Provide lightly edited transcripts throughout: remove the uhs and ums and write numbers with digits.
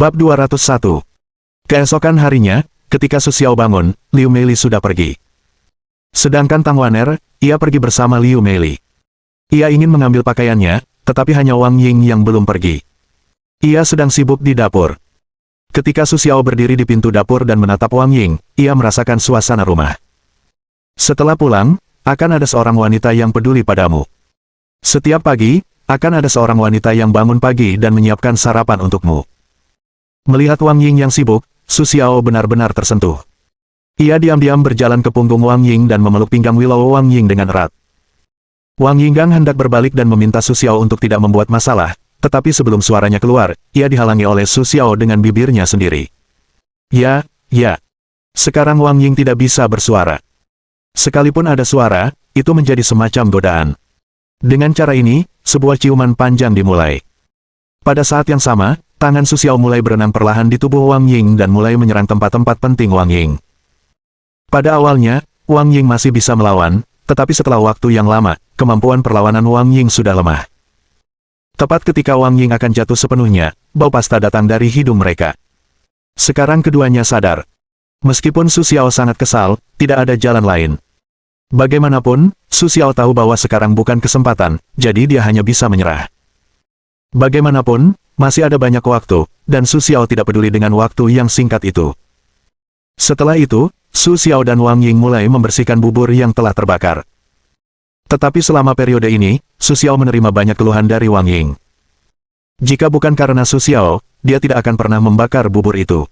Bab 201. Keesokan harinya, ketika Su Xiao bangun, Liu Meili sudah pergi. Sedangkan Tang Wan'er, ia pergi bersama Liu Meili. Ia ingin mengambil pakaiannya, tetapi hanya Wang Ying yang belum pergi. Ia sedang sibuk di dapur. Ketika Su Xiao berdiri di pintu dapur dan menatap Wang Ying, ia merasakan suasana rumah. Setelah pulang, akan ada seorang wanita yang peduli padamu. Setiap pagi, akan ada seorang wanita yang bangun pagi dan menyiapkan sarapan untukmu. Melihat Wang Ying yang sibuk, Su Xiao benar-benar tersentuh. Ia diam-diam berjalan ke punggung Wang Ying dan memeluk pinggang Willow Wang Ying dengan erat. Wang Yinggang hendak berbalik dan meminta Su Xiao untuk tidak membuat masalah, tetapi sebelum suaranya keluar, ia dihalangi oleh Su Xiao dengan bibirnya sendiri. Ya. Sekarang Wang Ying tidak bisa bersuara. Sekalipun ada suara, itu menjadi semacam godaan. Dengan cara ini, sebuah ciuman panjang dimulai. Pada saat yang sama, tangan Su Xiao mulai berenang perlahan di tubuh Wang Ying dan mulai menyerang tempat-tempat penting Wang Ying. Pada awalnya, Wang Ying masih bisa melawan, tetapi setelah waktu yang lama, kemampuan perlawanan Wang Ying sudah lemah. Tepat ketika Wang Ying akan jatuh sepenuhnya, bau pasta datang dari hidung mereka. Sekarang keduanya sadar. Meskipun Su Xiao sangat kesal, tidak ada jalan lain. Bagaimanapun, Su Xiao tahu bahwa sekarang bukan kesempatan, jadi dia hanya bisa menyerah. Bagaimanapun, masih ada banyak waktu, dan Su Xiao tidak peduli dengan waktu yang singkat itu. Setelah itu, Su Xiao dan Wang Ying mulai membersihkan bubur yang telah terbakar. Tetapi selama periode ini, Su Xiao menerima banyak keluhan dari Wang Ying. Jika bukan karena Su Xiao, dia tidak akan pernah membakar bubur itu.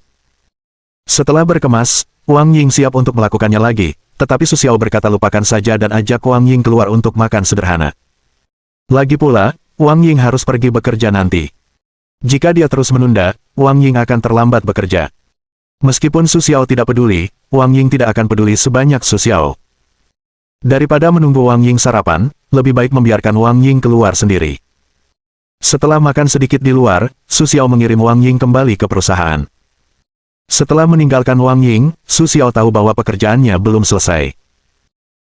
Setelah berkemas, Wang Ying siap untuk melakukannya lagi, tetapi Su Xiao berkata lupakan saja dan ajak Wang Ying keluar untuk makan sederhana. Lagi pula, Wang Ying harus pergi bekerja nanti. Jika dia terus menunda, Wang Ying akan terlambat bekerja. Meskipun Su Xiao tidak peduli, Wang Ying tidak akan peduli sebanyak Su Xiao. Daripada menunggu Wang Ying sarapan, lebih baik membiarkan Wang Ying keluar sendiri. Setelah makan sedikit di luar, Su Xiao mengirim Wang Ying kembali ke perusahaan. Setelah meninggalkan Wang Ying, Su Xiao tahu bahwa pekerjaannya belum selesai.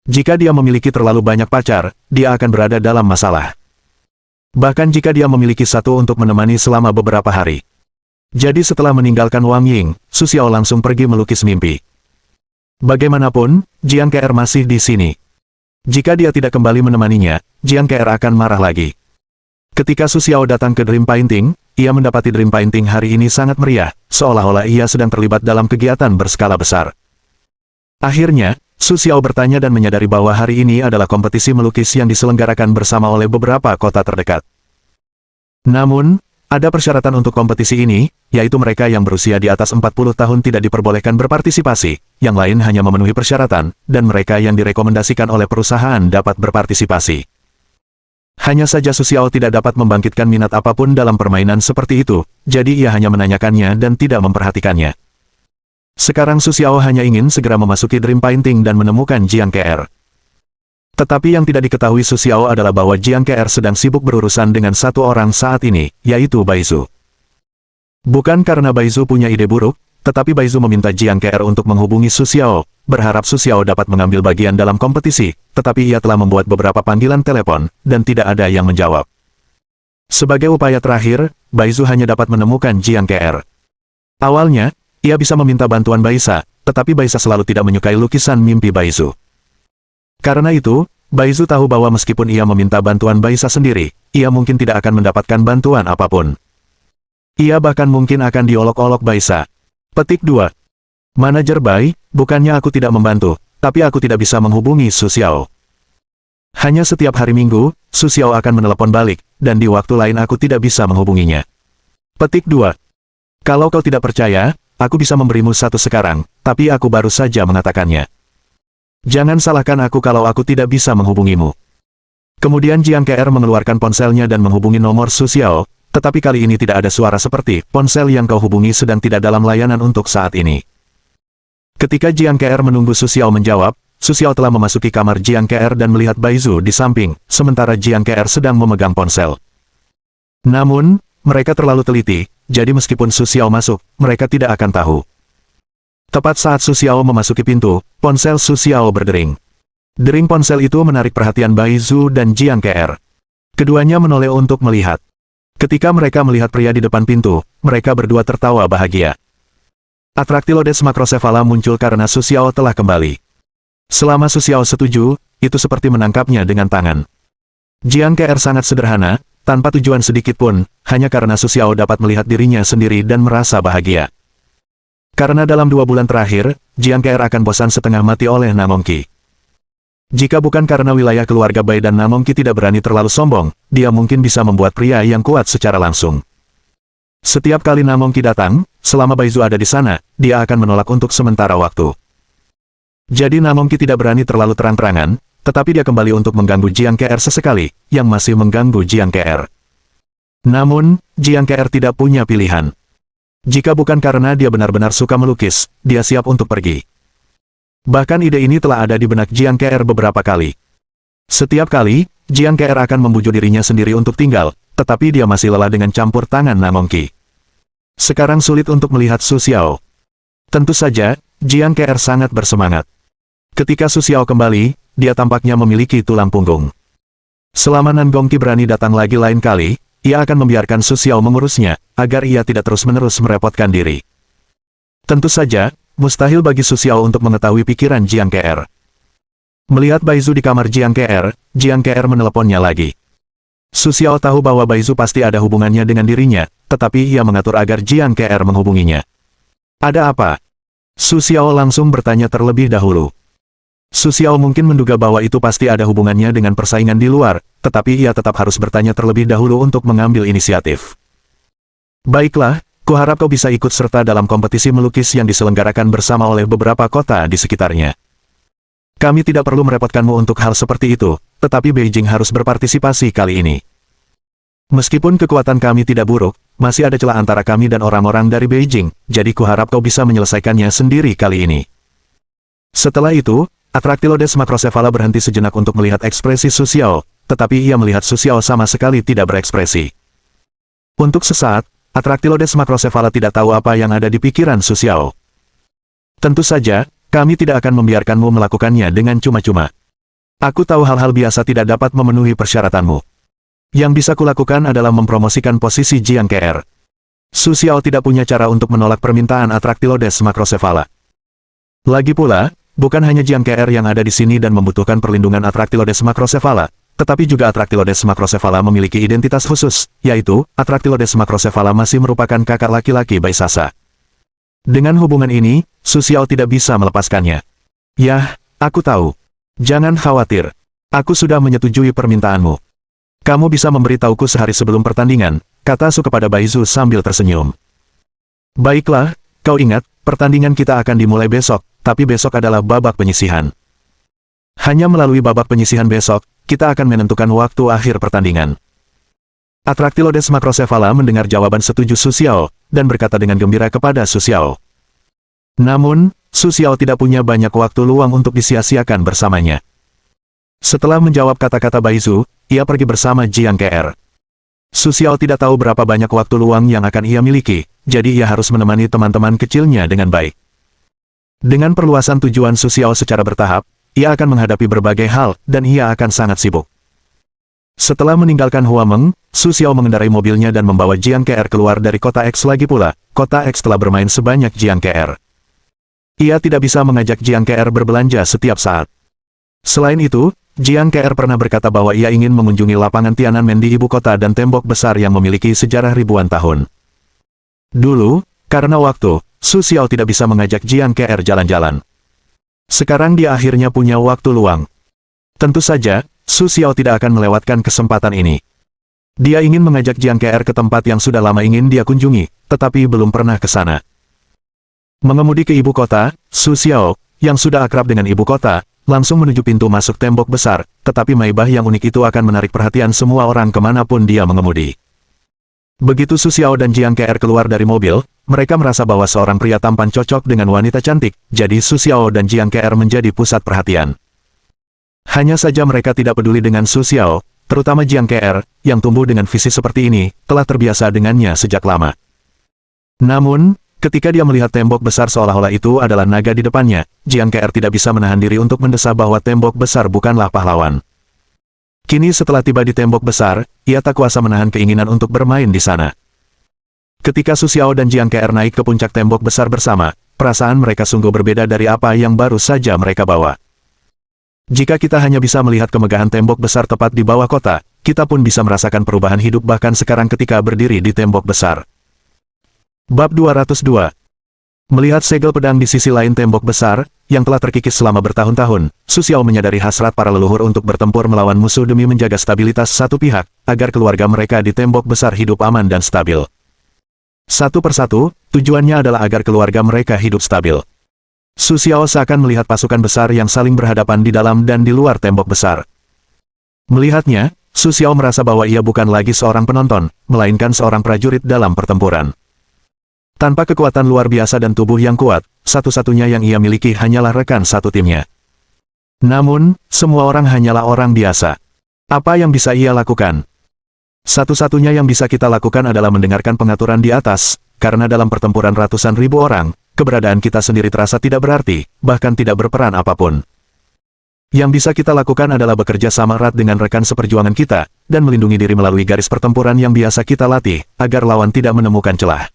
Jika dia memiliki terlalu banyak pacar, dia akan berada dalam masalah. Bahkan jika dia memiliki satu untuk menemani selama beberapa hari. Jadi setelah meninggalkan Wang Ying, Su Xiao langsung pergi melukis mimpi. Bagaimanapun, Jiang Ke'er masih di sini. Jika dia tidak kembali menemaninya, Jiang Ke'er akan marah lagi. Ketika Su Xiao datang ke Dream Painting, ia mendapati Dream Painting hari ini sangat meriah, seolah-olah ia sedang terlibat dalam kegiatan berskala besar. Akhirnya, Su Xiao bertanya dan menyadari bahwa hari ini adalah kompetisi melukis yang diselenggarakan bersama oleh beberapa kota terdekat. Namun, ada persyaratan untuk kompetisi ini, yaitu mereka yang berusia di atas 40 tahun tidak diperbolehkan berpartisipasi, yang lain hanya memenuhi persyaratan, dan mereka yang direkomendasikan oleh perusahaan dapat berpartisipasi. Hanya saja Su Xiao tidak dapat membangkitkan minat apapun dalam permainan seperti itu, jadi ia hanya menanyakannya dan tidak memperhatikannya. Sekarang Su Xiao hanya ingin segera memasuki Dream Painting dan menemukan Jiang Ke'er. Tetapi yang tidak diketahui Su Xiao adalah bahwa Jiang Ke'er sedang sibuk berurusan dengan satu orang saat ini, yaitu Baizu. Bukan karena Baizu punya ide buruk, tetapi Baizu meminta Jiang Ke'er untuk menghubungi Su Xiao, berharap Su Xiao dapat mengambil bagian dalam kompetisi, tetapi ia telah membuat beberapa panggilan telepon, dan tidak ada yang menjawab. Sebagai upaya terakhir, Baizu hanya dapat menemukan Jiang Ke'er. Awalnya, ia bisa meminta bantuan Baisa, tetapi Baisa selalu tidak menyukai lukisan mimpi Baizu. Karena itu, Baizu tahu bahwa meskipun ia meminta bantuan Baisa sendiri, ia mungkin tidak akan mendapatkan bantuan apapun. Ia bahkan mungkin akan diolok-olok Baisa. Petik 2. Manajer Bai, bukannya aku tidak membantu, tapi aku tidak bisa menghubungi Su Xiao. Hanya setiap hari Minggu, Su Xiao akan menelepon balik, dan di waktu lain aku tidak bisa menghubunginya. Petik 2. Kalau kau tidak percaya, aku bisa memberimu satu sekarang, tapi aku baru saja mengatakannya. Jangan salahkan aku kalau aku tidak bisa menghubungimu. Kemudian Jiang Ke'er mengeluarkan ponselnya dan menghubungi nomor Su Xiao, tetapi kali ini tidak ada suara seperti, ponsel yang kau hubungi sedang tidak dalam layanan untuk saat ini. Ketika Jiang Ke'er menunggu Su Xiao menjawab, Su Xiao telah memasuki kamar Jiang Ke'er dan melihat Baizu di samping, sementara Jiang Ke'er sedang memegang ponsel. Namun, mereka terlalu teliti, jadi meskipun Su Xiao masuk, mereka tidak akan tahu. Tepat saat Su Xiao memasuki pintu, ponsel Su Xiao berdering. Dering ponsel itu menarik perhatian Baizu dan Jiang Ke'er. Keduanya menoleh untuk melihat. Ketika mereka melihat pria di depan pintu, mereka berdua tertawa bahagia. Atraktilodes Macrocephala muncul karena Su Xiao telah kembali. Selama Su Xiao setuju, itu seperti menangkapnya dengan tangan. Jiang Ke'er sangat sederhana, tanpa tujuan sedikit pun, hanya karena Su Xiao dapat melihat dirinya sendiri dan merasa bahagia. Karena dalam 2 bulan terakhir, Jiang Ke'er akan bosan setengah mati oleh Namongki. Jika bukan karena wilayah keluarga Bai dan Namongki tidak berani terlalu sombong, dia mungkin bisa membuat pria yang kuat secara langsung. Setiap kali Namongki datang, selama Baizu ada di sana, dia akan menolak untuk sementara waktu. Jadi Namongki tidak berani terlalu terang-terangan, tetapi dia kembali untuk mengganggu Jiang Ke'er sesekali, yang masih mengganggu Jiang Ke'er. Namun, Jiang Ke'er tidak punya pilihan. Jika bukan karena dia benar-benar suka melukis, dia siap untuk pergi. Bahkan ide ini telah ada di benak Jiang Ke'er beberapa kali. Setiap kali, Jiang Ke'er akan membujuk dirinya sendiri untuk tinggal, tetapi dia masih lelah dengan campur tangan Namongki. Sekarang sulit untuk melihat Su Xiao. Tentu saja, Jiang Ke'er sangat bersemangat. Ketika Su Xiao kembali, dia tampaknya memiliki tulang punggung. Selama Nan Gongqi berani datang lagi lain kali, ia akan membiarkan Su Xiao mengurusnya, agar ia tidak terus-menerus merepotkan diri. Tentu saja, mustahil bagi Su Xiao untuk mengetahui pikiran Jiang Ke'er. Melihat Baizu di kamar Jiang Ke'er meneleponnya lagi. Su Xiao tahu bahwa Baizu pasti ada hubungannya dengan dirinya, tetapi ia mengatur agar Jiang Ke'er menghubunginya. Ada apa? Su Xiao langsung bertanya terlebih dahulu. Su Xiao mungkin menduga bahwa itu pasti ada hubungannya dengan persaingan di luar, tetapi ia tetap harus bertanya terlebih dahulu untuk mengambil inisiatif. Baiklah, kuharap kau bisa ikut serta dalam kompetisi melukis yang diselenggarakan bersama oleh beberapa kota di sekitarnya. Kami tidak perlu merepotkanmu untuk hal seperti itu, tetapi Beijing harus berpartisipasi kali ini. Meskipun kekuatan kami tidak buruk, masih ada celah antara kami dan orang-orang dari Beijing, jadi kuharap kau bisa menyelesaikannya sendiri kali ini. Setelah itu, Atraktilodes Macrocephala berhenti sejenak untuk melihat ekspresi Su Xiao, tetapi ia melihat Su Xiao sama sekali tidak berekspresi. Untuk sesaat, Atraktilodes Macrocephala tidak tahu apa yang ada di pikiran Su Xiao. Tentu saja, kami tidak akan membiarkanmu melakukannya dengan cuma-cuma. Aku tahu hal-hal biasa tidak dapat memenuhi persyaratanmu. Yang bisa kulakukan adalah mempromosikan posisi Jiang Ke'er. Su Xiao tidak punya cara untuk menolak permintaan Atraktilodes Macrocephala. Lagi pula, bukan hanya Jiang Ke'er yang ada di sini dan membutuhkan perlindungan Atraktilodes Macrocephala, tetapi juga Atraktilodes Macrocephala memiliki identitas khusus, yaitu, Atraktilodes Macrocephala masih merupakan kakak laki-laki Bai Sasa. Dengan hubungan ini, Su Xiao tidak bisa melepaskannya. Yah, aku tahu. Jangan khawatir. Aku sudah menyetujui permintaanmu. Kamu bisa memberitahuku sehari sebelum pertandingan, kata Su kepada Baizu sambil tersenyum. Baiklah, kau ingat, pertandingan kita akan dimulai besok, tapi besok adalah babak penyisihan. Hanya melalui babak penyisihan besok, kita akan menentukan waktu akhir pertandingan. Atraktilodes Macrocephala mendengar jawaban setuju Su Xiao, dan berkata dengan gembira kepada Su Xiao. Namun, Su Xiao tidak punya banyak waktu luang untuk disia-siakan bersamanya. Setelah menjawab kata-kata Baizu, ia pergi bersama Jiang Ke'er. Su Xiao tidak tahu berapa banyak waktu luang yang akan ia miliki, jadi ia harus menemani teman-teman kecilnya dengan baik. Dengan perluasan tujuan Su Xiao secara bertahap, ia akan menghadapi berbagai hal, dan ia akan sangat sibuk. Setelah meninggalkan Huameng, Su Xiao mengendarai mobilnya dan membawa Jiang Ke'er keluar dari kota X lagi pula. Kota X telah bermain sebanyak Jiang Ke'er. Ia tidak bisa mengajak Jiang Ke'er berbelanja setiap saat. Selain itu, Jiang Ke'er pernah berkata bahwa ia ingin mengunjungi lapangan Tiananmen di ibu kota dan tembok besar yang memiliki sejarah ribuan tahun. Dulu, karena waktu, Su Xiao tidak bisa mengajak Jiang Ke'er jalan-jalan. Sekarang dia akhirnya punya waktu luang. Tentu saja, Su Xiao tidak akan melewatkan kesempatan ini. Dia ingin mengajak Jiang Ke'er ke tempat yang sudah lama ingin dia kunjungi, tetapi belum pernah ke sana. Mengemudi ke ibu kota, Su Xiao, yang sudah akrab dengan ibu kota, langsung menuju pintu masuk tembok besar, tetapi Maibah yang unik itu akan menarik perhatian semua orang kemanapun dia mengemudi. Begitu Su Xiao dan Jiang Ke'er keluar dari mobil, mereka merasa bahwa seorang pria tampan cocok dengan wanita cantik, jadi Su Xiao dan Jiang Ke'er menjadi pusat perhatian. Hanya saja mereka tidak peduli dengan Su Xiao, terutama Jiang Ke'er, yang tumbuh dengan visi seperti ini, telah terbiasa dengannya sejak lama. Namun, ketika dia melihat tembok besar seolah-olah itu adalah naga di depannya, Jiang Ke'er tidak bisa menahan diri untuk mendesak bahwa tembok besar bukanlah pahlawan. Kini setelah tiba di tembok besar, ia tak kuasa menahan keinginan untuk bermain di sana. Ketika Su Xiao dan Jiang Ke'er naik ke puncak tembok besar bersama, perasaan mereka sungguh berbeda dari apa yang baru saja mereka bawa. Jika kita hanya bisa melihat kemegahan tembok besar tepat di bawah kota, kita pun bisa merasakan perubahan hidup bahkan sekarang ketika berdiri di tembok besar. Bab 202. Melihat segel pedang di sisi lain tembok besar, yang telah terkikis selama bertahun-tahun, Su Xiao menyadari hasrat para leluhur untuk bertempur melawan musuh demi menjaga stabilitas satu pihak, agar keluarga mereka di tembok besar hidup aman dan stabil. Satu persatu, tujuannya adalah agar keluarga mereka hidup stabil. Su Xiao seakan melihat pasukan besar yang saling berhadapan di dalam dan di luar tembok besar. Melihatnya, Su Xiao merasa bahwa ia bukan lagi seorang penonton, melainkan seorang prajurit dalam pertempuran. Tanpa kekuatan luar biasa dan tubuh yang kuat, satu-satunya yang ia miliki hanyalah rekan satu timnya. Namun, semua orang hanyalah orang biasa. Apa yang bisa ia lakukan? Satu-satunya yang bisa kita lakukan adalah mendengarkan pengaturan di atas, karena dalam pertempuran ratusan ribu orang, keberadaan kita sendiri terasa tidak berarti, bahkan tidak berperan apapun. Yang bisa kita lakukan adalah bekerja sama erat dengan rekan seperjuangan kita, dan melindungi diri melalui garis pertempuran yang biasa kita latih, agar lawan tidak menemukan celah.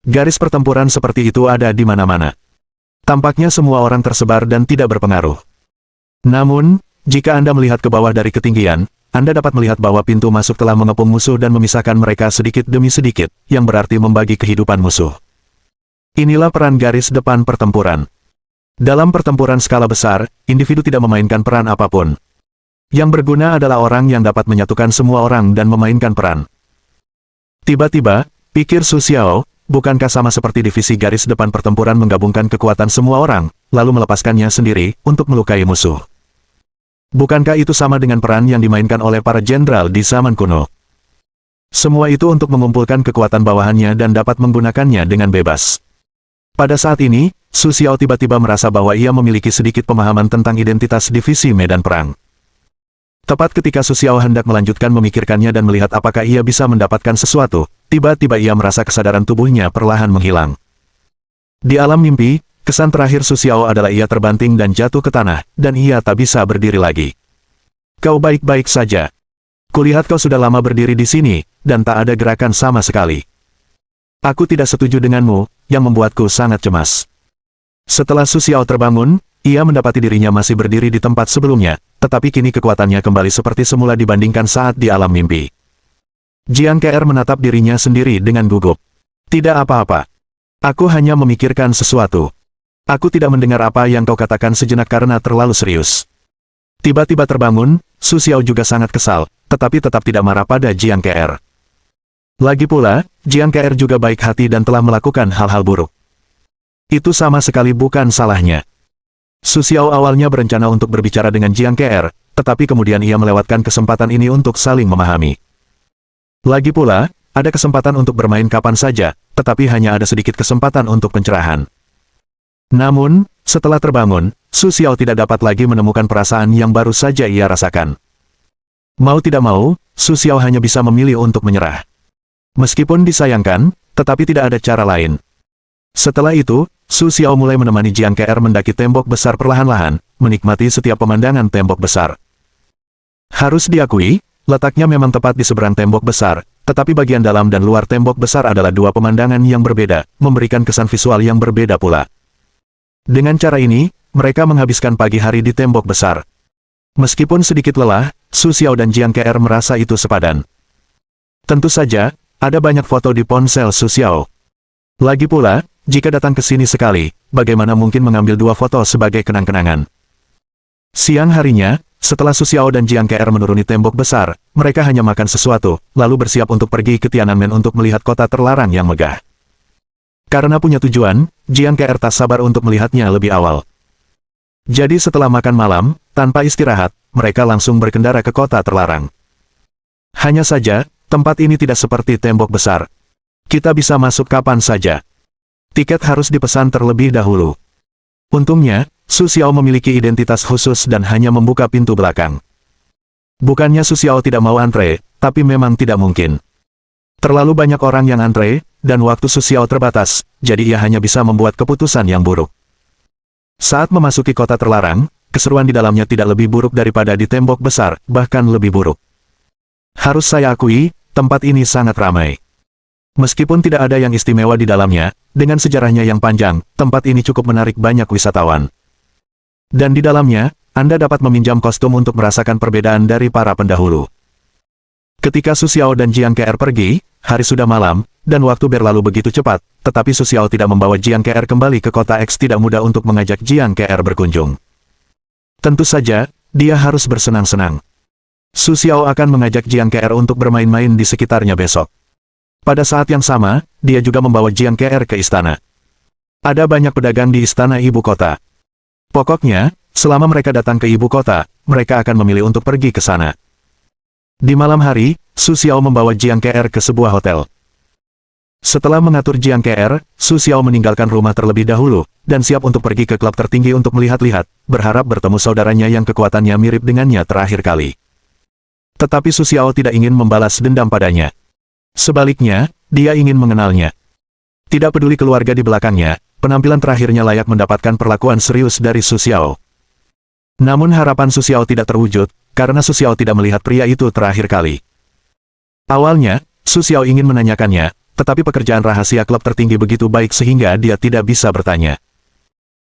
Garis pertempuran seperti itu ada di mana-mana. Tampaknya semua orang tersebar dan tidak berpengaruh. Namun, jika Anda melihat ke bawah dari ketinggian, Anda dapat melihat bahwa pintu masuk telah mengepung musuh dan memisahkan mereka sedikit demi sedikit, yang berarti membagi kehidupan musuh. Inilah peran garis depan pertempuran. Dalam pertempuran skala besar, individu tidak memainkan peran apapun. Yang berguna adalah orang yang dapat menyatukan semua orang dan memainkan peran. Tiba-tiba, pikir Su Xiao, bukankah sama seperti divisi garis depan pertempuran menggabungkan kekuatan semua orang, lalu melepaskannya sendiri, untuk melukai musuh? Bukankah itu sama dengan peran yang dimainkan oleh para jenderal di zaman kuno? Semua itu untuk mengumpulkan kekuatan bawahannya dan dapat menggunakannya dengan bebas. Pada saat ini, Su Xiao tiba-tiba merasa bahwa ia memiliki sedikit pemahaman tentang identitas divisi medan perang. Tepat ketika Su Xiao hendak melanjutkan memikirkannya dan melihat apakah ia bisa mendapatkan sesuatu, tiba-tiba ia merasa kesadaran tubuhnya perlahan menghilang. Di alam mimpi, kesan terakhir Su Xiao adalah ia terbanting dan jatuh ke tanah, dan ia tak bisa berdiri lagi. Kau baik-baik saja. Kulihat kau sudah lama berdiri di sini, dan tak ada gerakan sama sekali. Aku tidak setuju denganmu, yang membuatku sangat cemas. Setelah Su Xiao terbangun, ia mendapati dirinya masih berdiri di tempat sebelumnya, tetapi kini kekuatannya kembali seperti semula dibandingkan saat di alam mimpi. Jiang Ke'er menatap dirinya sendiri dengan gugup. Tidak apa-apa. Aku hanya memikirkan sesuatu. Aku tidak mendengar apa yang kau katakan sejenak karena terlalu serius. Tiba-tiba terbangun, Su Xiao juga sangat kesal, tetapi tetap tidak marah pada Jiang Ke'er. Lagi pula, Jiang Ke'er juga baik hati dan telah melakukan hal-hal buruk. Itu sama sekali bukan salahnya. Su Xiao awalnya berencana untuk berbicara dengan Jiang Ke'er, tetapi kemudian ia melewatkan kesempatan ini untuk saling memahami. Lagi pula, ada kesempatan untuk bermain kapan saja, tetapi hanya ada sedikit kesempatan untuk pencerahan. Namun, setelah terbangun, Su Xiao tidak dapat lagi menemukan perasaan yang baru saja ia rasakan. Mau tidak mau, Su Xiao hanya bisa memilih untuk menyerah. Meskipun disayangkan, tetapi tidak ada cara lain. Setelah itu, Su Xiao mulai menemani Jiang Ke'er mendaki tembok besar perlahan-lahan, menikmati setiap pemandangan tembok besar. Harus diakui, letaknya memang tepat di seberang tembok besar, tetapi bagian dalam dan luar tembok besar adalah dua pemandangan yang berbeda, memberikan kesan visual yang berbeda pula. Dengan cara ini, mereka menghabiskan pagi hari di tembok besar. Meskipun sedikit lelah, Su Xiao dan Jiang Ke'er merasa itu sepadan. Tentu saja, ada banyak foto di ponsel Su Xiao. Lagi pula, jika datang ke sini sekali, bagaimana mungkin mengambil dua foto sebagai kenang-kenangan? Siang harinya, setelah Su Xiao dan Jiang Ke'er menuruni tembok besar, mereka hanya makan sesuatu, lalu bersiap untuk pergi ke Tiananmen untuk melihat kota terlarang yang megah. Karena punya tujuan, Jiang Ke'er tak sabar untuk melihatnya lebih awal. Jadi setelah makan malam, tanpa istirahat, mereka langsung berkendara ke kota terlarang. Hanya saja, tempat ini tidak seperti tembok besar. Kita bisa masuk kapan saja. Tiket harus dipesan terlebih dahulu. Untungnya, Su Xiao memiliki identitas khusus dan hanya membuka pintu belakang. Bukannya Su Xiao tidak mau antre, tapi memang tidak mungkin. Terlalu banyak orang yang antre, dan waktu Su Xiao terbatas, jadi ia hanya bisa membuat keputusan yang buruk. Saat memasuki kota terlarang, keseruan di dalamnya tidak lebih buruk daripada di tembok besar, bahkan lebih buruk. Harus saya akui, tempat ini sangat ramai. Meskipun tidak ada yang istimewa di dalamnya, dengan sejarahnya yang panjang, tempat ini cukup menarik banyak wisatawan. Dan di dalamnya, Anda dapat meminjam kostum untuk merasakan perbedaan dari para pendahulu. Ketika Su Xiao dan Jiang Ke'er pergi, hari sudah malam, dan waktu berlalu begitu cepat, tetapi Su Xiao tidak membawa Jiang Ke'er kembali ke kota X. Tidak mudah untuk mengajak Jiang Ke'er berkunjung. Tentu saja, dia harus bersenang-senang. Su Xiao akan mengajak Jiang Ke'er untuk bermain-main di sekitarnya besok. Pada saat yang sama, dia juga membawa Jiang Ke'er ke istana. Ada banyak pedagang di istana ibu kota. Pokoknya, selama mereka datang ke ibu kota, mereka akan memilih untuk pergi ke sana. Di malam hari, Su Xiao membawa Jiang Ke'er ke sebuah hotel. Setelah mengatur Jiang Ke'er, Su Xiao meninggalkan rumah terlebih dahulu, dan siap untuk pergi ke klub tertinggi untuk melihat-lihat, berharap bertemu saudaranya yang kekuatannya mirip dengannya terakhir kali. Tetapi Su Xiao tidak ingin membalas dendam padanya. Sebaliknya, dia ingin mengenalnya. Tidak peduli keluarga di belakangnya, penampilan terakhirnya layak mendapatkan perlakuan serius dari Su Xiao. Namun harapan Su Xiao tidak terwujud, karena Su Xiao tidak melihat pria itu terakhir kali. Awalnya, Su Xiao ingin menanyakannya, tetapi pekerjaan rahasia klub tertinggi begitu baik sehingga dia tidak bisa bertanya.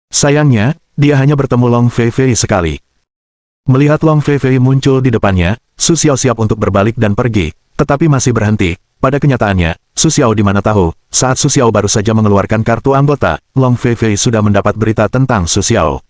Sayangnya, dia hanya bertemu Long Feifei sekali. Melihat Long Feifei muncul di depannya, Su Xiao siap untuk berbalik dan pergi, tetapi masih berhenti. Pada kenyataannya, Su Xiao di mana tahu, saat Su Xiao baru saja mengeluarkan kartu anggota, Long Feifei sudah mendapat berita tentang Su Xiao.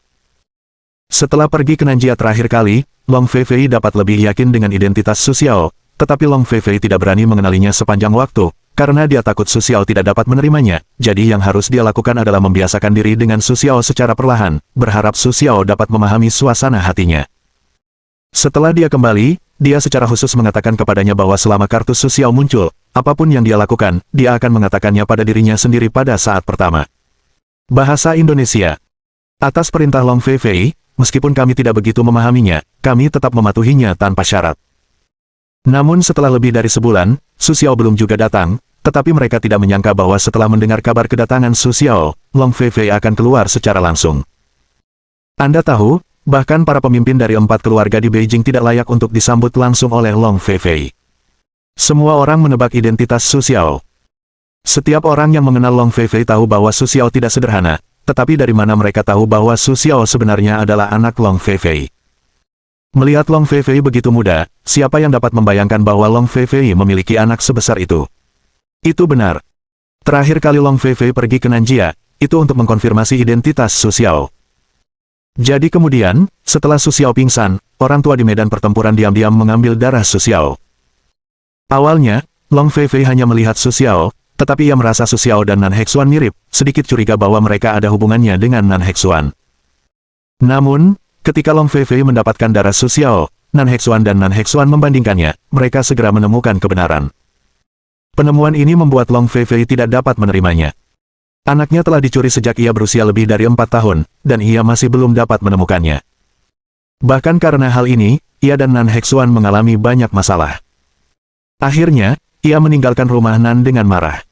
Setelah pergi ke Nanjia terakhir kali, Long Feifei dapat lebih yakin dengan identitas Su Xiao, tetapi Long Feifei tidak berani mengenalinya sepanjang waktu, karena dia takut Su Xiao tidak dapat menerimanya, jadi yang harus dia lakukan adalah membiasakan diri dengan Su Xiao secara perlahan, berharap Su Xiao dapat memahami suasana hatinya. Setelah dia kembali, dia secara khusus mengatakan kepadanya bahwa selama kartu Su Xiao muncul, apapun yang dia lakukan, dia akan mengatakannya pada dirinya sendiri pada saat pertama. Bahasa Indonesia. Atas perintah Long Feifei, meskipun kami tidak begitu memahaminya, kami tetap mematuhinya tanpa syarat. Namun setelah lebih dari sebulan, Su Xiao belum juga datang, tetapi mereka tidak menyangka bahwa setelah mendengar kabar kedatangan Su Xiao, Long Feifei akan keluar secara langsung. Anda tahu, bahkan para pemimpin dari 4 keluarga di Beijing tidak layak untuk disambut langsung oleh Long Feifei. Semua orang menebak identitas Su Xiao. Setiap orang yang mengenal Long Feifei tahu bahwa Su Xiao tidak sederhana, tetapi dari mana mereka tahu bahwa Su Xiao sebenarnya adalah anak Long Feifei? Melihat Long Feifei begitu muda, siapa yang dapat membayangkan bahwa Long Feifei memiliki anak sebesar itu? Itu benar. Terakhir kali Long Feifei pergi ke Nanjia, itu untuk mengkonfirmasi identitas Su Xiao. Jadi kemudian, setelah Su Xiao pingsan, orang tua di medan pertempuran diam-diam mengambil darah Su Xiao. Awalnya, Long Feifei hanya melihat Su Xiao, tetapi ia merasa Su Xiao dan Nan Hexuan mirip, sedikit curiga bahwa mereka ada hubungannya dengan Nan Hexuan. Namun, ketika Long Feifei mendapatkan darah Su Xiao, Nan Hexuan dan Nan Hexuan membandingkannya, mereka segera menemukan kebenaran. Penemuan ini membuat Long Feifei tidak dapat menerimanya. Anaknya telah dicuri sejak ia berusia lebih dari 4 tahun, dan ia masih belum dapat menemukannya. Bahkan karena hal ini, ia dan Nan Hexuan mengalami banyak masalah. Akhirnya, ia meninggalkan rumah Nan dengan marah.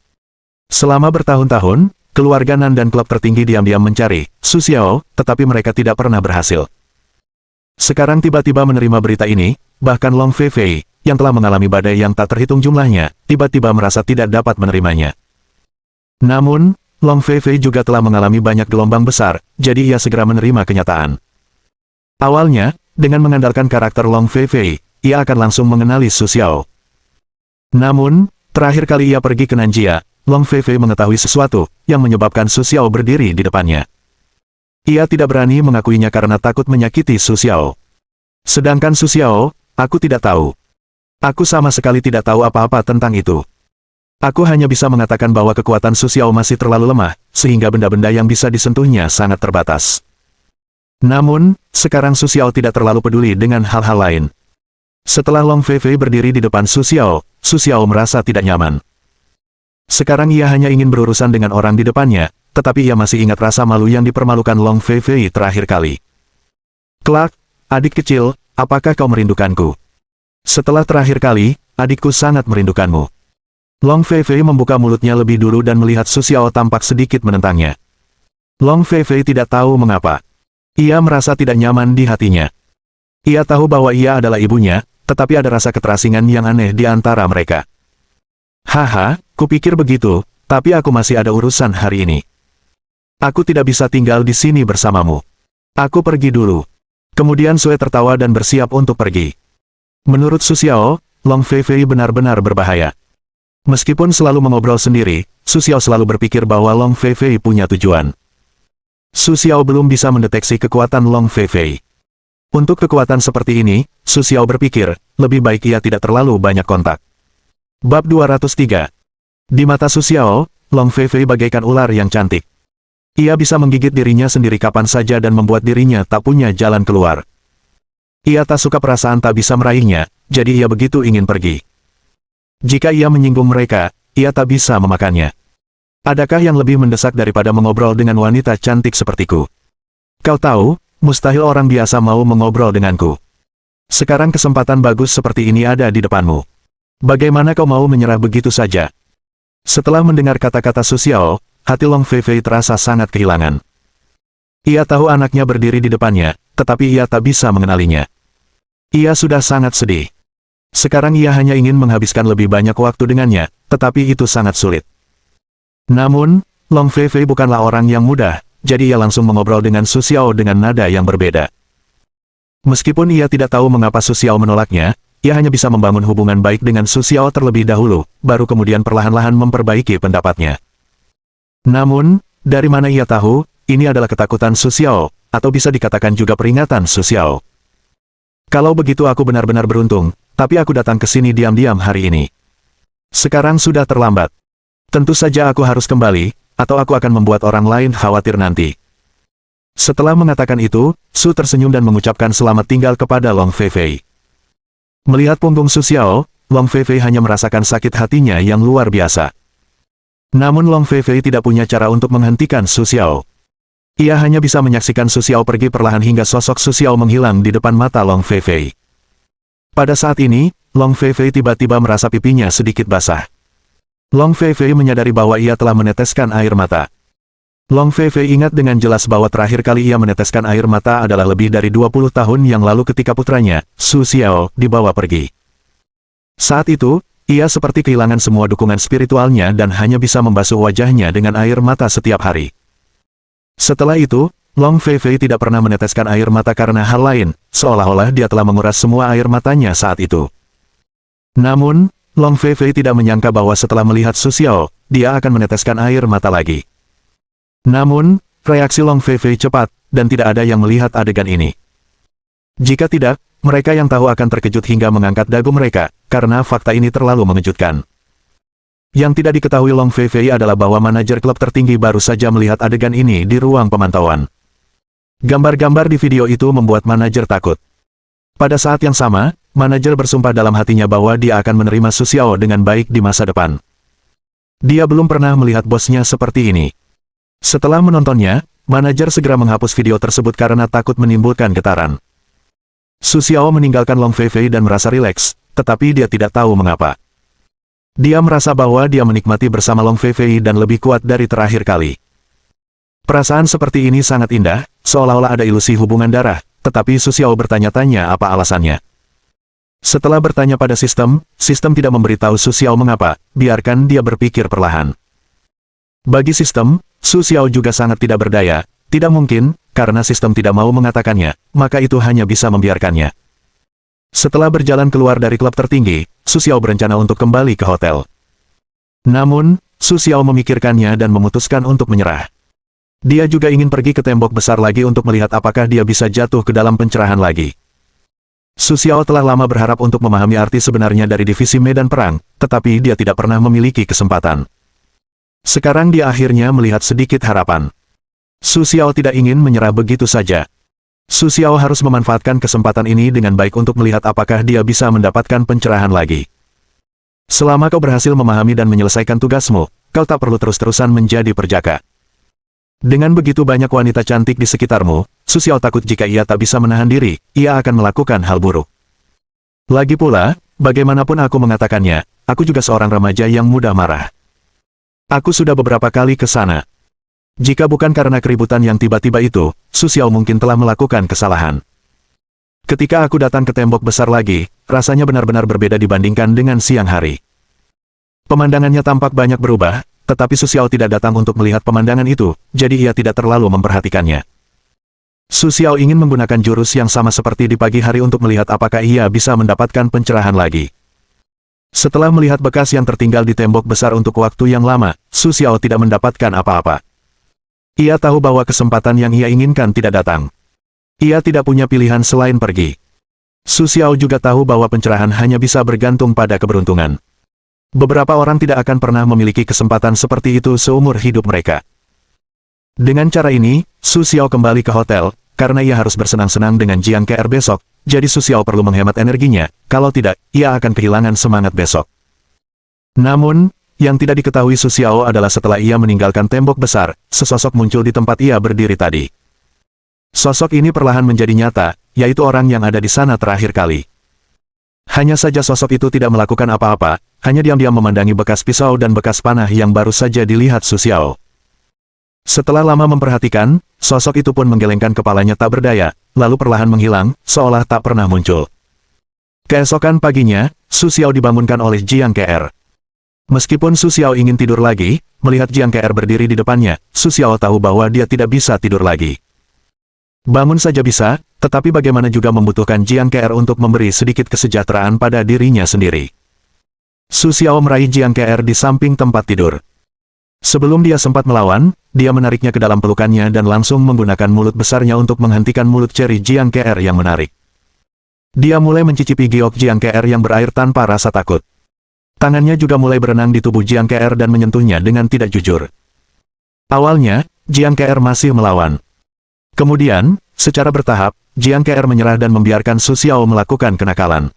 Selama bertahun-tahun, keluarga Nan dan klub tertinggi diam-diam mencari Su Xiao, tetapi mereka tidak pernah berhasil. Sekarang tiba-tiba menerima berita ini, bahkan Long Feifei, yang telah mengalami badai yang tak terhitung jumlahnya, tiba-tiba merasa tidak dapat menerimanya. Namun, Long Feifei juga telah mengalami banyak gelombang besar, jadi ia segera menerima kenyataan. Awalnya, dengan mengandalkan karakter Long Feifei, ia akan langsung mengenali Su Xiao. Namun, terakhir kali ia pergi ke Nanjia, Long Feifei mengetahui sesuatu, yang menyebabkan Su Xiao berdiri di depannya. Ia tidak berani mengakuinya karena takut menyakiti Su Xiao. Sedangkan Su Xiao, aku tidak tahu. Aku sama sekali tidak tahu apa-apa tentang itu. Aku hanya bisa mengatakan bahwa kekuatan Su Xiao masih terlalu lemah, sehingga benda-benda yang bisa disentuhnya sangat terbatas. Namun, sekarang Su Xiao tidak terlalu peduli dengan hal-hal lain. Setelah Long Feifei berdiri di depan Su Xiao merasa tidak nyaman. Sekarang ia hanya ingin berurusan dengan orang di depannya, tetapi ia masih ingat rasa malu yang dipermalukan Long Feifei terakhir kali. Kelak, adik kecil, apakah kau merindukanku? Setelah terakhir kali, adikku sangat merindukanmu. Long Feifei membuka mulutnya lebih dulu dan melihat Su Xiao tampak sedikit menentangnya. Long Feifei tidak tahu mengapa. Ia merasa tidak nyaman di hatinya. Ia tahu bahwa ia adalah ibunya, tetapi ada rasa keterasingan yang aneh di antara mereka. Haha, kupikir begitu, tapi aku masih ada urusan hari ini. Aku tidak bisa tinggal di sini bersamamu. Aku pergi dulu. Kemudian Sue tertawa dan bersiap untuk pergi. Menurut Su Xiao, Long Feifei benar-benar berbahaya. Meskipun selalu mengobrol sendiri, Su Xiao selalu berpikir bahwa Long Feifei punya tujuan. Su Xiao belum bisa mendeteksi kekuatan Long Feifei. Untuk kekuatan seperti ini, Su Xiao berpikir, lebih baik ia tidak terlalu banyak kontak. Bab 203. Di mata Su Xiao, Long Feifei bagaikan ular yang cantik. Ia bisa menggigit dirinya sendiri kapan saja dan membuat dirinya tak punya jalan keluar. Ia tak suka perasaan tak bisa meraihnya, jadi ia begitu ingin pergi. Jika ia menyinggung mereka, ia tak bisa memakannya. Adakah yang lebih mendesak daripada mengobrol dengan wanita cantik sepertiku? Kau tahu, mustahil orang biasa mau mengobrol denganku. Sekarang kesempatan bagus seperti ini ada di depanmu. Bagaimana kau mau menyerah begitu saja? Setelah mendengar kata-kata Su Xiao, hati Long Feifei terasa sangat kehilangan. Ia tahu anaknya berdiri di depannya, tetapi ia tak bisa mengenalinya. Ia sudah sangat sedih. Sekarang ia hanya ingin menghabiskan lebih banyak waktu dengannya, tetapi itu sangat sulit. Namun, Long Feifei bukanlah orang yang mudah, jadi ia langsung mengobrol dengan Su Xiao dengan nada yang berbeda. Meskipun ia tidak tahu mengapa Su Xiao menolaknya, ia hanya bisa membangun hubungan baik dengan Su Xiao terlebih dahulu, baru kemudian perlahan-lahan memperbaiki pendapatnya. Namun, dari mana ia tahu, ini adalah ketakutan Su Xiao, atau bisa dikatakan juga peringatan Su Xiao. Kalau begitu aku benar-benar beruntung, tapi aku datang ke sini diam-diam hari ini. Sekarang sudah terlambat. Tentu saja aku harus kembali, atau aku akan membuat orang lain khawatir nanti. Setelah mengatakan itu, Su tersenyum dan mengucapkan selamat tinggal kepada Long Feifei. Melihat punggung Su Xiao, Long Feifei hanya merasakan sakit hatinya yang luar biasa. Namun Long Feifei tidak punya cara untuk menghentikan Su Xiao. Ia hanya bisa menyaksikan Su Xiao pergi perlahan hingga sosok Su Xiao menghilang di depan mata Long Feifei. Pada saat ini, Long Feifei tiba-tiba merasa pipinya sedikit basah. Long Feifei menyadari bahwa ia telah meneteskan air mata. Long Feifei ingat dengan jelas bahwa terakhir kali ia meneteskan air mata adalah lebih dari 20 tahun yang lalu ketika putranya, Su Xiao, dibawa pergi. Saat itu, ia seperti kehilangan semua dukungan spiritualnya dan hanya bisa membasuh wajahnya dengan air mata setiap hari. Setelah itu, Long Feifei tidak pernah meneteskan air mata karena hal lain, seolah-olah dia telah menguras semua air matanya saat itu. Namun, Long Feifei tidak menyangka bahwa setelah melihat Su Xiao, dia akan meneteskan air mata lagi. Namun, reaksi Long Feifei cepat, dan tidak ada yang melihat adegan ini. Jika tidak, mereka yang tahu akan terkejut hingga mengangkat dagu mereka, karena fakta ini terlalu mengejutkan. Yang tidak diketahui Long Feifei adalah bahwa manajer klub tertinggi baru saja melihat adegan ini di ruang pemantauan. Gambar-gambar di video itu membuat manajer takut. Pada saat yang sama, manajer bersumpah dalam hatinya bahwa dia akan menerima Su Xiao dengan baik di masa depan. Dia belum pernah melihat bosnya seperti ini. Setelah menontonnya, manajer segera menghapus video tersebut karena takut menimbulkan getaran. Su Xiao meninggalkan Long Feifei dan merasa rileks, tetapi dia tidak tahu mengapa. Dia merasa bahwa dia menikmati bersama Long Feifei dan lebih kuat dari terakhir kali. Perasaan seperti ini sangat indah, seolah-olah ada ilusi hubungan darah, tetapi Su Xiao bertanya-tanya apa alasannya. Setelah bertanya pada sistem tidak memberitahu Su Xiao mengapa, biarkan dia berpikir perlahan. Bagi sistem, Su Xiao juga sangat tidak berdaya, tidak mungkin, karena sistem tidak mau mengatakannya, maka itu hanya bisa membiarkannya. Setelah berjalan keluar dari klub tertinggi, Su Xiao berencana untuk kembali ke hotel. Namun, Su Xiao memikirkannya dan memutuskan untuk menyerah. Dia juga ingin pergi ke tembok besar lagi untuk melihat apakah dia bisa jatuh ke dalam pencerahan lagi. Su Xiao telah lama berharap untuk memahami arti sebenarnya dari divisi medan perang, tetapi dia tidak pernah memiliki kesempatan. Sekarang dia akhirnya melihat sedikit harapan. Su Xiao tidak ingin menyerah begitu saja. Su Xiao harus memanfaatkan kesempatan ini dengan baik untuk melihat apakah dia bisa mendapatkan pencerahan lagi. Selama kau berhasil memahami dan menyelesaikan tugasmu, kau tak perlu terus-terusan menjadi perjaka. Dengan begitu banyak wanita cantik di sekitarmu, Su Xiao takut jika ia tak bisa menahan diri, ia akan melakukan hal buruk. Lagi pula, bagaimanapun aku mengatakannya, aku juga seorang remaja yang mudah marah. Aku sudah beberapa kali ke sana. Jika bukan karena keributan yang tiba-tiba itu, Su Xiao mungkin telah melakukan kesalahan. Ketika aku datang ke tembok besar lagi, rasanya benar-benar berbeda dibandingkan dengan siang hari. Pemandangannya tampak banyak berubah, tetapi Su Xiao tidak datang untuk melihat pemandangan itu, jadi ia tidak terlalu memperhatikannya. Su Xiao ingin menggunakan jurus yang sama seperti di pagi hari untuk melihat apakah ia bisa mendapatkan pencerahan lagi. Setelah melihat bekas yang tertinggal di tembok besar untuk waktu yang lama, Su Xiao tidak mendapatkan apa-apa. Ia tahu bahwa kesempatan yang ia inginkan tidak datang. Ia tidak punya pilihan selain pergi. Su Xiao juga tahu bahwa pencerahan hanya bisa bergantung pada keberuntungan. Beberapa orang tidak akan pernah memiliki kesempatan seperti itu seumur hidup mereka. Dengan cara ini, Su Xiao kembali ke hotel, karena ia harus bersenang-senang dengan Jiang KR besok, jadi Su Xiao perlu menghemat energinya, kalau tidak, ia akan kehilangan semangat besok. Namun, yang tidak diketahui Su Xiao adalah setelah ia meninggalkan tembok besar, sesosok muncul di tempat ia berdiri tadi. Sosok ini perlahan menjadi nyata, yaitu orang yang ada di sana terakhir kali. Hanya saja sosok itu tidak melakukan apa-apa, hanya diam-diam memandangi bekas pisau dan bekas panah yang baru saja dilihat Su Xiao. Setelah lama memperhatikan, sosok itu pun menggelengkan kepalanya tak berdaya, lalu perlahan menghilang, seolah tak pernah muncul. Keesokan paginya, Su Xiao dibangunkan oleh Jiang KR. Meskipun Su Xiao ingin tidur lagi, melihat Jiang KR berdiri di depannya, Su Xiao tahu bahwa dia tidak bisa tidur lagi. Bangun saja bisa, tetapi bagaimana juga membutuhkan Jiang KR untuk memberi sedikit kesejahteraan pada dirinya sendiri. Su Xiao meraih Jiang KR di samping tempat tidur. Sebelum dia sempat melawan, dia menariknya ke dalam pelukannya dan langsung menggunakan mulut besarnya untuk menghentikan mulut ceri Jiang KR yang menarik. Dia mulai mencicipi giok Jiang KR yang berair tanpa rasa takut. Tangannya juga mulai berenang di tubuh Jiang KR dan menyentuhnya dengan tidak jujur. Awalnya, Jiang KR masih melawan. Kemudian, secara bertahap, Jiang KR menyerah dan membiarkan Su Xiao melakukan kenakalan.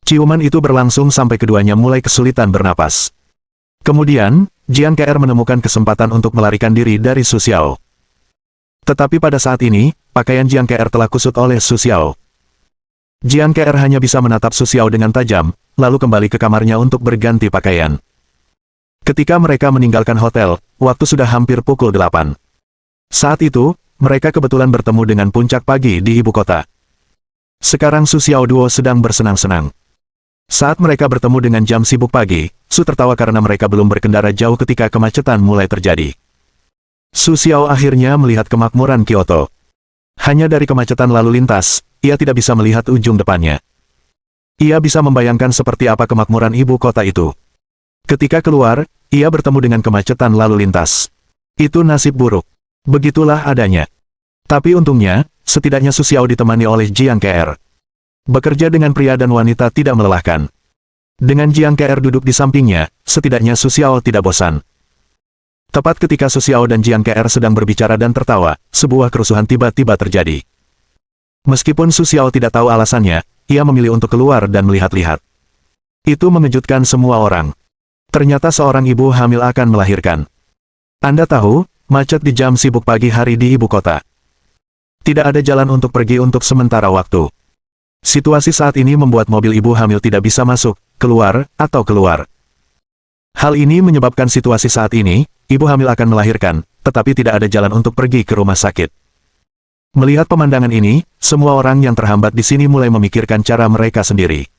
Ciuman itu berlangsung sampai keduanya mulai kesulitan bernapas. Kemudian, Jiang KR menemukan kesempatan untuk melarikan diri dari Su Xiao. Tetapi pada saat ini, pakaian Jiang KR telah kusut oleh Su Xiao. Jiang KR hanya bisa menatap Su Xiao dengan tajam, lalu kembali ke kamarnya untuk berganti pakaian. Ketika mereka meninggalkan hotel, waktu sudah hampir pukul 8. Saat itu, mereka kebetulan bertemu dengan puncak pagi di ibu kota. Sekarang Su Xiao Duo sedang bersenang-senang. Saat mereka bertemu dengan jam sibuk pagi, Su tertawa karena mereka belum berkendara jauh ketika kemacetan mulai terjadi. Su Xiao akhirnya melihat kemakmuran Kyoto. Hanya dari kemacetan lalu lintas, ia tidak bisa melihat ujung depannya. Ia bisa membayangkan seperti apa kemakmuran ibu kota itu. Ketika keluar, ia bertemu dengan kemacetan lalu lintas. Itu nasib buruk. Begitulah adanya. Tapi untungnya, setidaknya Su Xiao ditemani oleh Jiang KR. Bekerja dengan pria dan wanita tidak melelahkan. Dengan Jiang KR duduk di sampingnya, setidaknya Su Xiao tidak bosan. Tepat ketika Su Xiao dan Jiang KR sedang berbicara dan tertawa, sebuah kerusuhan tiba-tiba terjadi. Meskipun Su Xiao tidak tahu alasannya, ia memilih untuk keluar dan melihat-lihat. Itu mengejutkan semua orang. Ternyata seorang ibu hamil akan melahirkan. Anda tahu, macet di jam sibuk pagi hari di ibu kota. Tidak ada jalan untuk pergi untuk sementara waktu. Situasi saat ini membuat mobil ibu hamil tidak bisa masuk, keluar, atau keluar. Hal ini menyebabkan situasi saat ini, ibu hamil akan melahirkan, tetapi tidak ada jalan untuk pergi ke rumah sakit. Melihat pemandangan ini, semua orang yang terhambat di sini mulai memikirkan cara mereka sendiri.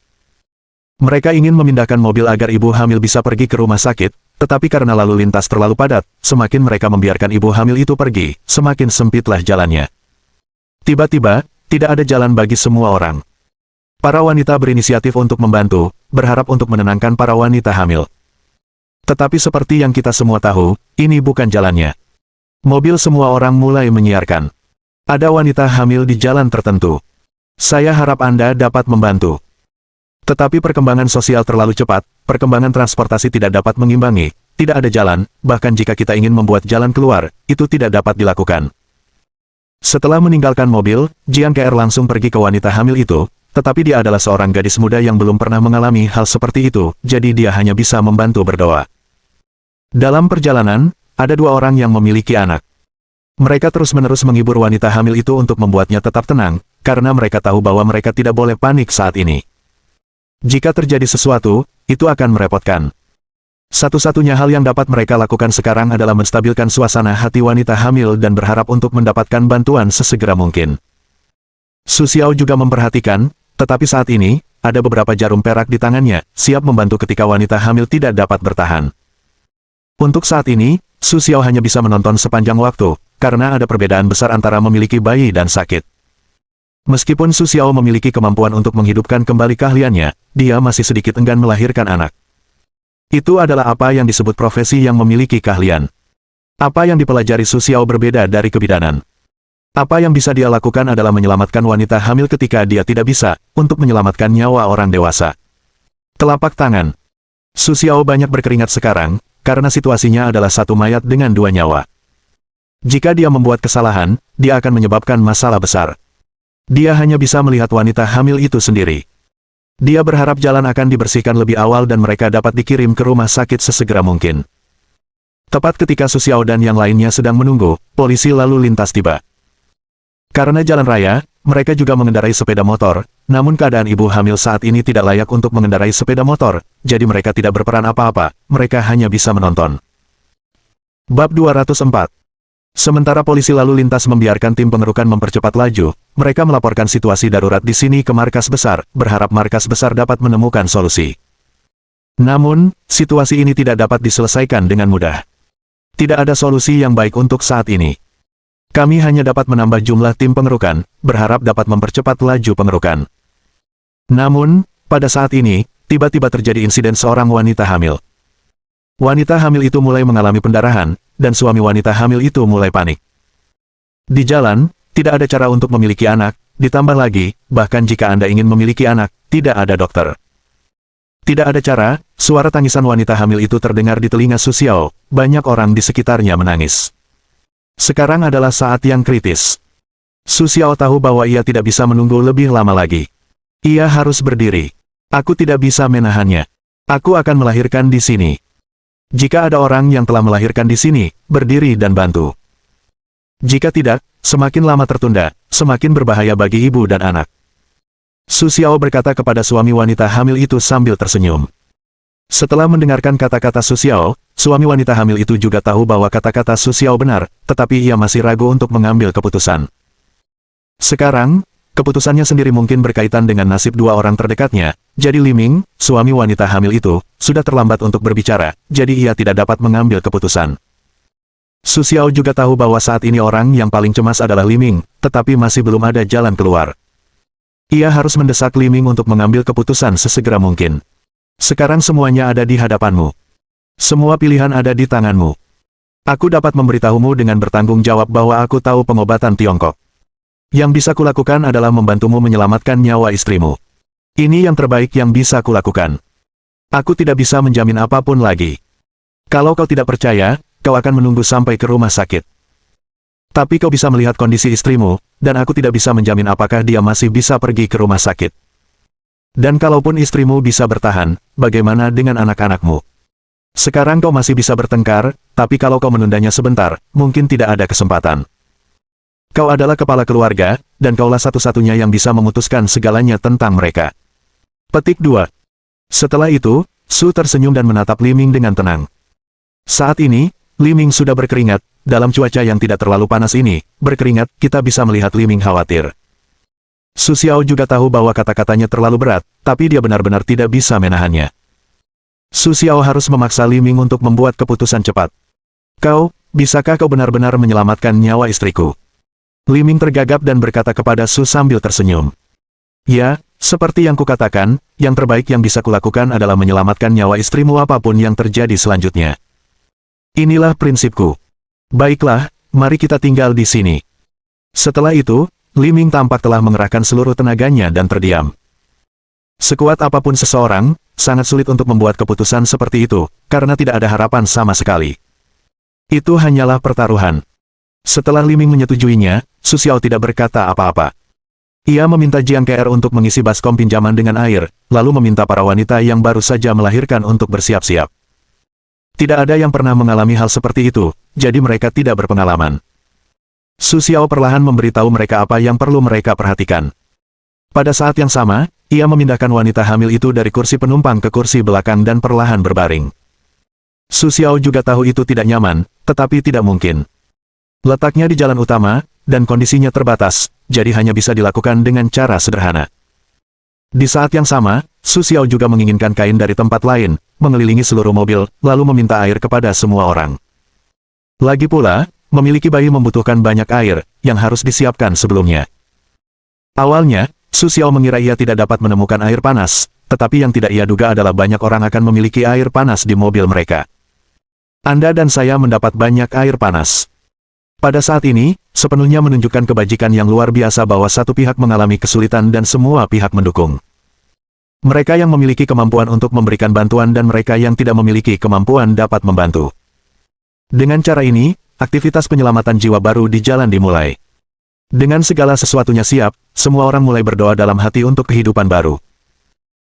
Mereka ingin memindahkan mobil agar ibu hamil bisa pergi ke rumah sakit, tetapi karena lalu lintas terlalu padat, semakin mereka membiarkan ibu hamil itu pergi, semakin sempitlah jalannya. Tiba-tiba, tidak ada jalan bagi semua orang. Para wanita berinisiatif untuk membantu, berharap untuk menenangkan para wanita hamil. Tetapi seperti yang kita semua tahu, ini bukan jalannya. Mobil semua orang mulai menyiarkan. Ada wanita hamil di jalan tertentu. Saya harap Anda dapat membantu. Tetapi perkembangan sosial terlalu cepat, perkembangan transportasi tidak dapat mengimbangi, tidak ada jalan, bahkan jika kita ingin membuat jalan keluar, itu tidak dapat dilakukan. Setelah meninggalkan mobil, Jiang KR langsung pergi ke wanita hamil itu, tetapi dia adalah seorang gadis muda yang belum pernah mengalami hal seperti itu, jadi dia hanya bisa membantu berdoa. Dalam perjalanan, ada dua orang yang memiliki anak. Mereka terus-menerus menghibur wanita hamil itu untuk membuatnya tetap tenang, karena mereka tahu bahwa mereka tidak boleh panik saat ini. Jika terjadi sesuatu, itu akan merepotkan. Satu-satunya hal yang dapat mereka lakukan sekarang adalah menstabilkan suasana hati wanita hamil dan berharap untuk mendapatkan bantuan sesegera mungkin. Su Xiao juga memperhatikan, tetapi saat ini, ada beberapa jarum perak di tangannya, siap membantu ketika wanita hamil tidak dapat bertahan. Untuk saat ini, Su Xiao hanya bisa menonton sepanjang waktu, karena ada perbedaan besar antara memiliki bayi dan sakit. Meskipun Su Xiao memiliki kemampuan untuk menghidupkan kembali keahliannya, dia masih sedikit enggan melahirkan anak. Itu adalah apa yang disebut profesi yang memiliki keahlian. Apa yang dipelajari Su Xiao berbeda dari kebidanan. Apa yang bisa dia lakukan adalah menyelamatkan wanita hamil ketika dia tidak bisa, untuk menyelamatkan nyawa orang dewasa. Telapak tangan. Su Xiao banyak berkeringat sekarang, karena situasinya adalah satu mayat dengan dua nyawa. Jika dia membuat kesalahan, dia akan menyebabkan masalah besar. Dia hanya bisa melihat wanita hamil itu sendiri. Dia berharap jalan akan dibersihkan lebih awal dan mereka dapat dikirim ke rumah sakit sesegera mungkin. Tepat ketika Su Xiao dan yang lainnya sedang menunggu, polisi lalu lintas tiba. Karena jalan raya, mereka juga mengendarai sepeda motor, namun keadaan ibu hamil saat ini tidak layak untuk mengendarai sepeda motor, jadi mereka tidak berperan apa-apa, mereka hanya bisa menonton. Bab 204. Sementara polisi lalu lintas membiarkan tim pengerukan mempercepat laju, mereka melaporkan situasi darurat di sini ke markas besar, berharap markas besar dapat menemukan solusi. Namun, situasi ini tidak dapat diselesaikan dengan mudah. Tidak ada solusi yang baik untuk saat ini. Kami hanya dapat menambah jumlah tim pengerukan, berharap dapat mempercepat laju pengerukan. Namun, pada saat ini, tiba-tiba terjadi insiden seorang wanita hamil. Wanita hamil itu mulai mengalami pendarahan, dan suami wanita hamil itu mulai panik. Di jalan, tidak ada cara untuk memiliki anak, ditambah lagi, bahkan jika Anda ingin memiliki anak, tidak ada dokter. Tidak ada cara, suara tangisan wanita hamil itu terdengar di telinga Su Xiao, banyak orang di sekitarnya menangis. Sekarang adalah saat yang kritis. Su Xiao tahu bahwa ia tidak bisa menunggu lebih lama lagi. Ia harus berdiri. Aku tidak bisa menahannya. Aku akan melahirkan di sini. Jika ada orang yang telah melahirkan di sini, berdiri dan bantu. Jika tidak, semakin lama tertunda, semakin berbahaya bagi ibu dan anak. Su Xiao berkata kepada suami wanita hamil itu sambil tersenyum. Setelah mendengarkan kata-kata Su Xiao, suami wanita hamil itu juga tahu bahwa kata-kata Su Xiao benar, tetapi ia masih ragu untuk mengambil keputusan. Sekarang, keputusannya sendiri mungkin berkaitan dengan nasib dua orang terdekatnya, jadi Li Ming, suami wanita hamil itu, sudah terlambat untuk berbicara, jadi ia tidak dapat mengambil keputusan. Su Xiao juga tahu bahwa saat ini orang yang paling cemas adalah Li Ming, tetapi masih belum ada jalan keluar. Ia harus mendesak Li Ming untuk mengambil keputusan sesegera mungkin. Sekarang semuanya ada di hadapanmu. Semua pilihan ada di tanganmu. Aku dapat memberitahumu dengan bertanggung jawab bahwa aku tahu pengobatan Tiongkok. Yang bisa kulakukan adalah membantumu menyelamatkan nyawa istrimu. Ini yang terbaik yang bisa kulakukan. Aku tidak bisa menjamin apapun lagi. Kalau kau tidak percaya, kau akan menunggu sampai ke rumah sakit. Tapi kau bisa melihat kondisi istrimu, dan aku tidak bisa menjamin apakah dia masih bisa pergi ke rumah sakit. Dan kalaupun istrimu bisa bertahan, bagaimana dengan anak-anakmu? Sekarang kau masih bisa bertengkar, tapi kalau kau menundanya sebentar, mungkin tidak ada kesempatan. Kau adalah kepala keluarga, dan kaulah satu-satunya yang bisa memutuskan segalanya tentang mereka. Petik 2. Setelah itu, Su tersenyum dan menatap Li Ming dengan tenang. Saat ini, Li Ming sudah berkeringat, dalam cuaca yang tidak terlalu panas ini, berkeringat, kita bisa melihat Li Ming khawatir. Su Xiao juga tahu bahwa kata-katanya terlalu berat, tapi dia benar-benar tidak bisa menahannya. Su Xiao harus memaksa Li Ming untuk membuat keputusan cepat. Bisakah kau benar-benar menyelamatkan nyawa istriku? Li Ming tergagap dan berkata kepada Su sambil tersenyum. Ya, seperti yang kukatakan, yang terbaik yang bisa kulakukan adalah menyelamatkan nyawa istrimu apapun yang terjadi selanjutnya. Inilah prinsipku. Baiklah, mari kita tinggal di sini. Setelah itu, Li Ming tampak telah mengerahkan seluruh tenaganya dan terdiam. Sekuat apapun seseorang, sangat sulit untuk membuat keputusan seperti itu, karena tidak ada harapan sama sekali. Itu hanyalah pertaruhan. Setelah Li Ming menyetujuinya, Su Xiao tidak berkata apa-apa. Ia meminta Jiang Ke'er untuk mengisi baskom pinjaman dengan air, lalu meminta para wanita yang baru saja melahirkan untuk bersiap-siap. Tidak ada yang pernah mengalami hal seperti itu, jadi mereka tidak berpengalaman. Su Xiao perlahan memberitahu mereka apa yang perlu mereka perhatikan. Pada saat yang sama, ia memindahkan wanita hamil itu dari kursi penumpang ke kursi belakang dan perlahan berbaring. Su Xiao juga tahu itu tidak nyaman, tetapi tidak mungkin. Letaknya di jalan utama, dan kondisinya terbatas, jadi hanya bisa dilakukan dengan cara sederhana. Di saat yang sama, Su Xiao juga menginginkan kain dari tempat lain, mengelilingi seluruh mobil, lalu meminta air kepada semua orang. Lagi pula, memiliki bayi membutuhkan banyak air, yang harus disiapkan sebelumnya. Awalnya, Su Xiao mengira ia tidak dapat menemukan air panas, tetapi yang tidak ia duga adalah banyak orang akan memiliki air panas di mobil mereka. Anda dan saya mendapat banyak air panas. Pada saat ini, sepenuhnya menunjukkan kebajikan yang luar biasa bahwa satu pihak mengalami kesulitan dan semua pihak mendukung. Mereka yang memiliki kemampuan untuk memberikan bantuan dan mereka yang tidak memiliki kemampuan dapat membantu. Dengan cara ini, aktivitas penyelamatan jiwa baru di jalan dimulai. Dengan segala sesuatunya siap, semua orang mulai berdoa dalam hati untuk kehidupan baru.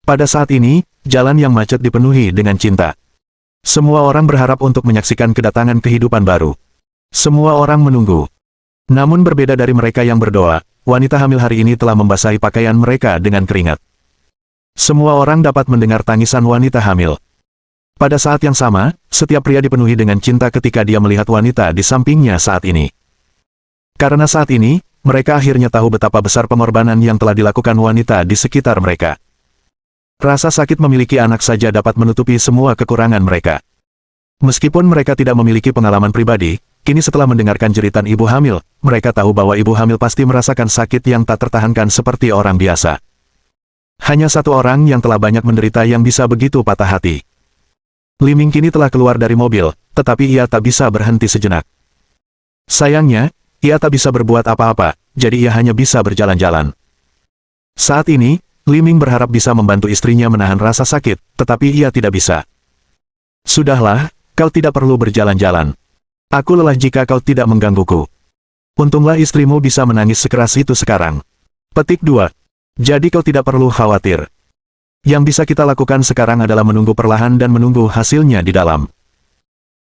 Pada saat ini, jalan yang macet dipenuhi dengan cinta. Semua orang berharap untuk menyaksikan kedatangan kehidupan baru. Semua orang menunggu. Namun berbeda dari mereka yang berdoa, wanita hamil hari ini telah membasahi pakaian mereka dengan keringat. Semua orang dapat mendengar tangisan wanita hamil. Pada saat yang sama, setiap pria dipenuhi dengan cinta ketika dia melihat wanita di sampingnya saat ini. Karena saat ini, mereka akhirnya tahu betapa besar pengorbanan yang telah dilakukan wanita di sekitar mereka. Rasa sakit memiliki anak saja dapat menutupi semua kekurangan mereka. Meskipun mereka tidak memiliki pengalaman pribadi, kini setelah mendengarkan jeritan ibu hamil, mereka tahu bahwa ibu hamil pasti merasakan sakit yang tak tertahankan seperti orang biasa. Hanya satu orang yang telah banyak menderita yang bisa begitu patah hati. Li Ming kini telah keluar dari mobil, tetapi ia tak bisa berhenti sejenak. Sayangnya, ia tak bisa berbuat apa-apa, jadi ia hanya bisa berjalan-jalan. Saat ini, Li Ming berharap bisa membantu istrinya menahan rasa sakit, tetapi ia tidak bisa. Sudahlah, kau tidak perlu berjalan-jalan. Aku lelah jika kau tidak menggangguku. Untunglah istrimu bisa menangis sekeras itu sekarang. Petik 2. Jadi kau tidak perlu khawatir. Yang bisa kita lakukan sekarang adalah menunggu perlahan dan menunggu hasilnya di dalam.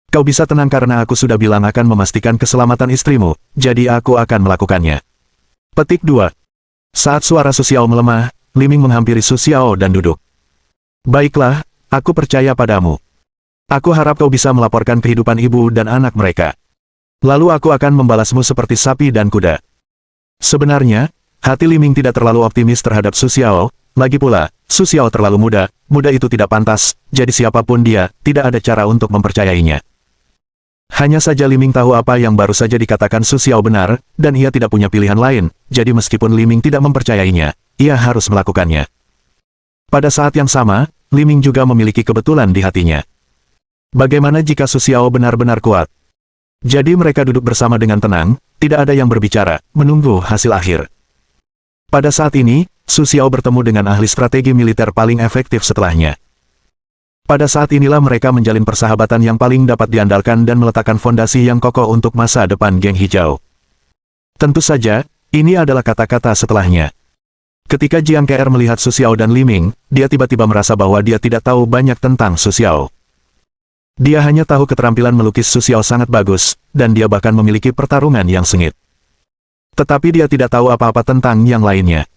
Kau bisa tenang karena aku sudah bilang akan memastikan keselamatan istrimu, jadi aku akan melakukannya. Petik 2. Saat suara Su Xiao melemah, Li Ming menghampiri Su Xiao dan duduk. Baiklah, aku percaya padamu. Aku harap kau bisa melaporkan kehidupan ibu dan anak mereka. Lalu aku akan membalasmu seperti sapi dan kuda. Sebenarnya, hati Li Ming tidak terlalu optimis terhadap Su Xiao, lagi pula, Su Xiao terlalu muda, muda itu tidak pantas, jadi siapapun dia, tidak ada cara untuk mempercayainya. Hanya saja Li Ming tahu apa yang baru saja dikatakan Su Xiao benar, dan ia tidak punya pilihan lain, jadi meskipun Li Ming tidak mempercayainya, ia harus melakukannya. Pada saat yang sama, Li Ming juga memiliki kebetulan di hatinya. Bagaimana jika Su Xiao benar-benar kuat? Jadi mereka duduk bersama dengan tenang, tidak ada yang berbicara, menunggu hasil akhir. Pada saat ini, Su Xiao bertemu dengan ahli strategi militer paling efektif setelahnya. Pada saat inilah mereka menjalin persahabatan yang paling dapat diandalkan dan meletakkan fondasi yang kokoh untuk masa depan geng hijau. Tentu saja, ini adalah kata-kata setelahnya. Ketika Jiang Ke'er melihat Su Xiao dan Li Ming, dia tiba-tiba merasa bahwa dia tidak tahu banyak tentang Su Xiao. Dia hanya tahu keterampilan melukis Su Xiao sangat bagus, dan dia bahkan memiliki pertarungan yang sengit. Tetapi dia tidak tahu apa-apa tentang yang lainnya.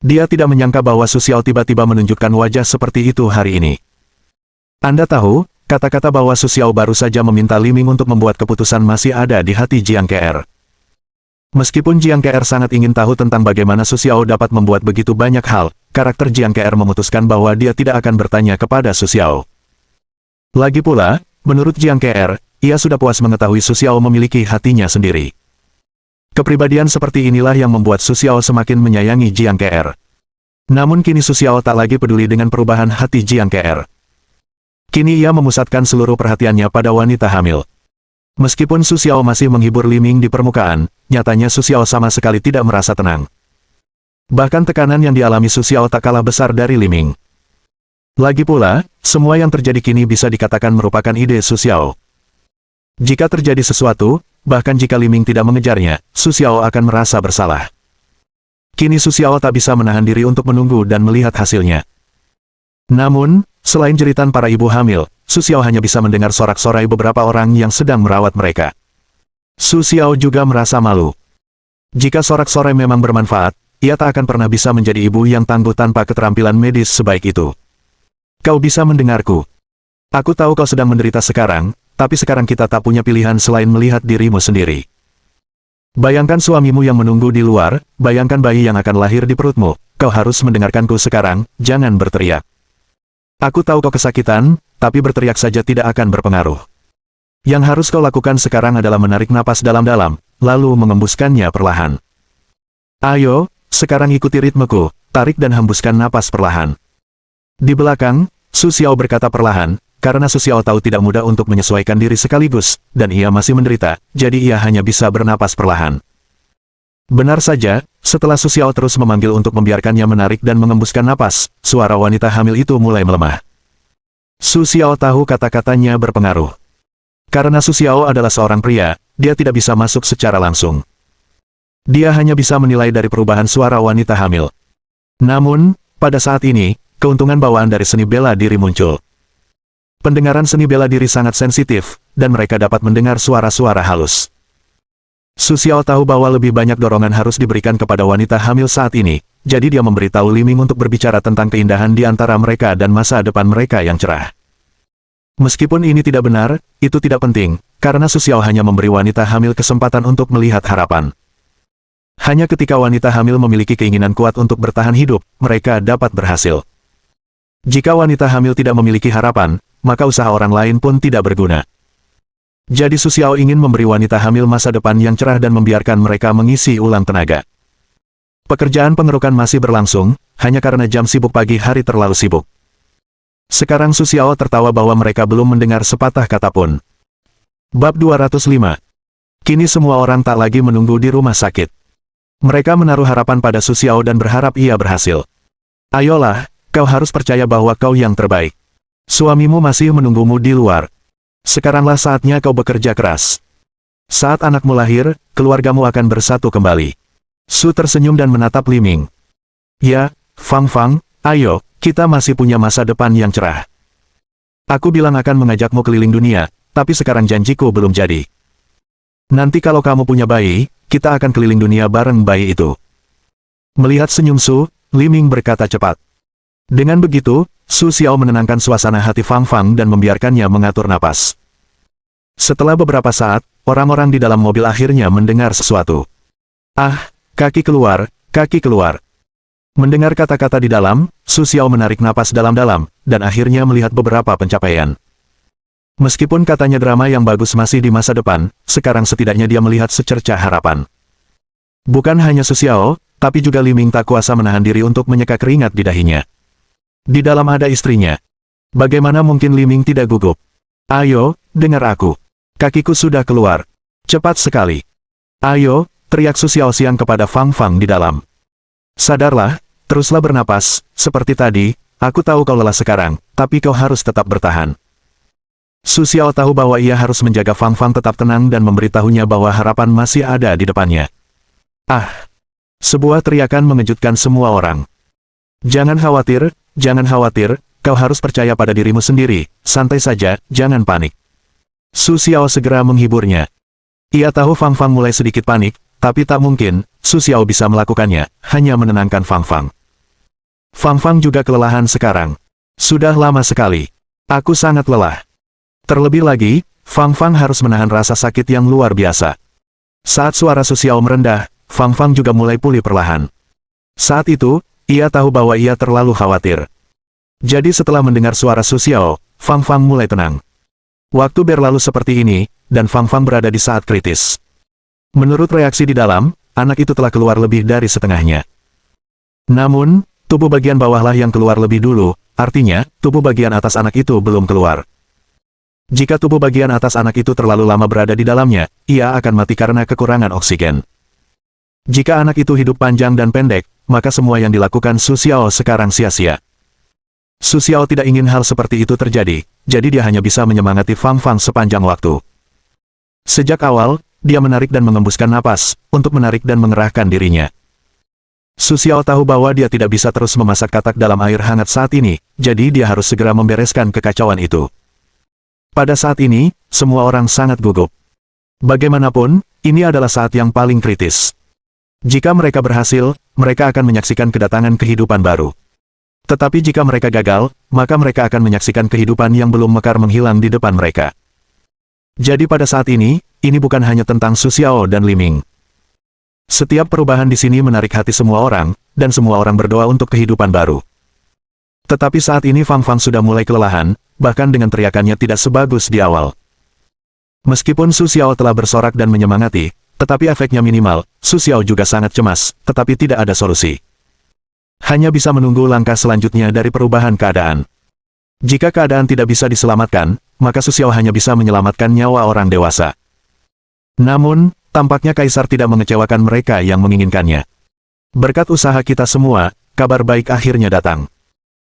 Dia tidak menyangka bahwa Su Xiao tiba-tiba menunjukkan wajah seperti itu hari ini. Anda tahu, kata-kata bahwa Su Xiao baru saja meminta Li Ming untuk membuat keputusan masih ada di hati Jiang Ke'er. Meskipun Jiang Ke'er sangat ingin tahu tentang bagaimana Su Xiao dapat membuat begitu banyak hal, karakter Jiang Ke'er memutuskan bahwa dia tidak akan bertanya kepada Su Xiao. Lagi pula, menurut Jiang Ke'er, ia sudah puas mengetahui Su Xiao memiliki hatinya sendiri. Kepribadian seperti inilah yang membuat Su Xiao semakin menyayangi Jiang Ke'er. Namun kini Su Xiao tak lagi peduli dengan perubahan hati Jiang Ke'er. Kini ia memusatkan seluruh perhatiannya pada wanita hamil. Meskipun Su Xiao masih menghibur Li Ming di permukaan, nyatanya Su Xiao sama sekali tidak merasa tenang. Bahkan tekanan yang dialami Su Xiao tak kalah besar dari Li Ming. Lagi pula, semua yang terjadi kini bisa dikatakan merupakan ide Su Xiao. Jika terjadi sesuatu, bahkan jika Li Ming tidak mengejarnya, Su Xiao akan merasa bersalah. Kini Su Xiao tak bisa menahan diri untuk menunggu dan melihat hasilnya. Namun, selain jeritan para ibu hamil, Su Xiao hanya bisa mendengar sorak-sorai beberapa orang yang sedang merawat mereka. Su Xiao juga merasa malu. Jika sorak-sorai memang bermanfaat, ia tak akan pernah bisa menjadi ibu yang tangguh tanpa keterampilan medis sebaik itu. Kau bisa mendengarku. Aku tahu kau sedang menderita sekarang, tapi sekarang kita tak punya pilihan selain melihat dirimu sendiri. Bayangkan suamimu yang menunggu di luar, bayangkan bayi yang akan lahir di perutmu. Kau harus mendengarkanku sekarang, jangan berteriak. Aku tahu kau kesakitan, tapi berteriak saja tidak akan berpengaruh. Yang harus kau lakukan sekarang adalah menarik napas dalam-dalam, lalu mengembuskannya perlahan. Ayo, sekarang ikuti ritmeku, tarik dan hembuskan napas perlahan. Di belakang, Su Xiao berkata perlahan, karena Su Xiao tahu tidak mudah untuk menyesuaikan diri sekaligus, dan ia masih menderita, jadi ia hanya bisa bernapas perlahan. Benar saja, setelah Su Xiao terus memanggil untuk membiarkannya menarik dan mengembuskan napas, suara wanita hamil itu mulai melemah. Su Xiao tahu kata-katanya berpengaruh. Karena Su Xiao adalah seorang pria, dia tidak bisa masuk secara langsung. Dia hanya bisa menilai dari perubahan suara wanita hamil. Namun, pada saat ini, keuntungan bawaan dari seni bela diri muncul. Pendengaran seni bela diri sangat sensitif, dan mereka dapat mendengar suara-suara halus. Su Xiao tahu bahwa lebih banyak dorongan harus diberikan kepada wanita hamil saat ini, jadi dia memberitahu Li Ming untuk berbicara tentang keindahan di antara mereka dan masa depan mereka yang cerah. Meskipun ini tidak benar, itu tidak penting, karena Su Xiao hanya memberi wanita hamil kesempatan untuk melihat harapan. Hanya ketika wanita hamil memiliki keinginan kuat untuk bertahan hidup, mereka dapat berhasil. Jika wanita hamil tidak memiliki harapan, maka usaha orang lain pun tidak berguna. Jadi Su Xiao ingin memberi wanita hamil masa depan yang cerah dan membiarkan mereka mengisi ulang tenaga. Pekerjaan pengerukan masih berlangsung, hanya karena jam sibuk pagi hari terlalu sibuk. Sekarang Su Xiao tertawa bahwa mereka belum mendengar sepatah kata pun. Bab 205. Kini semua orang tak lagi menunggu di rumah sakit. Mereka menaruh harapan pada Su Xiao dan berharap ia berhasil. Ayolah, kau harus percaya bahwa kau yang terbaik. Suamimu masih menunggumu di luar. Sekaranglah saatnya kau bekerja keras. Saat anakmu lahir, keluargamu akan bersatu kembali. Su tersenyum dan menatap Li Ming. Ya, Fang Fang, ayo, kita masih punya masa depan yang cerah. Aku bilang akan mengajakmu keliling dunia, tapi sekarang janjiku belum jadi. Nanti kalau kamu punya bayi, kita akan keliling dunia bareng bayi itu. Melihat senyum Su, Li Ming berkata cepat. Dengan begitu, Su Xiao menenangkan suasana hati Fang Fang dan membiarkannya mengatur napas. Setelah beberapa saat, orang-orang di dalam mobil akhirnya mendengar sesuatu. Ah, kaki keluar, kaki keluar. Mendengar kata-kata di dalam, Su Xiao menarik napas dalam-dalam, dan akhirnya melihat beberapa pencapaian. Meskipun katanya drama yang bagus masih di masa depan, sekarang setidaknya dia melihat secercah harapan. Bukan hanya Su Xiao, tapi juga Li Ming tak kuasa menahan diri untuk menyeka keringat di dahinya. Di dalam ada istrinya. Bagaimana mungkin Li Ming tidak gugup? Ayo, dengar aku. Kakiku sudah keluar. Cepat sekali. Ayo, teriak Su Xiao siang kepada Fang Fang di dalam. Sadarlah, teruslah bernapas, seperti tadi, aku tahu kau lelah sekarang, tapi kau harus tetap bertahan. Su Xiao tahu bahwa ia harus menjaga Fang Fang tetap tenang dan memberitahunya bahwa harapan masih ada di depannya. Ah! Sebuah teriakan mengejutkan semua orang. Jangan khawatir, kau harus percaya pada dirimu sendiri, santai saja, jangan panik. Su Xiao segera menghiburnya. Ia tahu Fang Fang mulai sedikit panik, tapi tak mungkin, Su Xiao bisa melakukannya, hanya menenangkan Fang Fang. Fang Fang juga kelelahan sekarang. Sudah lama sekali. Aku sangat lelah. Terlebih lagi, Fang Fang harus menahan rasa sakit yang luar biasa. Saat suara Su Xiao merendah, Fang Fang juga mulai pulih perlahan. Saat itu, ia tahu bahwa ia terlalu khawatir. Jadi setelah mendengar suara Su Xiao, Fang Fang mulai tenang. Waktu berlalu seperti ini, dan Fang Fang berada di saat kritis. Menurut reaksi di dalam, anak itu telah keluar lebih dari setengahnya. Namun, tubuh bagian bawahlah yang keluar lebih dulu, artinya, tubuh bagian atas anak itu belum keluar. Jika tubuh bagian atas anak itu terlalu lama berada di dalamnya, ia akan mati karena kekurangan oksigen. Jika anak itu hidup panjang dan pendek, maka semua yang dilakukan Su Xiao sekarang sia-sia. Su Xiao tidak ingin hal seperti itu terjadi, jadi dia hanya bisa menyemangati Fang Fang sepanjang waktu. Sejak awal, dia menarik dan mengembuskan napas, untuk menarik dan mengerahkan dirinya. Su Xiao tahu bahwa dia tidak bisa terus memasak katak dalam air hangat saat ini, jadi dia harus segera membereskan kekacauan itu. Pada saat ini, semua orang sangat gugup. Bagaimanapun, ini adalah saat yang paling kritis. Jika mereka berhasil, mereka akan menyaksikan kedatangan kehidupan baru. Tetapi jika mereka gagal, maka mereka akan menyaksikan kehidupan yang belum mekar menghilang di depan mereka. Jadi pada saat ini bukan hanya tentang Su Xiao dan Li Ming. Setiap perubahan di sini menarik hati semua orang, dan semua orang berdoa untuk kehidupan baru. Tetapi saat ini Fang Fang sudah mulai kelelahan, bahkan dengan teriakannya tidak sebagus di awal. Meskipun Su Xiao telah bersorak dan menyemangati, tetapi efeknya minimal. Su Xiao juga sangat cemas, tetapi tidak ada solusi. Hanya bisa menunggu langkah selanjutnya dari perubahan keadaan. Jika keadaan tidak bisa diselamatkan, maka Su Xiao hanya bisa menyelamatkan nyawa orang dewasa. Namun, tampaknya Kaisar tidak mengecewakan mereka yang menginginkannya. Berkat usaha kita semua, kabar baik akhirnya datang.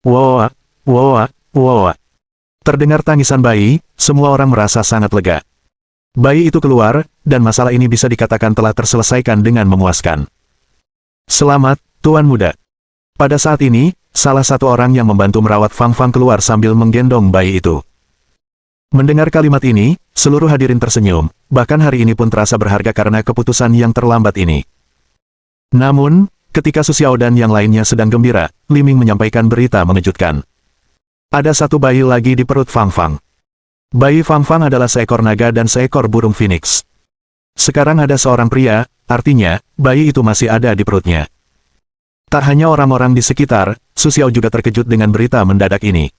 Wow, wow, wow. Terdengar tangisan bayi, semua orang merasa sangat lega. Bayi itu keluar, dan masalah ini bisa dikatakan telah terselesaikan dengan memuaskan. Selamat, Tuan Muda. Pada saat ini, salah satu orang yang membantu merawat Fang Fang keluar sambil menggendong bayi itu. Mendengar kalimat ini, seluruh hadirin tersenyum, bahkan hari ini pun terasa berharga karena keputusan yang terlambat ini. Namun, ketika Su Xiao dan yang lainnya sedang gembira, Li Ming menyampaikan berita mengejutkan. Ada satu bayi lagi di perut Fang Fang. Bayi Fang Fang adalah seekor naga dan seekor burung phoenix. Sekarang ada seorang pria, artinya, bayi itu masih ada di perutnya. Tak hanya orang-orang di sekitar, Su Xiao juga terkejut dengan berita mendadak ini.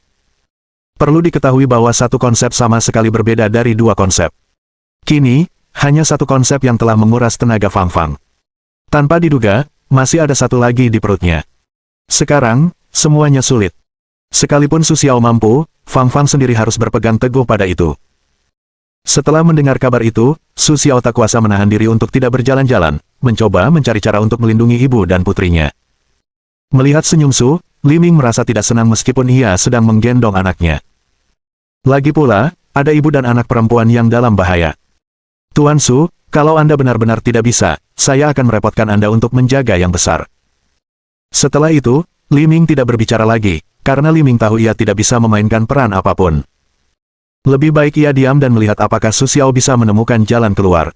Perlu diketahui bahwa satu konsep sama sekali berbeda dari dua konsep. Kini, hanya satu konsep yang telah menguras tenaga Fang Fang. Tanpa diduga, masih ada satu lagi di perutnya. Sekarang, semuanya sulit. Sekalipun Su Xiao mampu, Fang Fang sendiri harus berpegang teguh pada itu. Setelah mendengar kabar itu, Su Xiao tak kuasa menahan diri untuk tidak berjalan-jalan, mencoba mencari cara untuk melindungi ibu dan putrinya. Melihat senyum Su, Li Ming merasa tidak senang meskipun ia sedang menggendong anaknya. Lagi pula, ada ibu dan anak perempuan yang dalam bahaya. Tuan Su, kalau Anda benar-benar tidak bisa, saya akan merepotkan Anda untuk menjaga yang besar. Setelah itu, Li Ming tidak berbicara lagi, karena Li Ming tahu ia tidak bisa memainkan peran apapun. Lebih baik ia diam dan melihat apakah Su Xiao bisa menemukan jalan keluar.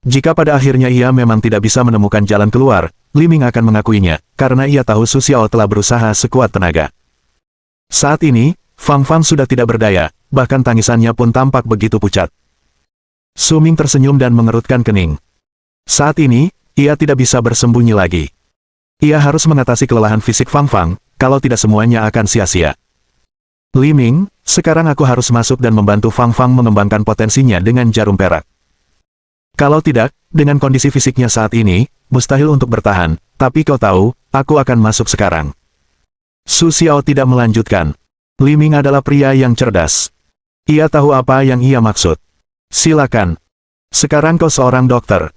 Jika pada akhirnya ia memang tidak bisa menemukan jalan keluar, Li Ming akan mengakuinya, karena ia tahu Su Xiao telah berusaha sekuat tenaga. Saat ini, Fang Fang sudah tidak berdaya, bahkan tangisannya pun tampak begitu pucat. Su Ming tersenyum dan mengerutkan kening. Saat ini, ia tidak bisa bersembunyi lagi. Ia harus mengatasi kelelahan fisik Fang Fang, kalau tidak semuanya akan sia-sia. Li Ming, sekarang aku harus masuk dan membantu Fang Fang mengembangkan potensinya dengan jarum perak. Kalau tidak, dengan kondisi fisiknya saat ini, mustahil untuk bertahan, tapi kau tahu, aku akan masuk sekarang. Su Xiao tidak melanjutkan. Li Ming adalah pria yang cerdas. Ia tahu apa yang ia maksud. Silakan. Sekarang kau seorang dokter.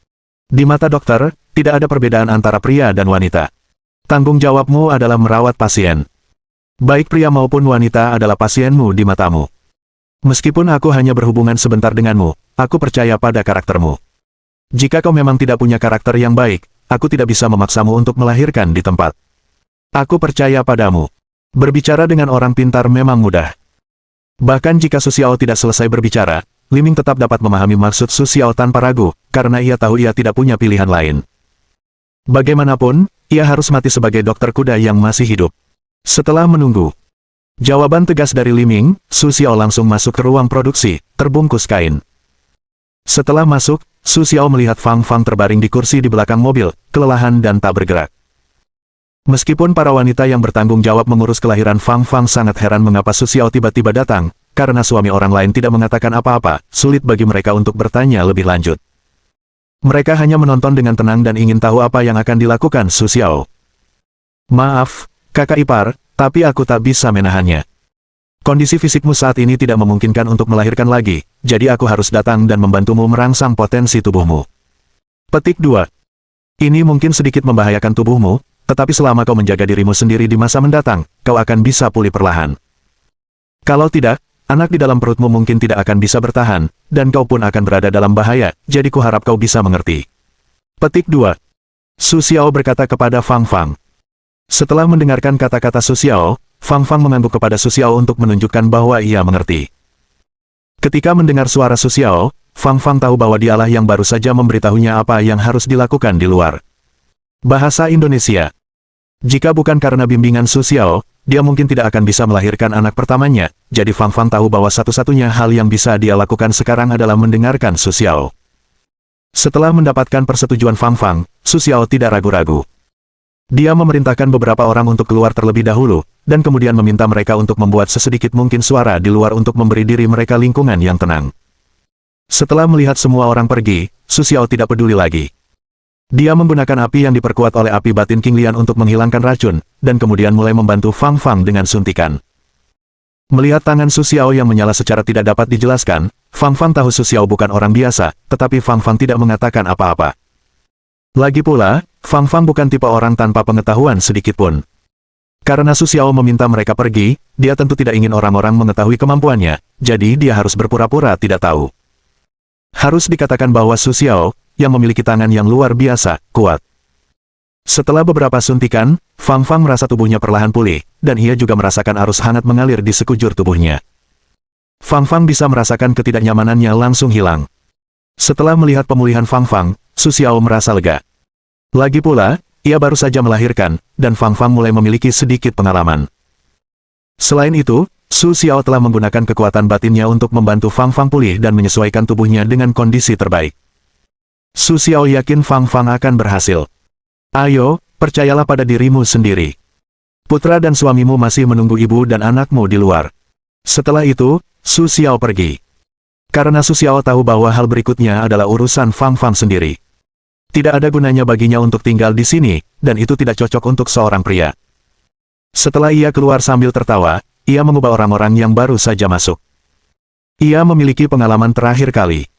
Di mata dokter, tidak ada perbedaan antara pria dan wanita. Tanggung jawabmu adalah merawat pasien. Baik pria maupun wanita adalah pasienmu di matamu. Meskipun aku hanya berhubungan sebentar denganmu, aku percaya pada karaktermu. Jika kau memang tidak punya karakter yang baik, aku tidak bisa memaksamu untuk melahirkan di tempat. Aku percaya padamu. Berbicara dengan orang pintar memang mudah. Bahkan jika Su Xiao tidak selesai berbicara, Li Ming tetap dapat memahami maksud Su Xiao tanpa ragu, karena ia tahu ia tidak punya pilihan lain. Bagaimanapun, ia harus mati sebagai dokter kuda yang masih hidup. Setelah menunggu jawaban tegas dari Li Ming, Su Xiao langsung masuk ke ruang produksi, terbungkus kain. Setelah masuk, Su Xiao melihat Fang Fang terbaring di kursi di belakang mobil, kelelahan dan tak bergerak. Meskipun para wanita yang bertanggung jawab mengurus kelahiran Fang Fang sangat heran mengapa Su Xiao tiba-tiba datang, karena suami orang lain tidak mengatakan apa-apa, sulit bagi mereka untuk bertanya lebih lanjut. Mereka hanya menonton dengan tenang dan ingin tahu apa yang akan dilakukan Su Xiao. Maaf, kakak ipar, tapi aku tak bisa menahannya. Kondisi fisikmu saat ini tidak memungkinkan untuk melahirkan lagi, jadi aku harus datang dan membantumu merangsang potensi tubuhmu. Petik 2. Ini mungkin sedikit membahayakan tubuhmu, tetapi selama kau menjaga dirimu sendiri di masa mendatang, kau akan bisa pulih perlahan. Kalau tidak, anak di dalam perutmu mungkin tidak akan bisa bertahan, dan kau pun akan berada dalam bahaya, jadi kuharap kau bisa mengerti. Petik 2. Su Xiao berkata kepada Fang Fang. Setelah mendengarkan kata-kata Su Xiao, Fang Fang mengangguk kepada Su Xiao untuk menunjukkan bahwa ia mengerti. Ketika mendengar suara Su Xiao, Fang Fang tahu bahwa dialah yang baru saja memberitahunya apa yang harus dilakukan di luar. Bahasa Indonesia. Jika bukan karena bimbingan Su Xiao, dia mungkin tidak akan bisa melahirkan anak pertamanya, jadi Fang Fang tahu bahwa satu-satunya hal yang bisa dia lakukan sekarang adalah mendengarkan Su Xiao. Setelah mendapatkan persetujuan Fang Fang, Su Xiao tidak ragu-ragu. Dia memerintahkan beberapa orang untuk keluar terlebih dahulu, dan kemudian meminta mereka untuk membuat sesedikit mungkin suara di luar untuk memberi diri mereka lingkungan yang tenang. Setelah melihat semua orang pergi, Su Xiao tidak peduli lagi. Dia menggunakan api yang diperkuat oleh api batin King Lian untuk menghilangkan racun, dan kemudian mulai membantu Fang Fang dengan suntikan. Melihat tangan Su Xiao yang menyala secara tidak dapat dijelaskan, Fang Fang tahu Su Xiao bukan orang biasa, tetapi Fang Fang tidak mengatakan apa-apa. Lagi pula, Fang Fang bukan tipe orang tanpa pengetahuan sedikitpun. Karena Su Xiao meminta mereka pergi, dia tentu tidak ingin orang-orang mengetahui kemampuannya, jadi dia harus berpura-pura tidak tahu. Harus dikatakan bahwa Su Xiao, yang memiliki tangan yang luar biasa, kuat. Setelah beberapa suntikan, Fang Fang merasa tubuhnya perlahan pulih, dan ia juga merasakan arus hangat mengalir di sekujur tubuhnya. Fang Fang bisa merasakan ketidaknyamanannya langsung hilang. Setelah melihat pemulihan Fang Fang, Su Xiao merasa lega. Lagi pula, ia baru saja melahirkan, dan Fang Fang mulai memiliki sedikit pengalaman. Selain itu, Su Xiao telah menggunakan kekuatan batinnya untuk membantu Fang Fang pulih dan menyesuaikan tubuhnya dengan kondisi terbaik. Su Xiao yakin Fang Fang akan berhasil. Ayo, percayalah pada dirimu sendiri. Putra dan suamimu masih menunggu ibu dan anakmu di luar. Setelah itu, Su Xiao pergi. Karena Su Xiao tahu bahwa hal berikutnya adalah urusan Fang Fang sendiri. Tidak ada gunanya baginya untuk tinggal di sini, dan itu tidak cocok untuk seorang pria. Setelah ia keluar sambil tertawa, ia mengubah orang-orang yang baru saja masuk. Ia memiliki pengalaman terakhir kali.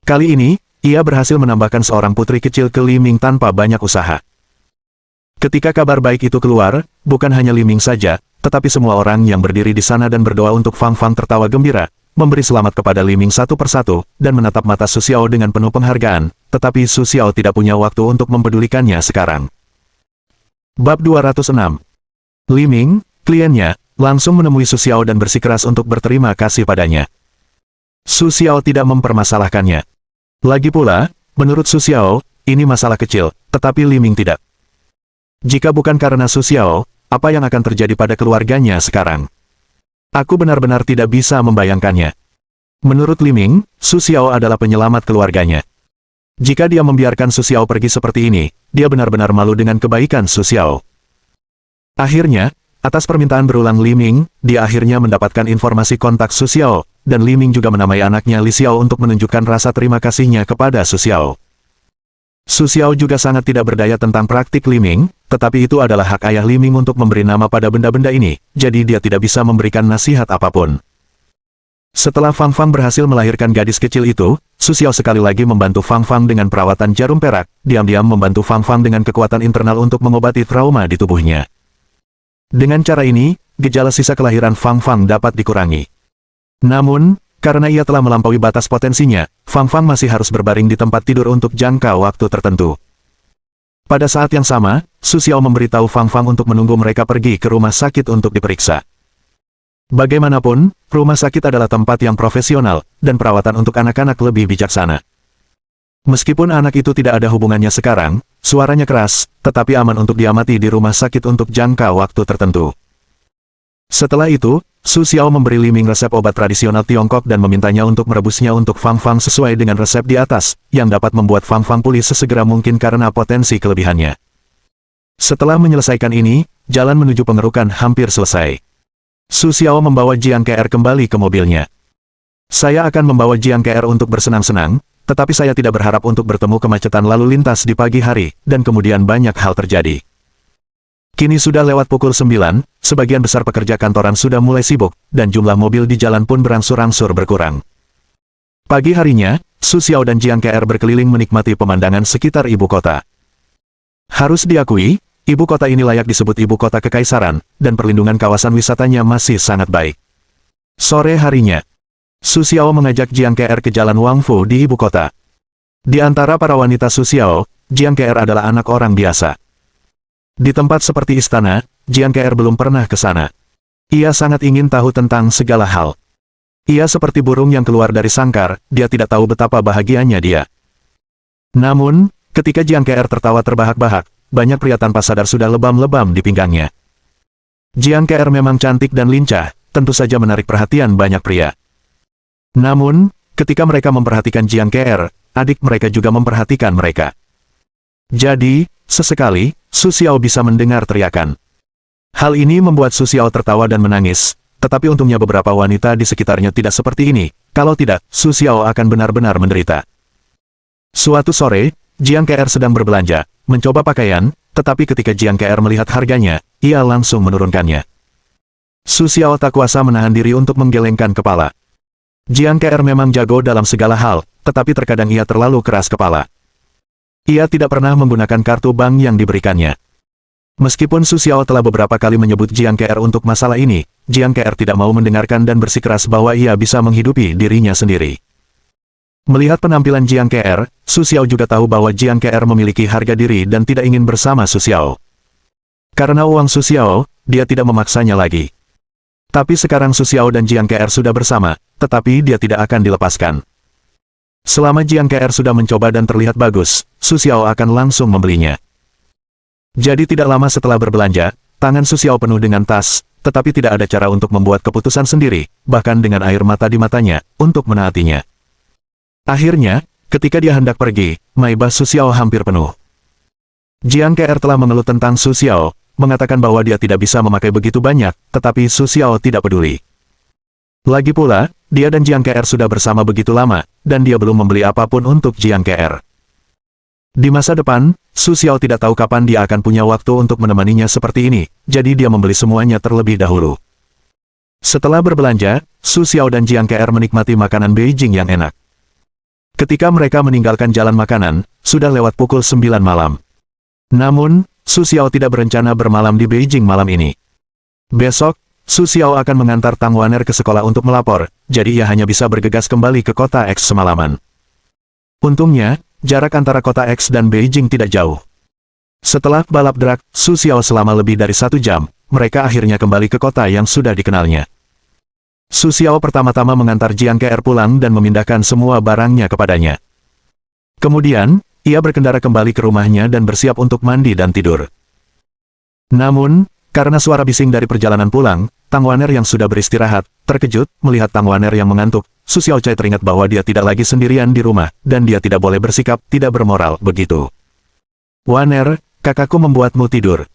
Kali ini, ia berhasil menambahkan seorang putri kecil ke Li Ming tanpa banyak usaha. Ketika kabar baik itu keluar, bukan hanya Li Ming saja, tetapi semua orang yang berdiri di sana dan berdoa untuk Fang Fang tertawa gembira, memberi selamat kepada Li Ming satu persatu, dan menatap mata Su Xiao dengan penuh penghargaan, tetapi Su Xiao tidak punya waktu untuk mempedulikannya sekarang. Bab 206. Li Ming, kliennya, langsung menemui Su Xiao dan bersikeras untuk berterima kasih padanya. Su Xiao tidak mempermasalahkannya. Lagi pula, menurut Su Xiao, ini masalah kecil, tetapi Li Ming tidak. Jika bukan karena Su Xiao, apa yang akan terjadi pada keluarganya sekarang? Aku benar-benar tidak bisa membayangkannya. Menurut Li Ming, Su Xiao adalah penyelamat keluarganya. Jika dia membiarkan Su Xiao pergi seperti ini, dia benar-benar malu dengan kebaikan Su Xiao. Akhirnya, atas permintaan berulang Li Ming, dia akhirnya mendapatkan informasi kontak Su Xiao, dan Li Ming juga menamai anaknya Li Xiao untuk menunjukkan rasa terima kasihnya kepada Su Xiao. Su Xiao juga sangat tidak berdaya tentang praktik Li Ming, tetapi itu adalah hak ayah Li Ming untuk memberi nama pada benda-benda ini, jadi dia tidak bisa memberikan nasihat apapun. Setelah Fang Fang berhasil melahirkan gadis kecil itu, Su Xiao sekali lagi membantu Fang Fang dengan perawatan jarum perak, diam-diam membantu Fang Fang dengan kekuatan internal untuk mengobati trauma di tubuhnya. Dengan cara ini, gejala sisa kelahiran Fang Fang dapat dikurangi. Namun, karena ia telah melampaui batas potensinya, Fang Fang masih harus berbaring di tempat tidur untuk jangka waktu tertentu. Pada saat yang sama, Su Xiao memberitahu Fang Fang untuk menunggu mereka pergi ke rumah sakit untuk diperiksa. Bagaimanapun, rumah sakit adalah tempat yang profesional, dan perawatan untuk anak-anak lebih bijaksana. Meskipun anak itu tidak ada hubungannya sekarang, suaranya keras, tetapi aman untuk diamati di rumah sakit untuk jangka waktu tertentu. Setelah itu, Su Xiao memberi Li Ming resep obat tradisional Tiongkok dan memintanya untuk merebusnya untuk Fang Fang sesuai dengan resep di atas, yang dapat membuat Fang Fang pulih sesegera mungkin karena potensi kelebihannya. Setelah menyelesaikan ini, jalan menuju pengerukan hampir selesai. Su Xiao membawa Jiang Ke-er kembali ke mobilnya. Saya akan membawa Jiang Ke-er untuk bersenang-senang, tetapi saya tidak berharap untuk bertemu kemacetan lalu lintas di pagi hari, dan kemudian banyak hal terjadi. Kini sudah lewat pukul 9, sebagian besar pekerja kantoran sudah mulai sibuk, dan jumlah mobil di jalan pun berangsur-angsur berkurang. Pagi harinya, Su Xiao dan Jiang Ke-er berkeliling menikmati pemandangan sekitar ibu kota. Harus diakui, ibu kota ini layak disebut ibu kota kekaisaran, dan perlindungan kawasan wisatanya masih sangat baik. Sore harinya, Su Xiao mengajak Jiang Ke-er ke jalan Wang Fu di ibu kota. Di antara para wanita Su Xiao, Jiang Ke-er adalah anak orang biasa. Di tempat seperti istana, Jiang Ke-er belum pernah ke sana. Ia sangat ingin tahu tentang segala hal. Ia seperti burung yang keluar dari sangkar, dia tidak tahu betapa bahagianya dia. Namun, ketika Jiang Ke-er tertawa terbahak-bahak, banyak pria tanpa sadar sudah lebam-lebam di pinggangnya. Jiang Ke'er memang cantik dan lincah, tentu saja menarik perhatian banyak pria. Namun, ketika mereka memperhatikan Jiang Ke'er, adik mereka juga memperhatikan mereka. Jadi, sesekali, Su Xiao bisa mendengar teriakan. Hal ini membuat Su Xiao tertawa dan menangis, tetapi untungnya beberapa wanita di sekitarnya tidak seperti ini, kalau tidak, Su Xiao akan benar-benar menderita. Suatu sore, Jiang Ke'er sedang berbelanja, mencoba pakaian, tetapi ketika Jiang Ke'er melihat harganya, ia langsung menurunkannya. Su Xiao tak kuasa menahan diri untuk menggelengkan kepala. Jiang Ke'er memang jago dalam segala hal, tetapi terkadang ia terlalu keras kepala. Ia tidak pernah menggunakan kartu bank yang diberikannya. Meskipun Su Xiao telah beberapa kali menyebut Jiang Ke'er untuk masalah ini, Jiang Ke'er tidak mau mendengarkan dan bersikeras bahwa ia bisa menghidupi dirinya sendiri. Melihat penampilan Jiang Ke'er, Su Xiao juga tahu bahwa Jiang Ke'er memiliki harga diri dan tidak ingin bersama Su Xiao. Karena uang Su Xiao, dia tidak memaksanya lagi. Tapi sekarang Su Xiao dan Jiang Ke'er sudah bersama, tetapi dia tidak akan dilepaskan. Selama Jiang Ke'er sudah mencoba dan terlihat bagus, Su Xiao akan langsung membelinya. Jadi tidak lama setelah berbelanja, tangan Su Xiao penuh dengan tas, tetapi tidak ada cara untuk membuat keputusan sendiri, bahkan dengan air mata di matanya, untuk menaatinya. Akhirnya, ketika dia hendak pergi, maibah Su Xiao hampir penuh. Jiang Ke'er telah mengeluh tentang Su Xiao, mengatakan bahwa dia tidak bisa memakai begitu banyak, tetapi Su Xiao tidak peduli. Lagi pula, dia dan Jiang Ke'er sudah bersama begitu lama, dan dia belum membeli apapun untuk Jiang Ke'er. Di masa depan, Su Xiao tidak tahu kapan dia akan punya waktu untuk menemaninya seperti ini, jadi dia membeli semuanya terlebih dahulu. Setelah berbelanja, Su Xiao dan Jiang Ke'er menikmati makanan Beijing yang enak. Ketika mereka meninggalkan jalan makanan, sudah lewat pukul 9 malam. Namun, Su Xiao tidak berencana bermalam di Beijing malam ini. Besok, Su Xiao akan mengantar Tang Waner ke sekolah untuk melapor, jadi ia hanya bisa bergegas kembali ke kota X semalaman. Untungnya, jarak antara kota X dan Beijing tidak jauh. Setelah balap drag Su Xiao selama lebih dari 1 jam, mereka akhirnya kembali ke kota yang sudah dikenalnya. Su Xiao pertama-tama mengantar Jiang Ke'er pulang dan memindahkan semua barangnya kepadanya. Kemudian, ia berkendara kembali ke rumahnya dan bersiap untuk mandi dan tidur. Namun, karena suara bising dari perjalanan pulang, Tang Waner yang sudah beristirahat, terkejut melihat Tang Waner yang mengantuk. Su Xiaocai teringat bahwa dia tidak lagi sendirian di rumah, dan dia tidak boleh bersikap tidak bermoral begitu. Waner, kakakku membuatmu tidur.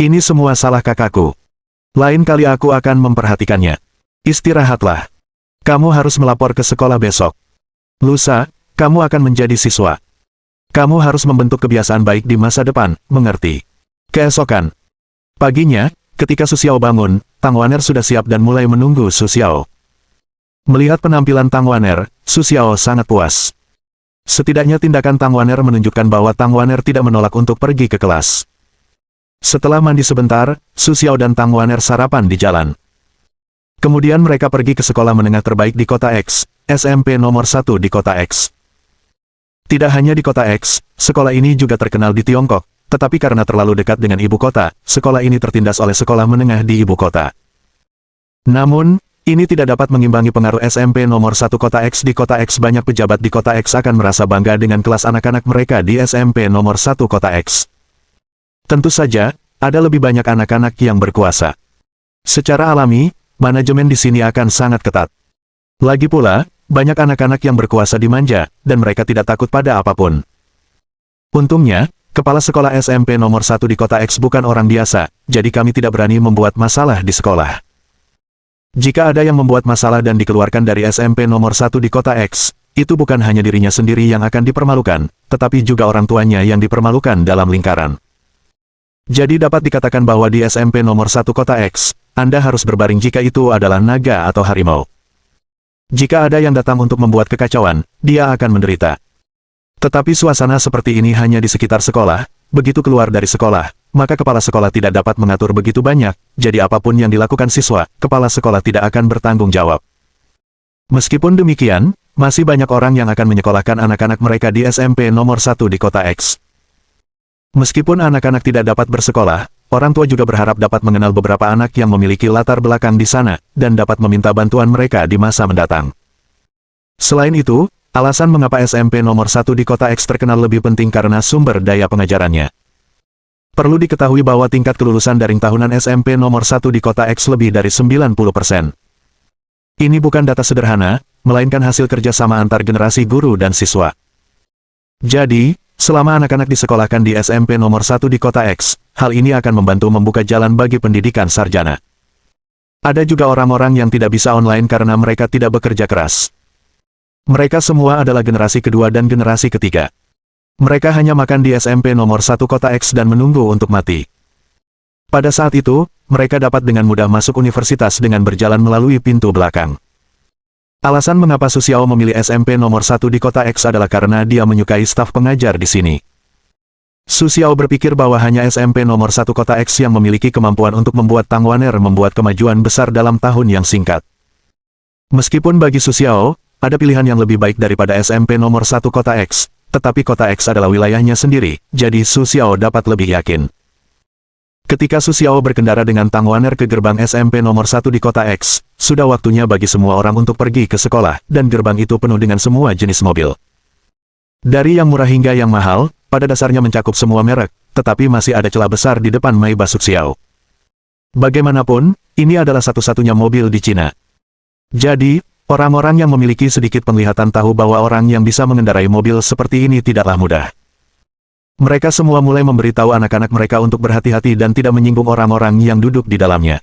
Ini semua salah kakakku. Lain kali aku akan memperhatikannya. Istirahatlah. Kamu harus melapor ke sekolah besok. Lusa, kamu akan menjadi siswa. Kamu harus membentuk kebiasaan baik di masa depan, mengerti? Keesokan paginya, ketika Su Xiao bangun, Tang Waner sudah siap dan mulai menunggu Su Xiao. Melihat penampilan Tang Waner, Su Xiao sangat puas. Setidaknya tindakan Tang Waner menunjukkan bahwa Tang Waner tidak menolak untuk pergi ke kelas. Setelah mandi sebentar, Su Xiao dan Tang Waner sarapan di jalan. Kemudian mereka pergi ke sekolah menengah terbaik di kota X, SMP nomor 1 di kota X. Tidak hanya di kota X, sekolah ini juga terkenal di Tiongkok, tetapi karena terlalu dekat dengan ibu kota, sekolah ini tertindas oleh sekolah menengah di ibu kota. Namun, ini tidak dapat mengimbangi pengaruh SMP nomor 1 kota X di kota X. Banyak pejabat di kota X akan merasa bangga dengan kelas anak-anak mereka di SMP nomor 1 kota X. Tentu saja, ada lebih banyak anak-anak yang berkuasa. Secara alami, manajemen di sini akan sangat ketat. Lagi pula, banyak anak-anak yang berkuasa dimanja, dan mereka tidak takut pada apapun. Untungnya, kepala sekolah SMP nomor 1 di kota X bukan orang biasa, jadi kami tidak berani membuat masalah di sekolah. Jika ada yang membuat masalah dan dikeluarkan dari SMP nomor 1 di kota X, itu bukan hanya dirinya sendiri yang akan dipermalukan, tetapi juga orang tuanya yang dipermalukan dalam lingkaran. Jadi dapat dikatakan bahwa di SMP nomor 1 kota X, Anda harus berbaring jika itu adalah naga atau harimau. Jika ada yang datang untuk membuat kekacauan, dia akan menderita. Tetapi suasana seperti ini hanya di sekitar sekolah, begitu keluar dari sekolah, maka kepala sekolah tidak dapat mengatur begitu banyak, jadi apapun yang dilakukan siswa, kepala sekolah tidak akan bertanggung jawab. Meskipun demikian, masih banyak orang yang akan menyekolahkan anak-anak mereka di SMP nomor 1 di kota X. Meskipun anak-anak tidak dapat bersekolah, orang tua juga berharap dapat mengenal beberapa anak yang memiliki latar belakang di sana, dan dapat meminta bantuan mereka di masa mendatang. Selain itu, alasan mengapa SMP nomor 1 di kota X terkenal lebih penting karena sumber daya pengajarannya. Perlu diketahui bahwa tingkat kelulusan daring tahunan SMP nomor 1 di kota X lebih dari 90%. Ini bukan data sederhana, melainkan hasil kerjasama antar generasi guru dan siswa. Jadi, selama anak-anak disekolahkan di SMP nomor 1 di kota X, hal ini akan membantu membuka jalan bagi pendidikan sarjana. Ada juga orang-orang yang tidak bisa online karena mereka tidak bekerja keras. Mereka semua adalah generasi kedua dan generasi ketiga. Mereka hanya makan di SMP nomor 1 kota X dan menunggu untuk mati. Pada saat itu, mereka dapat dengan mudah masuk universitas dengan berjalan melalui pintu belakang. Alasan mengapa Su Xiao memilih SMP nomor 1 di kota X adalah karena dia menyukai staf pengajar di sini. Su Xiao berpikir bahwa hanya SMP nomor 1 kota X yang memiliki kemampuan untuk membuat Tang Wan'er membuat kemajuan besar dalam tahun yang singkat. Meskipun bagi Su Xiao, ada pilihan yang lebih baik daripada SMP nomor 1 kota X, tetapi kota X adalah wilayahnya sendiri, jadi Su Xiao dapat lebih yakin. Ketika Su Xiao berkendara dengan Tang Wan'er ke gerbang SMP nomor 1 di kota X, sudah waktunya bagi semua orang untuk pergi ke sekolah, dan gerbang itu penuh dengan semua jenis mobil. Dari yang murah hingga yang mahal, pada dasarnya mencakup semua merek, tetapi masih ada celah besar di depan Maybach Su Xiao. Bagaimanapun, ini adalah satu-satunya mobil di Cina. Jadi, orang-orang yang memiliki sedikit penglihatan tahu bahwa orang yang bisa mengendarai mobil seperti ini tidaklah mudah. Mereka semua mulai memberitahu anak-anak mereka untuk berhati-hati dan tidak menyinggung orang-orang yang duduk di dalamnya.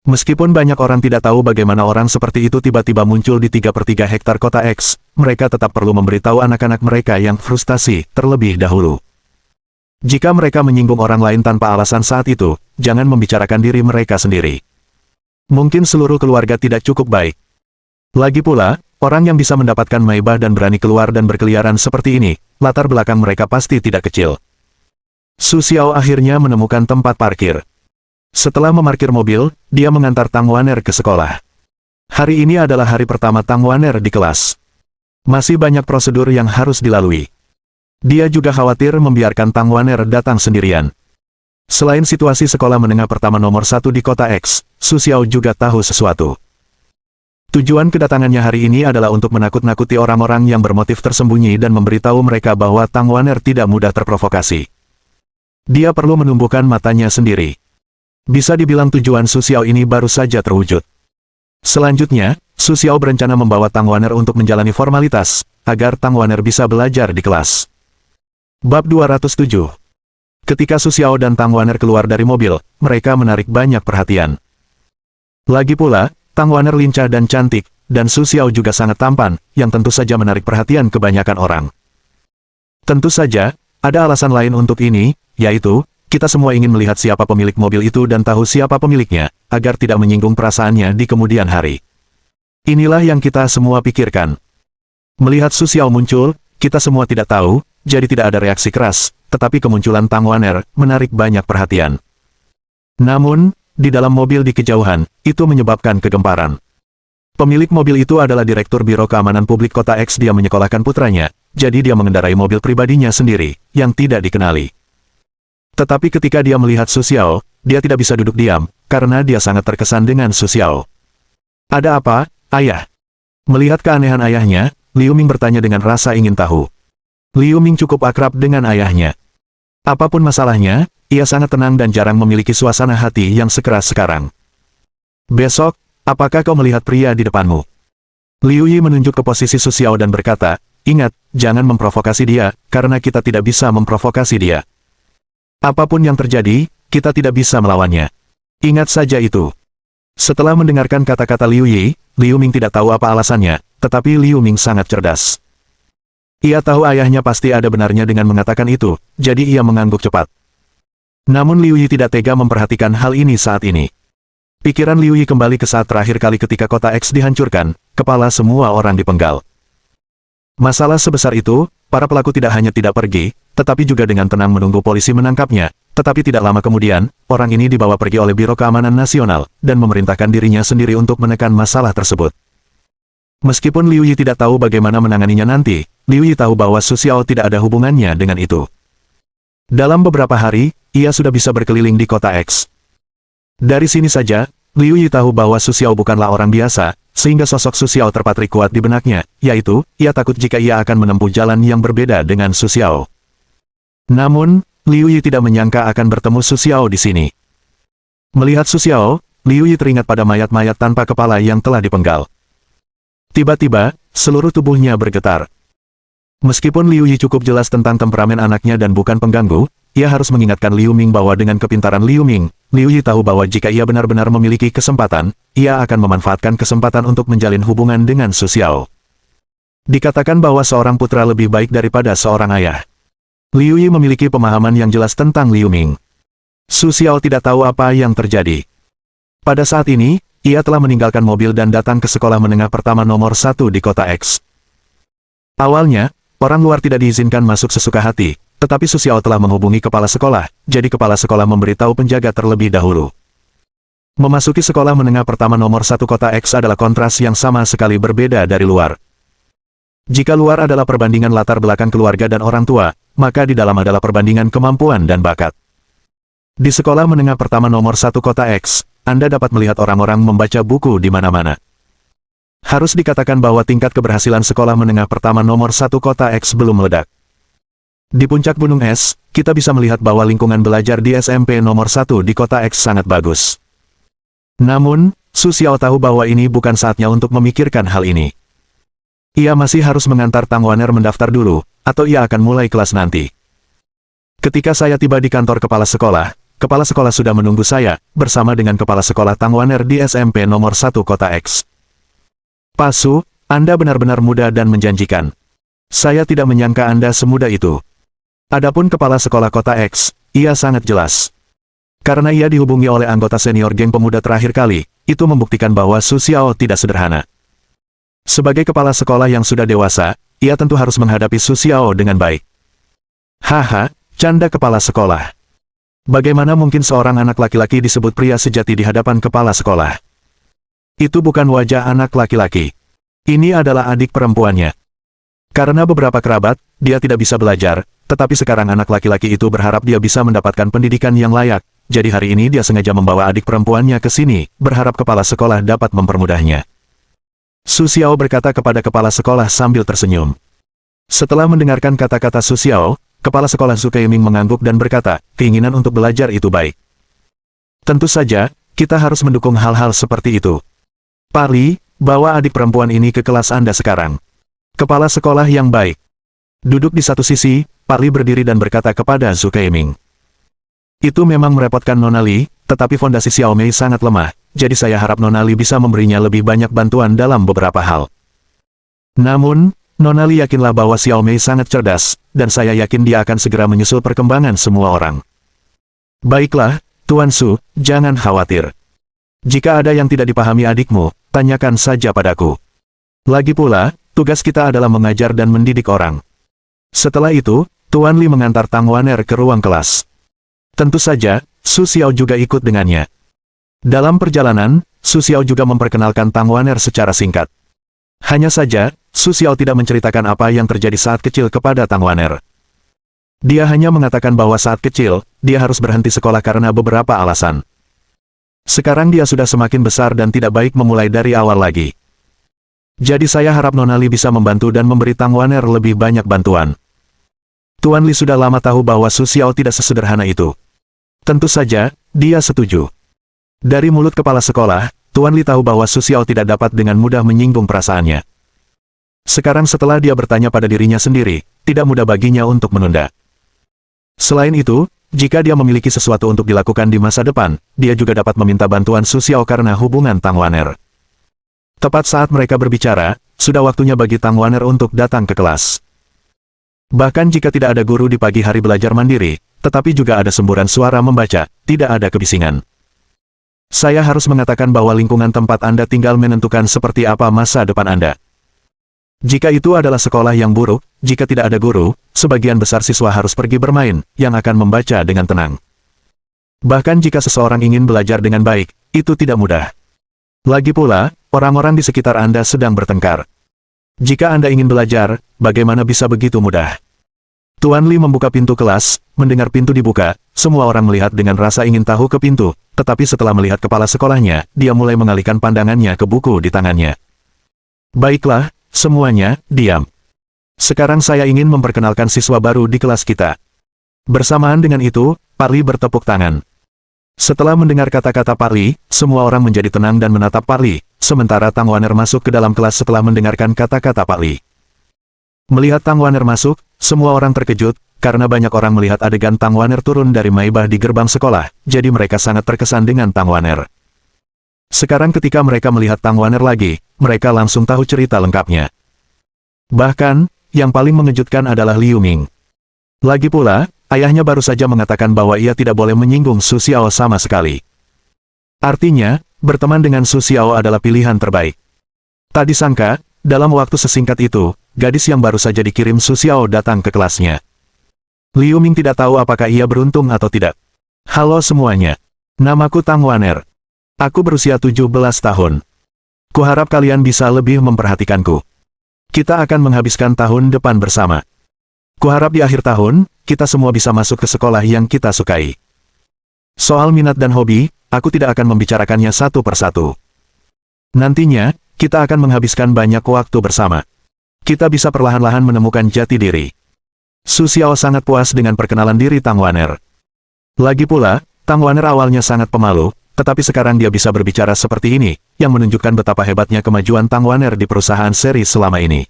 Meskipun banyak orang tidak tahu bagaimana orang seperti itu tiba-tiba muncul di 3/3 hektar kota X, mereka tetap perlu memberitahu anak-anak mereka yang frustasi terlebih dahulu. Jika mereka menyinggung orang lain tanpa alasan saat itu, jangan membicarakan diri mereka sendiri. Mungkin seluruh keluarga tidak cukup baik. Lagi pula, orang yang bisa mendapatkan Maybach dan berani keluar dan berkeliaran seperti ini, latar belakang mereka pasti tidak kecil. Su Xiao akhirnya menemukan tempat parkir. Setelah memarkir mobil, dia mengantar Tang Wan'er ke sekolah. Hari ini adalah hari pertama Tang Wan'er di kelas. Masih banyak prosedur yang harus dilalui. Dia juga khawatir membiarkan Tang Wan'er datang sendirian. Selain situasi sekolah menengah pertama nomor 1 di kota X, Su Xiao juga tahu sesuatu. Tujuan kedatangannya hari ini adalah untuk menakut-nakuti orang-orang yang bermotif tersembunyi dan memberitahu mereka bahwa Tang Wan'er tidak mudah terprovokasi. Dia perlu menumbuhkan matanya sendiri. Bisa dibilang tujuan Su Xiao ini baru saja terwujud. Selanjutnya, Su Xiao berencana membawa Tang Wan'er untuk menjalani formalitas, agar Tang Wan'er bisa belajar di kelas. Bab 207. Ketika Su Xiao dan Tang Wan'er keluar dari mobil, mereka menarik banyak perhatian. Lagi pula, Tang Wan'er lincah dan cantik, dan Su Xiao juga sangat tampan, yang tentu saja menarik perhatian kebanyakan orang. Tentu saja, ada alasan lain untuk ini, yaitu, kita semua ingin melihat siapa pemilik mobil itu dan tahu siapa pemiliknya, agar tidak menyinggung perasaannya di kemudian hari. Inilah yang kita semua pikirkan. Melihat Su Xiao muncul, kita semua tidak tahu, jadi tidak ada reaksi keras, tetapi kemunculan Tang Wan'er menarik banyak perhatian. Namun, di dalam mobil di kejauhan, itu menyebabkan kegemparan. Pemilik mobil itu adalah Direktur Biro Keamanan Publik Kota X. Dia menyekolahkan putranya, jadi dia mengendarai mobil pribadinya sendiri, yang tidak dikenali. Tetapi ketika dia melihat Su Xiao, dia tidak bisa duduk diam, karena dia sangat terkesan dengan Su Xiao. Ada apa, ayah? Melihat keanehan ayahnya, Liu Ming bertanya dengan rasa ingin tahu. Liu Ming cukup akrab dengan ayahnya. Apapun masalahnya, ia sangat tenang dan jarang memiliki suasana hati yang sekeras sekarang. Besok, apakah kau melihat pria di depanmu? Liu Yi menunjuk ke posisi Su Xiao dan berkata, ingat, jangan memprovokasi dia, karena kita tidak bisa memprovokasi dia. Apapun yang terjadi, kita tidak bisa melawannya. Ingat saja itu. Setelah mendengarkan kata-kata Liu Yi, Liu Ming tidak tahu apa alasannya, tetapi Liu Ming sangat cerdas. Ia tahu ayahnya pasti ada benarnya dengan mengatakan itu, jadi ia mengangguk cepat. Namun Liu Yi tidak tega memperhatikan hal ini saat ini. Pikiran Liu Yi kembali ke saat terakhir kali ketika kota X dihancurkan, kepala semua orang dipenggal. Masalah sebesar itu, para pelaku tidak hanya tidak pergi, tetapi juga dengan tenang menunggu polisi menangkapnya, tetapi tidak lama kemudian, orang ini dibawa pergi oleh Biro Keamanan Nasional, dan memerintahkan dirinya sendiri untuk menekan masalah tersebut. Meskipun Liu Yi tidak tahu bagaimana menanganinya nanti, Liu Yi tahu bahwa Su Xiao tidak ada hubungannya dengan itu. Dalam beberapa hari, ia sudah bisa berkeliling di kota X. Dari sini saja, Liu Yi tahu bahwa Su Xiao bukanlah orang biasa, sehingga sosok Su Xiao terpatri kuat di benaknya, yaitu, ia takut jika ia akan menempuh jalan yang berbeda dengan Su Xiao. Namun, Liu Yi tidak menyangka akan bertemu Su Xiao di sini. Melihat Su Xiao, Liu Yi teringat pada mayat-mayat tanpa kepala yang telah dipenggal. Tiba-tiba, seluruh tubuhnya bergetar. Meskipun Liu Yi cukup jelas tentang temperamen anaknya dan bukan pengganggu, ia harus mengingatkan Liu Ming bahwa dengan kepintaran Liu Ming, Liu Yi tahu bahwa jika ia benar-benar memiliki kesempatan, ia akan memanfaatkan kesempatan untuk menjalin hubungan dengan Su Xiao. Dikatakan bahwa seorang putra lebih baik daripada seorang ayah. Liu Yi memiliki pemahaman yang jelas tentang Liu Ming. Su Xiao tidak tahu apa yang terjadi. Pada saat ini, ia telah meninggalkan mobil dan datang ke sekolah menengah pertama nomor 1 di kota X. Awalnya, orang luar tidak diizinkan masuk sesuka hati, tetapi Su Xiao telah menghubungi kepala sekolah, jadi kepala sekolah memberitahu penjaga terlebih dahulu. Memasuki sekolah menengah pertama nomor 1 kota X adalah kontras yang sama sekali berbeda dari luar. Jika luar adalah perbandingan latar belakang keluarga dan orang tua, maka di dalam adalah perbandingan kemampuan dan bakat. Di sekolah menengah pertama nomor 1 kota X, Anda dapat melihat orang-orang membaca buku di mana-mana. Harus dikatakan bahwa tingkat keberhasilan sekolah menengah pertama nomor 1 kota X belum meledak. Di puncak gunung es, kita bisa melihat bahwa lingkungan belajar di SMP nomor 1 di kota X sangat bagus. Namun, Su Xiao tahu bahwa ini bukan saatnya untuk memikirkan hal ini. Ia masih harus mengantar Tang Waner mendaftar dulu, atau ia akan mulai kelas nanti. Ketika saya tiba di kantor kepala sekolah sudah menunggu saya, bersama dengan kepala sekolah Tang Waner di SMP nomor 1 kota X. Pak Su, Anda benar-benar muda dan menjanjikan. Saya tidak menyangka Anda semuda itu. Adapun kepala sekolah kota X, ia sangat jelas. Karena ia dihubungi oleh anggota senior geng pemuda terakhir kali, itu membuktikan bahwa Su Xiao tidak sederhana. Sebagai kepala sekolah yang sudah dewasa, ia tentu harus menghadapi Su Xiao dengan baik. Haha, canda kepala sekolah. Bagaimana mungkin seorang anak laki-laki disebut pria sejati di hadapan kepala sekolah? Itu bukan wajah anak laki-laki. Ini adalah adik perempuannya. Karena beberapa kerabat, dia tidak bisa belajar, tetapi sekarang anak laki-laki itu berharap dia bisa mendapatkan pendidikan yang layak, jadi hari ini dia sengaja membawa adik perempuannya ke sini, berharap kepala sekolah dapat mempermudahnya. Su Xiao berkata kepada kepala sekolah sambil tersenyum. Setelah mendengarkan kata-kata Su Xiao, kepala sekolah Su Keiming mengangguk dan berkata, keinginan untuk belajar itu baik. Tentu saja, kita harus mendukung hal-hal seperti itu. Pak Li, bawa adik perempuan ini ke kelas Anda sekarang. Kepala sekolah yang baik. Duduk di satu sisi, Pak Li berdiri dan berkata kepada Su Keiming. Itu memang merepotkan Nona Li, tetapi fondasi Xiao Mei sangat lemah, jadi saya harap Nona Li bisa memberinya lebih banyak bantuan dalam beberapa hal. Namun, Nona Li yakinlah bahwa Xiao Mei sangat cerdas, dan saya yakin dia akan segera menyusul perkembangan semua orang. Baiklah, Tuan Su, jangan khawatir. Jika ada yang tidak dipahami adikmu, tanyakan saja padaku. Lagi pula, tugas kita adalah mengajar dan mendidik orang. Setelah itu, Tuan Li mengantar Tang Waner ke ruang kelas. Tentu saja, Su Xiao juga ikut dengannya. Dalam perjalanan, Su Xiao juga memperkenalkan Tang Waner secara singkat. Hanya saja, Su Xiao tidak menceritakan apa yang terjadi saat kecil kepada Tang Waner. Dia hanya mengatakan bahwa saat kecil, dia harus berhenti sekolah karena beberapa alasan. Sekarang dia sudah semakin besar dan tidak baik memulai dari awal lagi. Jadi saya harap Nona Li bisa membantu dan memberi Tang Waner lebih banyak bantuan. Tuan Li sudah lama tahu bahwa Su Xiao tidak sesederhana itu. Tentu saja, dia setuju. Dari mulut kepala sekolah, Tuan Li tahu bahwa Su Xiao tidak dapat dengan mudah menyinggung perasaannya. Sekarang setelah dia bertanya pada dirinya sendiri, tidak mudah baginya untuk menunda. Selain itu, jika dia memiliki sesuatu untuk dilakukan di masa depan, dia juga dapat meminta bantuan Su Xiao karena hubungan Tang Waner. Tepat saat mereka berbicara, sudah waktunya bagi Tang Waner untuk datang ke kelas. Bahkan jika tidak ada guru di pagi hari belajar mandiri, tetapi juga ada semburan suara membaca, tidak ada kebisingan. Saya harus mengatakan bahwa lingkungan tempat Anda tinggal menentukan seperti apa masa depan Anda. Jika itu adalah sekolah yang buruk, jika tidak ada guru, sebagian besar siswa harus pergi bermain, yang akan membaca dengan tenang. Bahkan jika seseorang ingin belajar dengan baik, itu tidak mudah. Lagi pula, orang-orang di sekitar Anda sedang bertengkar. Jika Anda ingin belajar, bagaimana bisa begitu mudah? Tuan Li membuka pintu kelas, mendengar pintu dibuka, semua orang melihat dengan rasa ingin tahu ke pintu, tetapi setelah melihat kepala sekolahnya, dia mulai mengalihkan pandangannya ke buku di tangannya. Baiklah, semuanya, diam. Sekarang saya ingin memperkenalkan siswa baru di kelas kita. Bersamaan dengan itu, Parli bertepuk tangan. Setelah mendengar kata-kata Parli, semua orang menjadi tenang dan menatap Parli, sementara Tang Wanner masuk ke dalam kelas setelah mendengarkan kata-kata Parli. Melihat Tang Wanner masuk, semua orang terkejut, karena banyak orang melihat adegan Tang Wanner turun dari Maibah di gerbang sekolah, jadi mereka sangat terkesan dengan Tang Wanner. Sekarang ketika mereka melihat Tang Wanner lagi, mereka langsung tahu cerita lengkapnya. Bahkan, yang paling mengejutkan adalah Liu Ming. Lagi pula, ayahnya baru saja mengatakan bahwa ia tidak boleh menyinggung Su Xiao sama sekali. Artinya, berteman dengan Su Xiao adalah pilihan terbaik. Tak disangka, dalam waktu sesingkat itu, gadis yang baru saja dikirim Su Xiao datang ke kelasnya. Liu Ming tidak tahu apakah ia beruntung atau tidak. Halo semuanya. Namaku Tang Wanner. Aku berusia 17 tahun. Kuharap kalian bisa lebih memperhatikanku. Kita akan menghabiskan tahun depan bersama. Kuharap di akhir tahun, kita semua bisa masuk ke sekolah yang kita sukai. Soal minat dan hobi, aku tidak akan membicarakannya satu persatu. Nantinya, kita akan menghabiskan banyak waktu bersama. Kita bisa perlahan-lahan menemukan jati diri. Su Xiao sangat puas dengan perkenalan diri Tang Wanner. Lagi pula, Tang Wanner awalnya sangat pemalu, tetapi sekarang dia bisa berbicara seperti ini, yang menunjukkan betapa hebatnya kemajuan Tang Wanner di perusahaan seri selama ini.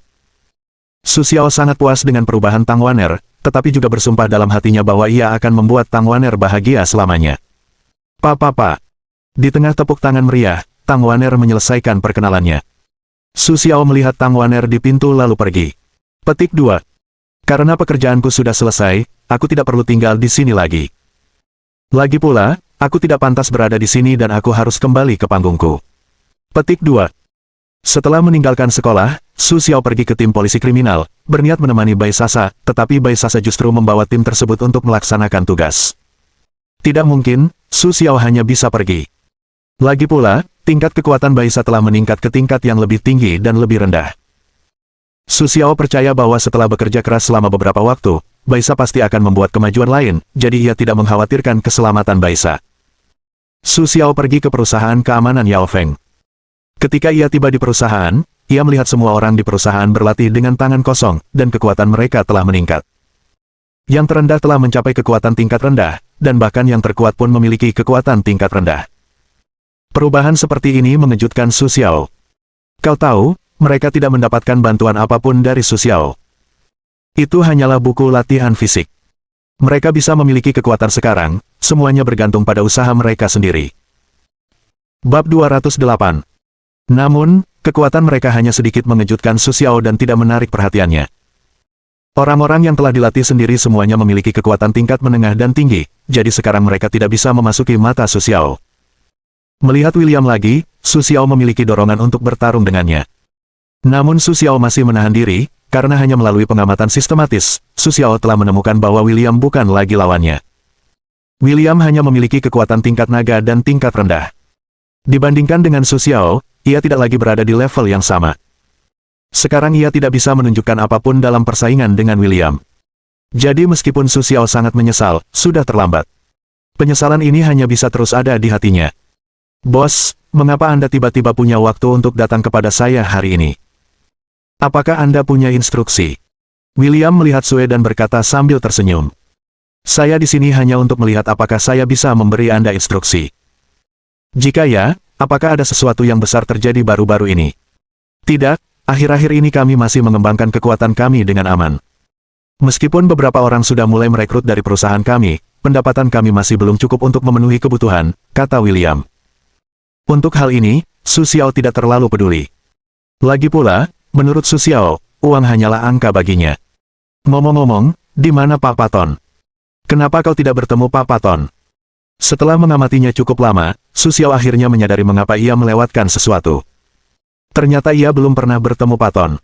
Su Xiao sangat puas dengan perubahan Tang Wanner, tetapi juga bersumpah dalam hatinya bahwa ia akan membuat Tang Wanner bahagia selamanya. Papa. Di tengah tepuk tangan meriah, Tang Wanner menyelesaikan perkenalannya. Su Xiao melihat Tang Wanner di pintu lalu pergi. Petik 2. Karena pekerjaanku sudah selesai, aku tidak perlu tinggal di sini lagi. Lagi pula, aku tidak pantas berada di sini dan aku harus kembali ke panggungku. Petik 2. Setelah meninggalkan sekolah, Su Xiao pergi ke tim polisi kriminal, berniat menemani Bai Sasa, tetapi Bai Sasa justru membawa tim tersebut untuk melaksanakan tugas. Tidak mungkin, Su Xiao hanya bisa pergi. Lagi pula, tingkat kekuatan Bai Sasa telah meningkat ke tingkat yang lebih tinggi dan lebih rendah. Su Xiao percaya bahwa setelah bekerja keras selama beberapa waktu, Bai Sasa pasti akan membuat kemajuan lain, jadi ia tidak mengkhawatirkan keselamatan Bai Sasa. Su Xiao pergi ke perusahaan keamanan Yao Feng. Ketika ia tiba di perusahaan, ia melihat semua orang di perusahaan berlatih dengan tangan kosong, dan kekuatan mereka telah meningkat. Yang terendah telah mencapai kekuatan tingkat rendah, dan bahkan yang terkuat pun memiliki kekuatan tingkat rendah. Perubahan seperti ini mengejutkan Su Xiao. Kau tahu, mereka tidak mendapatkan bantuan apapun dari Su Xiao. Itu hanyalah buku latihan fisik. Mereka bisa memiliki kekuatan sekarang, semuanya bergantung pada usaha mereka sendiri. Bab 208. Namun, kekuatan mereka hanya sedikit mengejutkan Su Xiao dan tidak menarik perhatiannya. Orang-orang yang telah dilatih sendiri semuanya memiliki kekuatan tingkat menengah dan tinggi, jadi sekarang mereka tidak bisa memasuki mata Su Xiao. Melihat William lagi, Su Xiao memiliki dorongan untuk bertarung dengannya. Namun Su Xiao masih menahan diri, karena hanya melalui pengamatan sistematis, Su Xiao telah menemukan bahwa William bukan lagi lawannya. William hanya memiliki kekuatan tingkat naga dan tingkat rendah. Dibandingkan dengan Su Xiao, ia tidak lagi berada di level yang sama. Sekarang ia tidak bisa menunjukkan apapun dalam persaingan dengan William. Jadi meskipun Su Xiao sangat menyesal, sudah terlambat. Penyesalan ini hanya bisa terus ada di hatinya. Bos, mengapa Anda tiba-tiba punya waktu untuk datang kepada saya hari ini? Apakah Anda punya instruksi? William melihat Sue dan berkata sambil tersenyum. Saya di sini hanya untuk melihat apakah saya bisa memberi Anda instruksi. Jika ya, apakah ada sesuatu yang besar terjadi baru-baru ini? Tidak, akhir-akhir ini kami masih mengembangkan kekuatan kami dengan aman. Meskipun beberapa orang sudah mulai merekrut dari perusahaan kami, pendapatan kami masih belum cukup untuk memenuhi kebutuhan, kata William. Untuk hal ini, Su Xiao tidak terlalu peduli. Lagi pula, menurut Su Xiao, uang hanyalah angka baginya. Ngomong-ngomong, di mana Pak Paton? Kenapa kau tidak bertemu Pak Paton? Setelah mengamatinya cukup lama, Su Xiao akhirnya menyadari mengapa ia melewatkan sesuatu. Ternyata ia belum pernah bertemu Paton.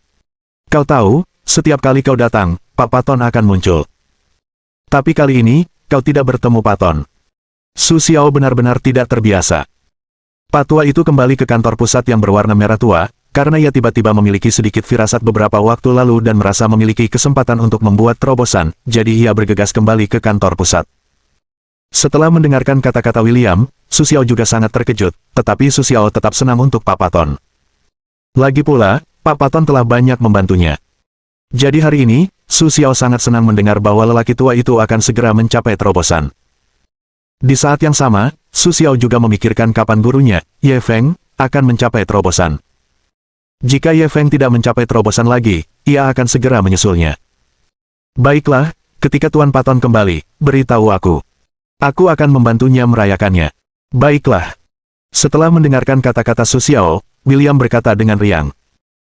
Kau tahu, setiap kali kau datang, Pak Paton akan muncul. Tapi kali ini, kau tidak bertemu Paton. Su Xiao benar-benar tidak terbiasa. Pak tua itu kembali ke kantor pusat yang berwarna merah tua, karena ia tiba-tiba memiliki sedikit firasat beberapa waktu lalu dan merasa memiliki kesempatan untuk membuat terobosan, jadi ia bergegas kembali ke kantor pusat. Setelah mendengarkan kata-kata William, Su Xiao juga sangat terkejut, tetapi Su Xiao tetap senang untuk Pak Paton. Lagi pula, Pak Paton telah banyak membantunya. Jadi hari ini, Su Xiao sangat senang mendengar bahwa lelaki tua itu akan segera mencapai terobosan. Di saat yang sama, Su Xiao juga memikirkan kapan gurunya, Ye Feng, akan mencapai terobosan. Jika Ye Feng tidak mencapai terobosan lagi, ia akan segera menyusulnya. Baiklah, ketika Tuan Paton kembali, beritahu aku. Aku akan membantunya merayakannya. Baiklah. Setelah mendengarkan kata-kata Su Xiao, William berkata dengan riang.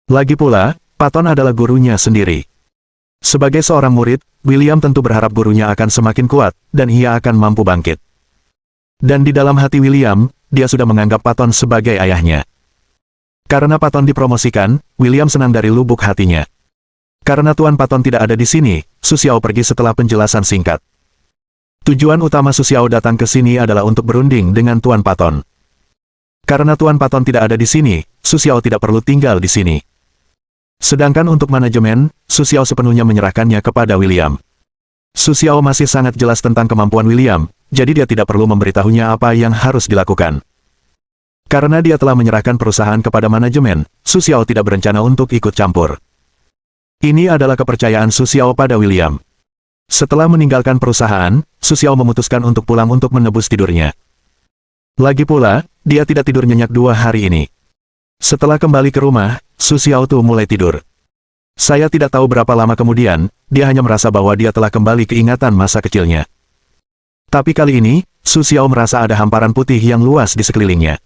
Lagi pula, Paton adalah gurunya sendiri. Sebagai seorang murid, William tentu berharap gurunya akan semakin kuat, dan ia akan mampu bangkit. Dan di dalam hati William, dia sudah menganggap Paton sebagai ayahnya. Karena Paton dipromosikan, William senang dari lubuk hatinya. Karena Tuan Paton tidak ada di sini, Su Xiao pergi setelah penjelasan singkat. Tujuan utama Su Xiao datang ke sini adalah untuk berunding dengan Tuan Paton. Karena Tuan Paton tidak ada di sini, Su Xiao tidak perlu tinggal di sini. Sedangkan untuk manajemen, Su Xiao sepenuhnya menyerahkannya kepada William. Su Xiao masih sangat jelas tentang kemampuan William, jadi dia tidak perlu memberitahunya apa yang harus dilakukan. Karena dia telah menyerahkan perusahaan kepada manajemen, Su Xiao tidak berencana untuk ikut campur. Ini adalah kepercayaan Su Xiao pada William. Setelah meninggalkan perusahaan, Su Xiao memutuskan untuk pulang untuk menebus tidurnya. Lagi pula, dia tidak tidur nyenyak 2 hari ini. Setelah kembali ke rumah, Su Xiao tuh mulai tidur. Saya tidak tahu berapa lama kemudian, dia hanya merasa bahwa dia telah kembali ke ingatan masa kecilnya. Tapi kali ini, Su Xiao merasa ada hamparan putih yang luas di sekelilingnya.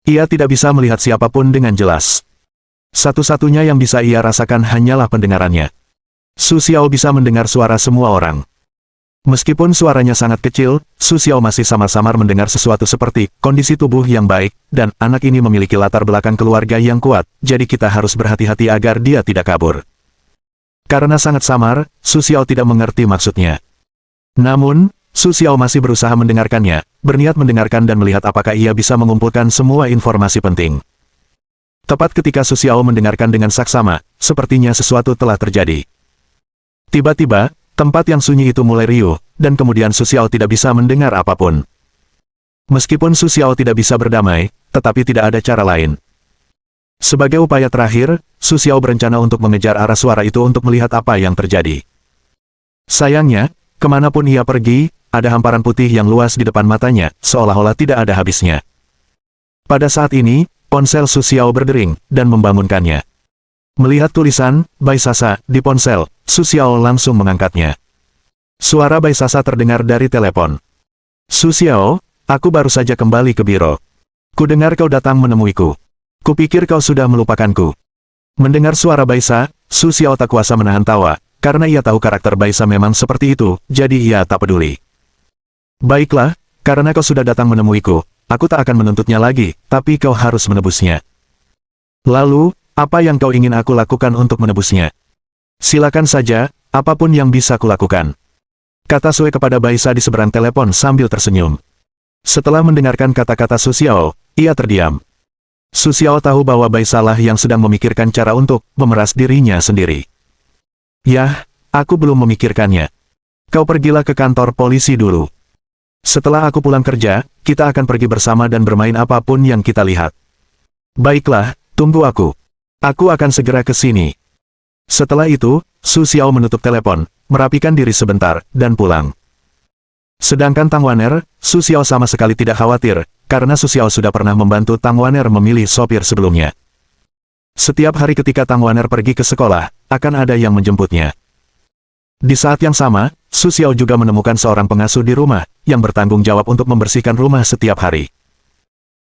Ia tidak bisa melihat siapapun dengan jelas. Satu-satunya yang bisa ia rasakan hanyalah pendengarannya. Su Xiao bisa mendengar suara semua orang. Meskipun suaranya sangat kecil, Su Xiao masih samar-samar mendengar sesuatu seperti kondisi tubuh yang baik, dan anak ini memiliki latar belakang keluarga yang kuat, jadi kita harus berhati-hati agar dia tidak kabur. Karena sangat samar, Su Xiao tidak mengerti maksudnya. Namun, Su Xiao masih berusaha mendengarkannya, berniat mendengarkan dan melihat apakah ia bisa mengumpulkan semua informasi penting. Tepat ketika Su Xiao mendengarkan dengan saksama, sepertinya sesuatu telah terjadi. Tiba-tiba, tempat yang sunyi itu mulai riuh, dan kemudian Su Xiao tidak bisa mendengar apapun. Meskipun Su Xiao tidak bisa berdamai, tetapi tidak ada cara lain. Sebagai upaya terakhir, Su Xiao berencana untuk mengejar arah suara itu untuk melihat apa yang terjadi. Sayangnya, kemanapun ia pergi, ada hamparan putih yang luas di depan matanya, seolah-olah tidak ada habisnya. Pada saat ini, ponsel Su Xiao berdering, dan membangunkannya. Melihat tulisan, Bai Sasa, di ponsel, Su Xiao langsung mengangkatnya. Suara Bai Sasa terdengar dari telepon. Su Xiao, aku baru saja kembali ke biro. Kudengar kau datang menemuiku. Kupikir kau sudah melupakanku. Mendengar suara Bai Sa, Su Xiao tak kuasa menahan tawa, karena ia tahu karakter Bai Sa memang seperti itu, jadi ia tak peduli. Baiklah, karena kau sudah datang menemuiku, aku tak akan menuntutnya lagi, tapi kau harus menebusnya. Lalu, apa yang kau ingin aku lakukan untuk menebusnya? Silakan saja, apapun yang bisa kulakukan. Kata Sue kepada Bai Sa di seberang telepon sambil tersenyum. Setelah mendengarkan kata-kata Su Xiao, ia terdiam. Su Xiao tahu bahwa Bai Sa lah yang sedang memikirkan cara untuk memeras dirinya sendiri. Yah, aku belum memikirkannya. Kau pergilah ke kantor polisi dulu. Setelah aku pulang kerja, kita akan pergi bersama dan bermain apapun yang kita lihat. Baiklah, tunggu aku. Aku akan segera ke sini. Setelah itu, Su Xiao menutup telepon, merapikan diri sebentar, dan pulang. Sedangkan Tang Waner, Su Xiao sama sekali tidak khawatir, karena Su Xiao sudah pernah membantu Tang Waner memilih sopir sebelumnya. Setiap hari ketika Tang Waner pergi ke sekolah, akan ada yang menjemputnya. Di saat yang sama, Su Xiao juga menemukan seorang pengasuh di rumah, yang bertanggung jawab untuk membersihkan rumah setiap hari.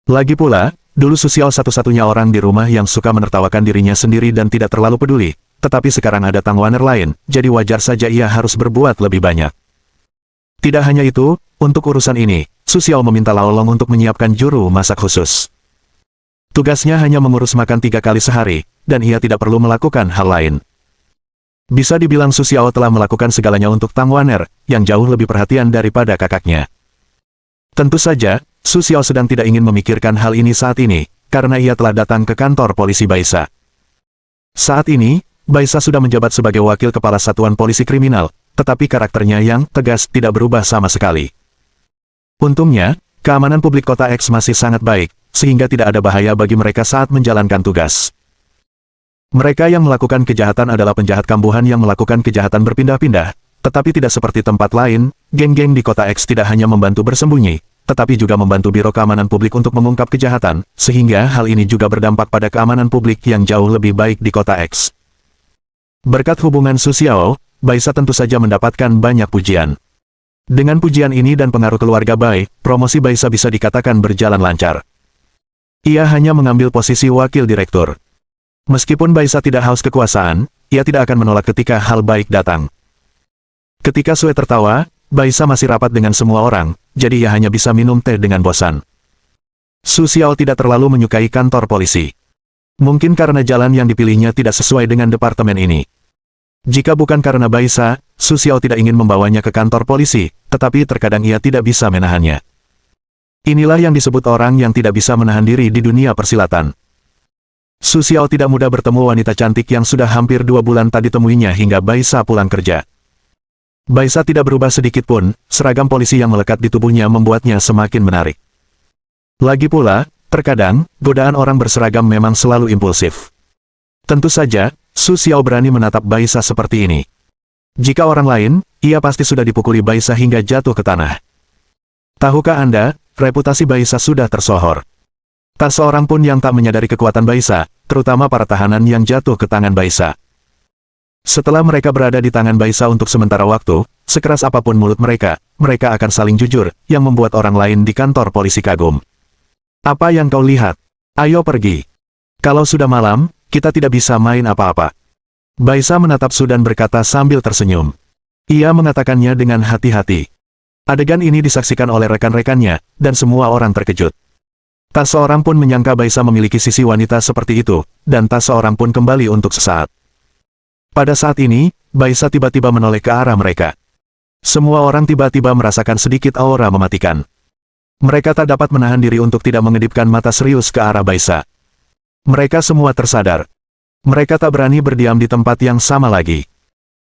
Lagi pula, dulu Su Xiao satu-satunya orang di rumah yang suka menertawakan dirinya sendiri dan tidak terlalu peduli, tetapi sekarang ada Tang Waner lain, jadi wajar saja ia harus berbuat lebih banyak. Tidak hanya itu, untuk urusan ini, Su Xiao meminta Lao Long untuk menyiapkan juru masak khusus. Tugasnya hanya mengurus makan 3 kali sehari, dan ia tidak perlu melakukan hal lain. Bisa dibilang Su Xiao telah melakukan segalanya untuk Tang Waner, yang jauh lebih perhatian daripada kakaknya. Tentu saja, Su Xiao sedang tidak ingin memikirkan hal ini saat ini, karena ia telah datang ke kantor polisi Bai Sa. Saat ini, Bai Sa sudah menjabat sebagai wakil kepala satuan polisi kriminal, tetapi karakternya yang tegas tidak berubah sama sekali. Untungnya, keamanan publik kota X masih sangat baik, sehingga tidak ada bahaya bagi mereka saat menjalankan tugas. Mereka yang melakukan kejahatan adalah penjahat kambuhan yang melakukan kejahatan berpindah-pindah, tetapi tidak seperti tempat lain, geng-geng di kota X tidak hanya membantu bersembunyi, tetapi juga membantu Biro Keamanan Publik untuk mengungkap kejahatan, sehingga hal ini juga berdampak pada keamanan publik yang jauh lebih baik di kota X. Berkat hubungan Su Xiao, Baisa tentu saja mendapatkan banyak pujian. Dengan pujian ini dan pengaruh keluarga Bai, promosi Baisa bisa dikatakan berjalan lancar. Ia hanya mengambil posisi wakil direktur. Meskipun Baisa tidak haus kekuasaan, ia tidak akan menolak ketika hal baik datang. Ketika Sue tertawa, Baisa masih rapat dengan semua orang, jadi ia hanya bisa minum teh dengan bosan. Su Xiao tidak terlalu menyukai kantor polisi. Mungkin karena jalan yang dipilihnya tidak sesuai dengan departemen ini. Jika bukan karena Baisa, Su Xiao tidak ingin membawanya ke kantor polisi, tetapi terkadang ia tidak bisa menahannya. Inilah yang disebut orang yang tidak bisa menahan diri di dunia persilatan. Su Xiao tidak mudah bertemu wanita cantik yang sudah hampir 2 bulan tak ditemuinya hingga Baisa pulang kerja. Baisa tidak berubah sedikit pun, seragam polisi yang melekat di tubuhnya membuatnya semakin menarik. Lagi pula, terkadang, godaan orang berseragam memang selalu impulsif. Tentu saja, Su Xiao berani menatap Baisa seperti ini. Jika orang lain, ia pasti sudah dipukuli Baisa hingga jatuh ke tanah. Tahukah Anda, reputasi Baisa sudah tersohor. Tak seorang pun yang tak menyadari kekuatan Baisa, terutama para tahanan yang jatuh ke tangan Baisa. Setelah mereka berada di tangan Baisa untuk sementara waktu, sekeras apapun mulut mereka, mereka akan saling jujur, yang membuat orang lain di kantor polisi kagum. Apa yang kau lihat? Ayo pergi. Kalau sudah malam, kita tidak bisa main apa-apa. Baisa menatap Su dan berkata sambil tersenyum. Ia mengatakannya dengan hati-hati. Adegan ini disaksikan oleh rekan-rekannya, dan semua orang terkejut. Tak seorang pun menyangka Baisa memiliki sisi wanita seperti itu, dan tak seorang pun kembali untuk sesaat. Pada saat ini, Baisa tiba-tiba menoleh ke arah mereka. Semua orang tiba-tiba merasakan sedikit aura mematikan. Mereka tak dapat menahan diri untuk tidak mengedipkan mata serius ke arah Baisa. Mereka semua tersadar. Mereka tak berani berdiam di tempat yang sama lagi.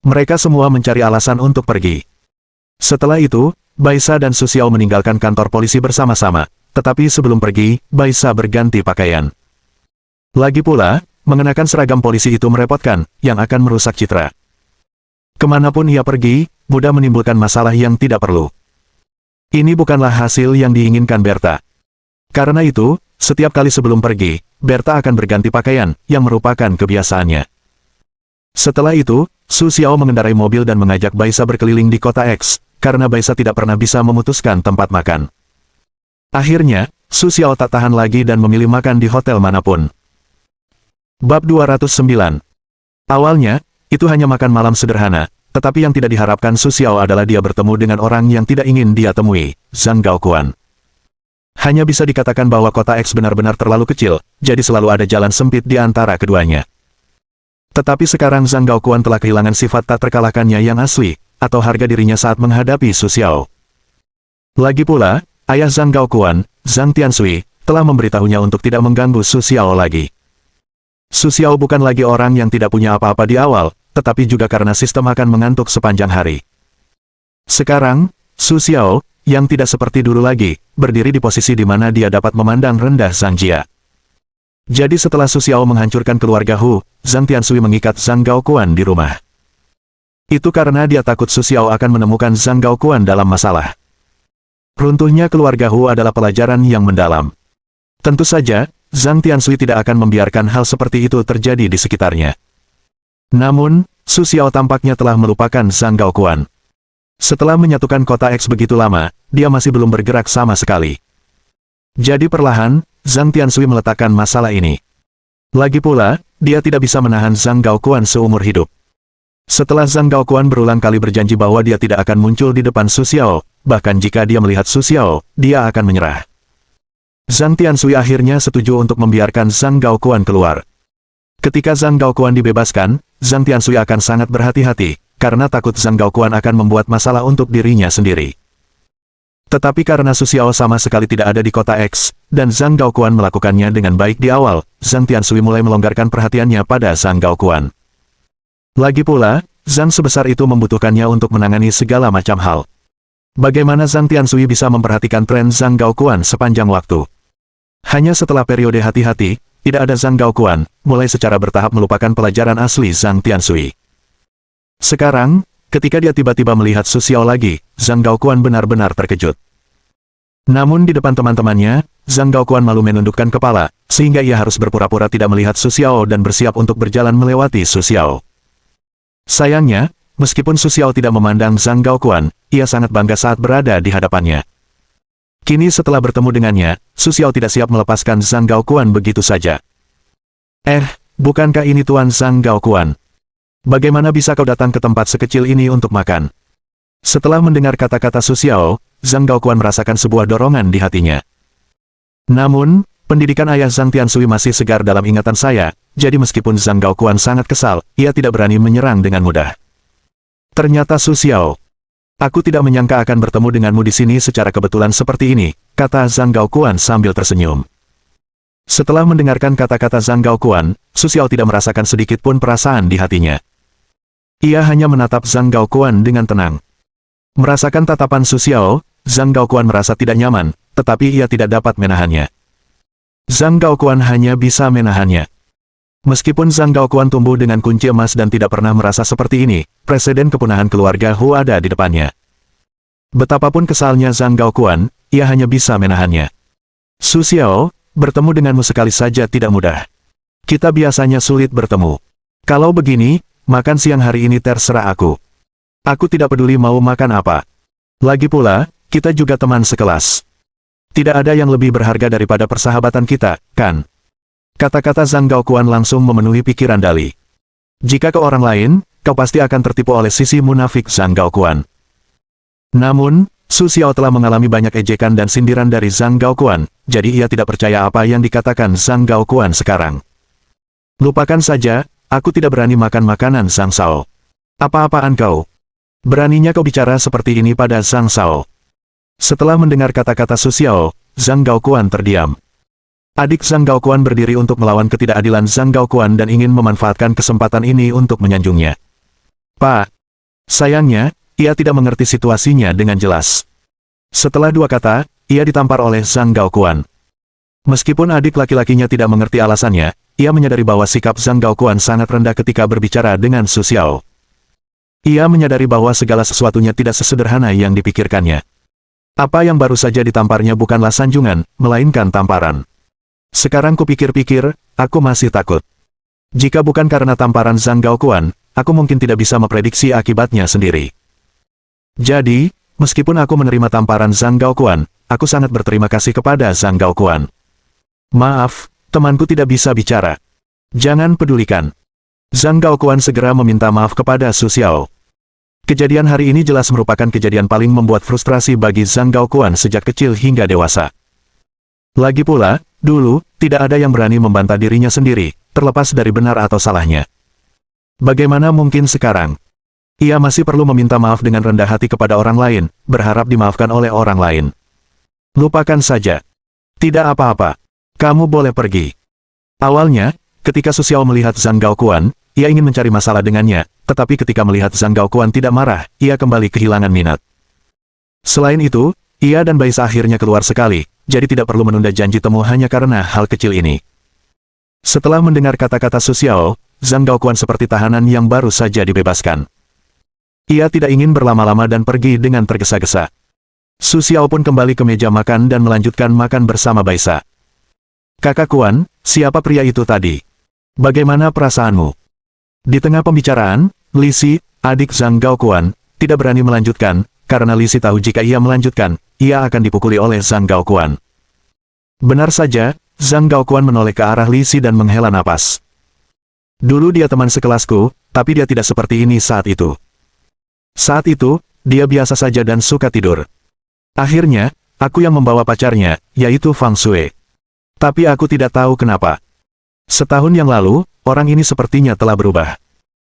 Mereka semua mencari alasan untuk pergi. Setelah itu, Baisa dan Su Xiao meninggalkan kantor polisi bersama-sama, tetapi sebelum pergi, Baisa berganti pakaian. Lagi pula, mengenakan seragam polisi itu merepotkan, yang akan merusak citra. Kemanapun ia pergi, mudah menimbulkan masalah yang tidak perlu. Ini bukanlah hasil yang diinginkan Berta. Karena itu, setiap kali sebelum pergi, Berta akan berganti pakaian, yang merupakan kebiasaannya. Setelah itu, Su Xiao mengendarai mobil dan mengajak Baisa berkeliling di kota X, karena Baisa tidak pernah bisa memutuskan tempat makan. Akhirnya, Su Xiao tak tahan lagi dan memilih makan di hotel manapun. Bab 209. Awalnya, itu hanya makan malam sederhana, tetapi yang tidak diharapkan Su Xiao adalah dia bertemu dengan orang yang tidak ingin dia temui, Zhang Gaoquan. Hanya bisa dikatakan bahwa kota X benar-benar terlalu kecil, jadi selalu ada jalan sempit di antara keduanya. Tetapi sekarang Zhang Gaoquan telah kehilangan sifat tak terkalahkannya yang asli, atau harga dirinya saat menghadapi Su Xiao. Lagi pula, ayah Zhang Gaoquan, Zhang Tianshui, telah memberitahunya untuk tidak mengganggu Su Xiao lagi. Su Xiao bukan lagi orang yang tidak punya apa-apa di awal, tetapi juga karena sistem akan mengantuk sepanjang hari. Sekarang, Su Xiao, yang tidak seperti dulu lagi, berdiri di posisi di mana dia dapat memandang rendah Zhang Jia. Jadi setelah Su Xiao menghancurkan keluarga Hu, Zhang Tianshui mengikat Zhang Gaoquan di rumah. Itu karena dia takut Su Xiao akan menemukan Zhang Gaoquan dalam masalah. Runtuhnya keluarga Hu adalah pelajaran yang mendalam. Tentu saja, Zhang Tianshui tidak akan membiarkan hal seperti itu terjadi di sekitarnya. Namun, Su Xiao tampaknya telah melupakan Zhang Gaoquan. Setelah menyatukan kota X begitu lama, dia masih belum bergerak sama sekali. Jadi perlahan, Zhang Tianshui meletakkan masalah ini. Lagi pula, dia tidak bisa menahan Zhang Gaoquan seumur hidup. Setelah Zhang Gaoquan berulang kali berjanji bahwa dia tidak akan muncul di depan Su Xiao, bahkan jika dia melihat Su Xiao, dia akan menyerah. Zhang Tianshui akhirnya setuju untuk membiarkan Zhang Gaoquan keluar. Ketika Zhang Gaoquan dibebaskan, Zhang Tianshui akan sangat berhati-hati, karena takut Zhang Gaoquan akan membuat masalah untuk dirinya sendiri. Tetapi karena Su Xiao sama sekali tidak ada di kota X, dan Zhang Gaoquan melakukannya dengan baik di awal, Zhang Tianshui mulai melonggarkan perhatiannya pada Zhang Gaoquan. Lagi pula, Zhang sebesar itu membutuhkannya untuk menangani segala macam hal. Bagaimana Zhang Tianshui bisa memperhatikan tren Zhang Gaoquan sepanjang waktu? Hanya setelah periode hati-hati, tidak ada Zhang Gaoquan, mulai secara bertahap melupakan pelajaran asli Zhang Tianshui. Sekarang, ketika dia tiba-tiba melihat Su Xiao lagi, Zhang Gaoquan benar-benar terkejut. Namun di depan teman-temannya, Zhang Gaoquan malu menundukkan kepala, sehingga ia harus berpura-pura tidak melihat Su Xiao dan bersiap untuk berjalan melewati Su Xiao. Sayangnya, meskipun Su Xiao tidak memandang Zhang Gaoquan, ia sangat bangga saat berada di hadapannya. Kini setelah bertemu dengannya, Su Xiao tidak siap melepaskan Zhang Gaoquan begitu saja. Bukankah ini Tuan Zhang Gaoquan? Bagaimana bisa kau datang ke tempat sekecil ini untuk makan? Setelah mendengar kata-kata Su Xiao, Zhang Gaoquan merasakan sebuah dorongan di hatinya. Namun, pendidikan ayah Zhang Tianshui masih segar dalam ingatan saya, jadi meskipun Zhang Gaoquan sangat kesal, ia tidak berani menyerang dengan mudah. Ternyata Su Xiao. Aku tidak menyangka akan bertemu denganmu di sini secara kebetulan seperti ini, kata Zhang Gaoquan sambil tersenyum. Setelah mendengarkan kata-kata Zhang Gaoquan, Su Xiao tidak merasakan sedikit pun perasaan di hatinya. Ia hanya menatap Zhang Gaoquan dengan tenang. Merasakan tatapan Su Xiao, Zhang Gaoquan merasa tidak nyaman, tetapi ia tidak dapat menahannya. Zhang Gaoquan hanya bisa menahannya. Meskipun Zhang Gaoquan tumbuh dengan kunci emas dan tidak pernah merasa seperti ini, presiden kepunahan keluarga Hu ada di depannya. Betapapun kesalnya Zhang Gaoquan, ia hanya bisa menahannya. Su Xiao, bertemu denganmu sekali saja tidak mudah. Kita biasanya sulit bertemu. Kalau begini, makan siang hari ini terserah aku. Aku tidak peduli mau makan apa. Lagi pula, kita juga teman sekelas. Tidak ada yang lebih berharga daripada persahabatan kita, kan? Kata-kata Zhang Gaoquan langsung memenuhi pikiran Dali. Jika ke orang lain, kau pasti akan tertipu oleh sisi munafik Zhang Gaoquan. Namun, Su Xiao telah mengalami banyak ejekan dan sindiran dari Zhang Gaoquan, jadi ia tidak percaya apa yang dikatakan Zhang Gaoquan sekarang. Lupakan saja, aku tidak berani makan makanan Zhang Shao. Apa-apaan kau? Beraninya kau bicara seperti ini pada Zhang Shao. Setelah mendengar kata-kata Su Xiao, Zhang Gaoquan terdiam. Adik Zhang Gaoquan berdiri untuk melawan ketidakadilan Zhang Gaoquan dan ingin memanfaatkan kesempatan ini untuk menyanjungnya. Pak, sayangnya, ia tidak mengerti situasinya dengan jelas. Setelah dua kata, ia ditampar oleh Zhang Gaoquan. Meskipun adik laki-lakinya tidak mengerti alasannya, ia menyadari bahwa sikap Zhang Gaoquan sangat rendah ketika berbicara dengan Su Xiao. Ia menyadari bahwa segala sesuatunya tidak sesederhana yang dipikirkannya. Apa yang baru saja ditamparnya bukanlah sanjungan, melainkan tamparan. Sekarang kupikir-pikir, aku masih takut. Jika bukan karena tamparan Zhang Gaoquan, aku mungkin tidak bisa memprediksi akibatnya sendiri. Jadi, meskipun aku menerima tamparan Zhang Gaoquan, aku sangat berterima kasih kepada Zhang Gaoquan. Maaf, temanku tidak bisa bicara. Jangan pedulikan. Zhang Gaoquan segera meminta maaf kepada Su Xiao. Kejadian hari ini jelas merupakan kejadian paling membuat frustrasi bagi Zhang Gaoquan sejak kecil hingga dewasa. Lagi pula, dulu, tidak ada yang berani membantah dirinya sendiri, terlepas dari benar atau salahnya. Bagaimana mungkin sekarang? Ia masih perlu meminta maaf dengan rendah hati kepada orang lain, berharap dimaafkan oleh orang lain. Lupakan saja. Tidak apa-apa. Kamu boleh pergi. Awalnya, ketika Su Xiao melihat Zhang Gaoquan, ia ingin mencari masalah dengannya, tetapi ketika melihat Zhang Gaoquan tidak marah, ia kembali kehilangan minat. Selain itu, ia dan Baisa akhirnya keluar sekali, jadi tidak perlu menunda janji temu hanya karena hal kecil ini. Setelah mendengar kata-kata Su Xiao, Zhang Gaoquan seperti tahanan yang baru saja dibebaskan. Ia tidak ingin berlama-lama dan pergi dengan tergesa-gesa. Su Xiao pun kembali ke meja makan dan melanjutkan makan bersama Baisa. Kakak Kuan, siapa pria itu tadi? Bagaimana perasaanmu? Di tengah pembicaraan, Li Si, adik Zhang Gaoquan, tidak berani melanjutkan, karena Li Si tahu jika ia melanjutkan, ia akan dipukuli oleh Zhang Gaoquan. Benar saja, Zhang Gaoquan menoleh ke arah Li Si dan menghela napas. Dulu dia teman sekelasku, tapi dia tidak seperti ini saat itu. Saat itu, dia biasa saja dan suka tidur. Akhirnya, aku yang membawa pacarnya, yaitu Fang Shui. Tapi aku tidak tahu kenapa. Setahun yang lalu, orang ini sepertinya telah berubah.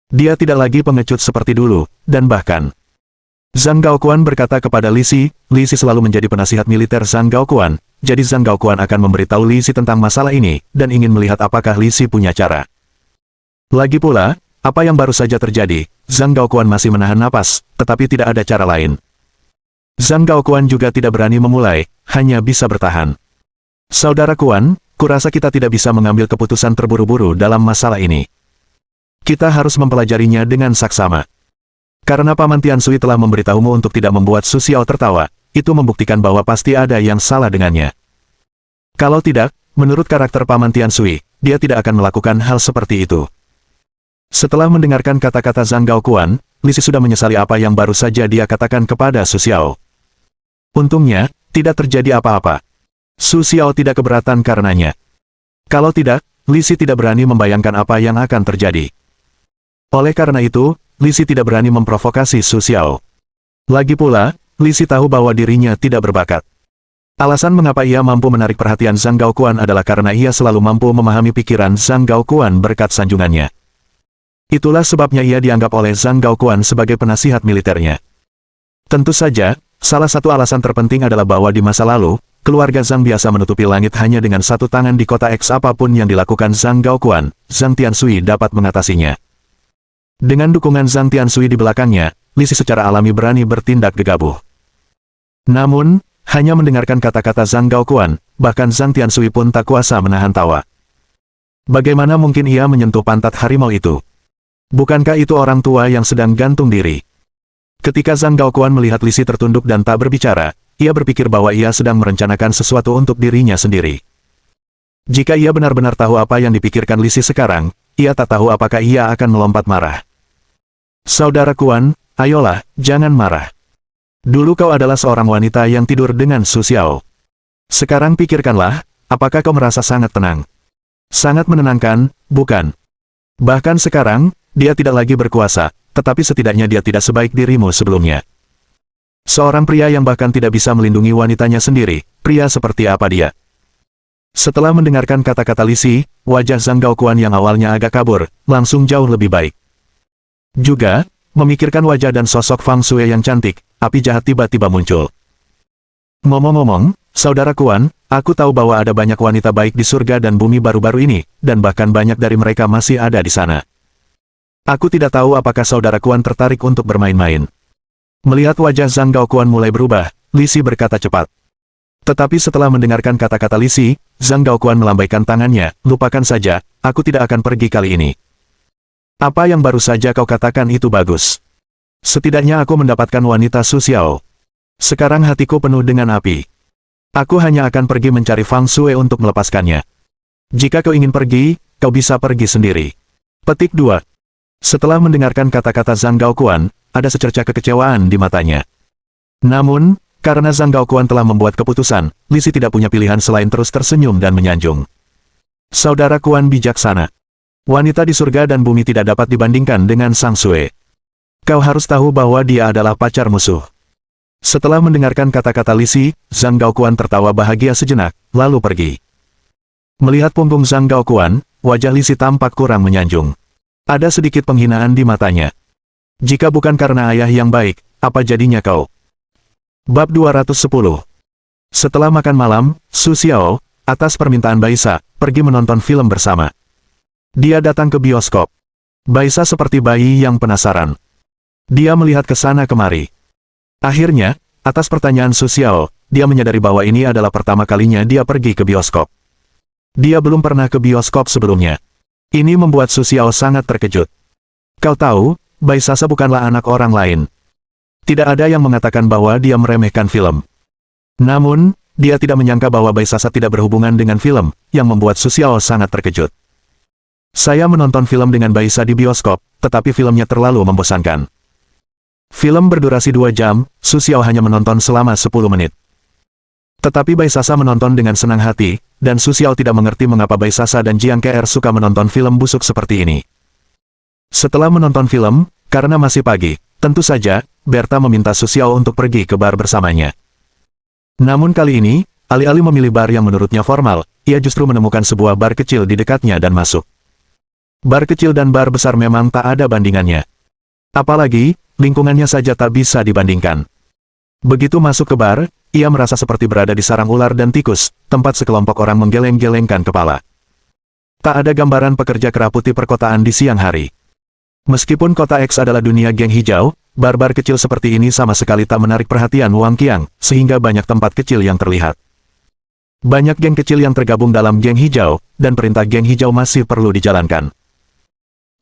Dia tidak lagi pengecut seperti dulu, dan bahkan... Zhang Gaoquan berkata kepada Li Si selalu menjadi penasihat militer Zhang Gaoquan, jadi Zhang Gaoquan akan memberitahu Li Si tentang masalah ini, dan ingin melihat apakah Li Si punya cara. Lagi pula, apa yang baru saja terjadi, Zhang Gaoquan masih menahan napas, tetapi tidak ada cara lain. Zhang Gaoquan juga tidak berani memulai, hanya bisa bertahan. Saudara Kuan kurasa kita tidak bisa mengambil keputusan terburu-buru dalam masalah ini. Kita harus mempelajarinya dengan saksama. Karena Paman Tiansui telah memberitahumu untuk tidak membuat Su Xiao tertawa, itu membuktikan bahwa pasti ada yang salah dengannya. Kalau tidak, menurut karakter Paman Tiansui, dia tidak akan melakukan hal seperti itu. Setelah mendengarkan kata-kata Zhang Gaoquan, Li Si sudah menyesali apa yang baru saja dia katakan kepada Su Xiao. Untungnya, tidak terjadi apa-apa. Su Xiao tidak keberatan karenanya. Kalau tidak, Li Si tidak berani membayangkan apa yang akan terjadi. Oleh karena itu, Li Si tidak berani memprovokasi Su Xiao. Lagi pula, Li Si tahu bahwa dirinya tidak berbakat. Alasan mengapa ia mampu menarik perhatian Zhang Gaoquan adalah karena ia selalu mampu memahami pikiran Zhang Gaoquan berkat sanjungannya. Itulah sebabnya ia dianggap oleh Zhang Gaoquan sebagai penasihat militernya. Tentu saja, salah satu alasan terpenting adalah bahwa di masa lalu, keluarga Zhang biasa menutupi langit hanya dengan satu tangan di kota X. Apapun yang dilakukan Zhang Gaoquan, Zhang Tiansui dapat mengatasinya. Dengan dukungan Zhang Tiansui di belakangnya, Li Si secara alami berani bertindak gegabah. Namun, hanya mendengarkan kata-kata Zhang Gaoquan, bahkan Zhang Tiansui pun tak kuasa menahan tawa. Bagaimana mungkin ia menyentuh pantat harimau itu? Bukankah itu orang tua yang sedang gantung diri? Ketika Zhang Gaoquan melihat Li Si tertunduk dan tak berbicara, ia berpikir bahwa ia sedang merencanakan sesuatu untuk dirinya sendiri. Jika ia benar-benar tahu apa yang dipikirkan Li Si sekarang, ia tak tahu apakah ia akan melompat marah. Saudara Kuan, ayolah, jangan marah. Dulu kau adalah seorang wanita yang tidur dengan Su Xiao. Sekarang pikirkanlah, apakah kau merasa sangat tenang? Sangat menenangkan, bukan? Bahkan sekarang, dia tidak lagi berkuasa, tetapi setidaknya dia tidak sebaik dirimu sebelumnya. Seorang pria yang bahkan tidak bisa melindungi wanitanya sendiri, pria seperti apa dia? Setelah mendengarkan kata-kata Li Si, wajah Zhang Gaoquan yang awalnya agak kabur, langsung jauh lebih baik. Juga, memikirkan wajah dan sosok Fang Shui yang cantik, api jahat tiba-tiba muncul. Ngomong-ngomong, Saudara Kuan, aku tahu bahwa ada banyak wanita baik di surga dan bumi baru-baru ini, dan bahkan banyak dari mereka masih ada di sana. Aku tidak tahu apakah Saudara Kuan tertarik untuk bermain-main. Melihat wajah Zhang Gaoquan mulai berubah, Li Si berkata cepat. Tetapi setelah mendengarkan kata-kata Li Si, Zhang Gaoquan melambaikan tangannya, lupakan saja, aku tidak akan pergi kali ini. Apa yang baru saja kau katakan itu bagus. Setidaknya aku mendapatkan wanita Su Xiao. Sekarang hatiku penuh dengan api. Aku hanya akan pergi mencari Fang Shui untuk melepaskannya. Jika kau ingin pergi, kau bisa pergi sendiri. Petik 2. Setelah mendengarkan kata-kata Zhang Gaoquan, ada secerca kekecewaan di matanya. Namun, karena Zhang Gaoquan telah membuat keputusan, Li Si tidak punya pilihan selain terus tersenyum dan menyanjung. Saudara Kuan bijaksana. Wanita di surga dan bumi tidak dapat dibandingkan dengan Sang Sui. Kau harus tahu bahwa dia adalah pacar musuh. Setelah mendengarkan kata-kata Li Si, Zhang Gaoquan tertawa bahagia sejenak, lalu pergi. Melihat punggung Zhang Gaoquan, wajah Li Si tampak kurang menyanjung. Ada sedikit penghinaan di matanya. Jika bukan karena ayah yang baik, apa jadinya kau? Bab 210. Setelah makan malam, Su Xiao, atas permintaan Baisa, pergi menonton film bersama. Dia datang ke bioskop. Baisa seperti bayi yang penasaran. Dia melihat ke sana kemari. Akhirnya, atas pertanyaan Su Xiao, dia menyadari bahwa ini adalah pertama kalinya dia pergi ke bioskop. Dia belum pernah ke bioskop sebelumnya. Ini membuat Su Xiao sangat terkejut. Kau tahu, Baisasa bukanlah anak orang lain. Tidak ada yang mengatakan bahwa dia meremehkan film. Namun, dia tidak menyangka bahwa Baisasa tidak berhubungan dengan film, yang membuat Su Xiao sangat terkejut. Saya menonton film dengan Baisa di bioskop, tetapi filmnya terlalu membosankan. Film berdurasi 2 jam, Su Xiao hanya menonton selama 10 menit. Tetapi Baisasa menonton dengan senang hati, dan Su Xiao tidak mengerti mengapa Baisasa dan Jiang Ke suka menonton film busuk seperti ini. Setelah menonton film, karena masih pagi, tentu saja, Berta meminta Su Xiao untuk pergi ke bar bersamanya. Namun kali ini, alih-alih memilih bar yang menurutnya formal, ia justru menemukan sebuah bar kecil di dekatnya dan masuk. Bar kecil dan bar besar memang tak ada bandingannya. Apalagi, lingkungannya saja tak bisa dibandingkan. Begitu masuk ke bar, ia merasa seperti berada di sarang ular dan tikus, tempat sekelompok orang menggeleng-gelengkan kepala. Tak ada gambaran pekerja kera putih perkotaan di siang hari. Meskipun kota X adalah dunia geng hijau, bar-bar kecil seperti ini sama sekali tak menarik perhatian Wang Qiang, sehingga banyak tempat kecil yang terlihat. Banyak geng kecil yang tergabung dalam geng hijau, dan perintah geng hijau masih perlu dijalankan.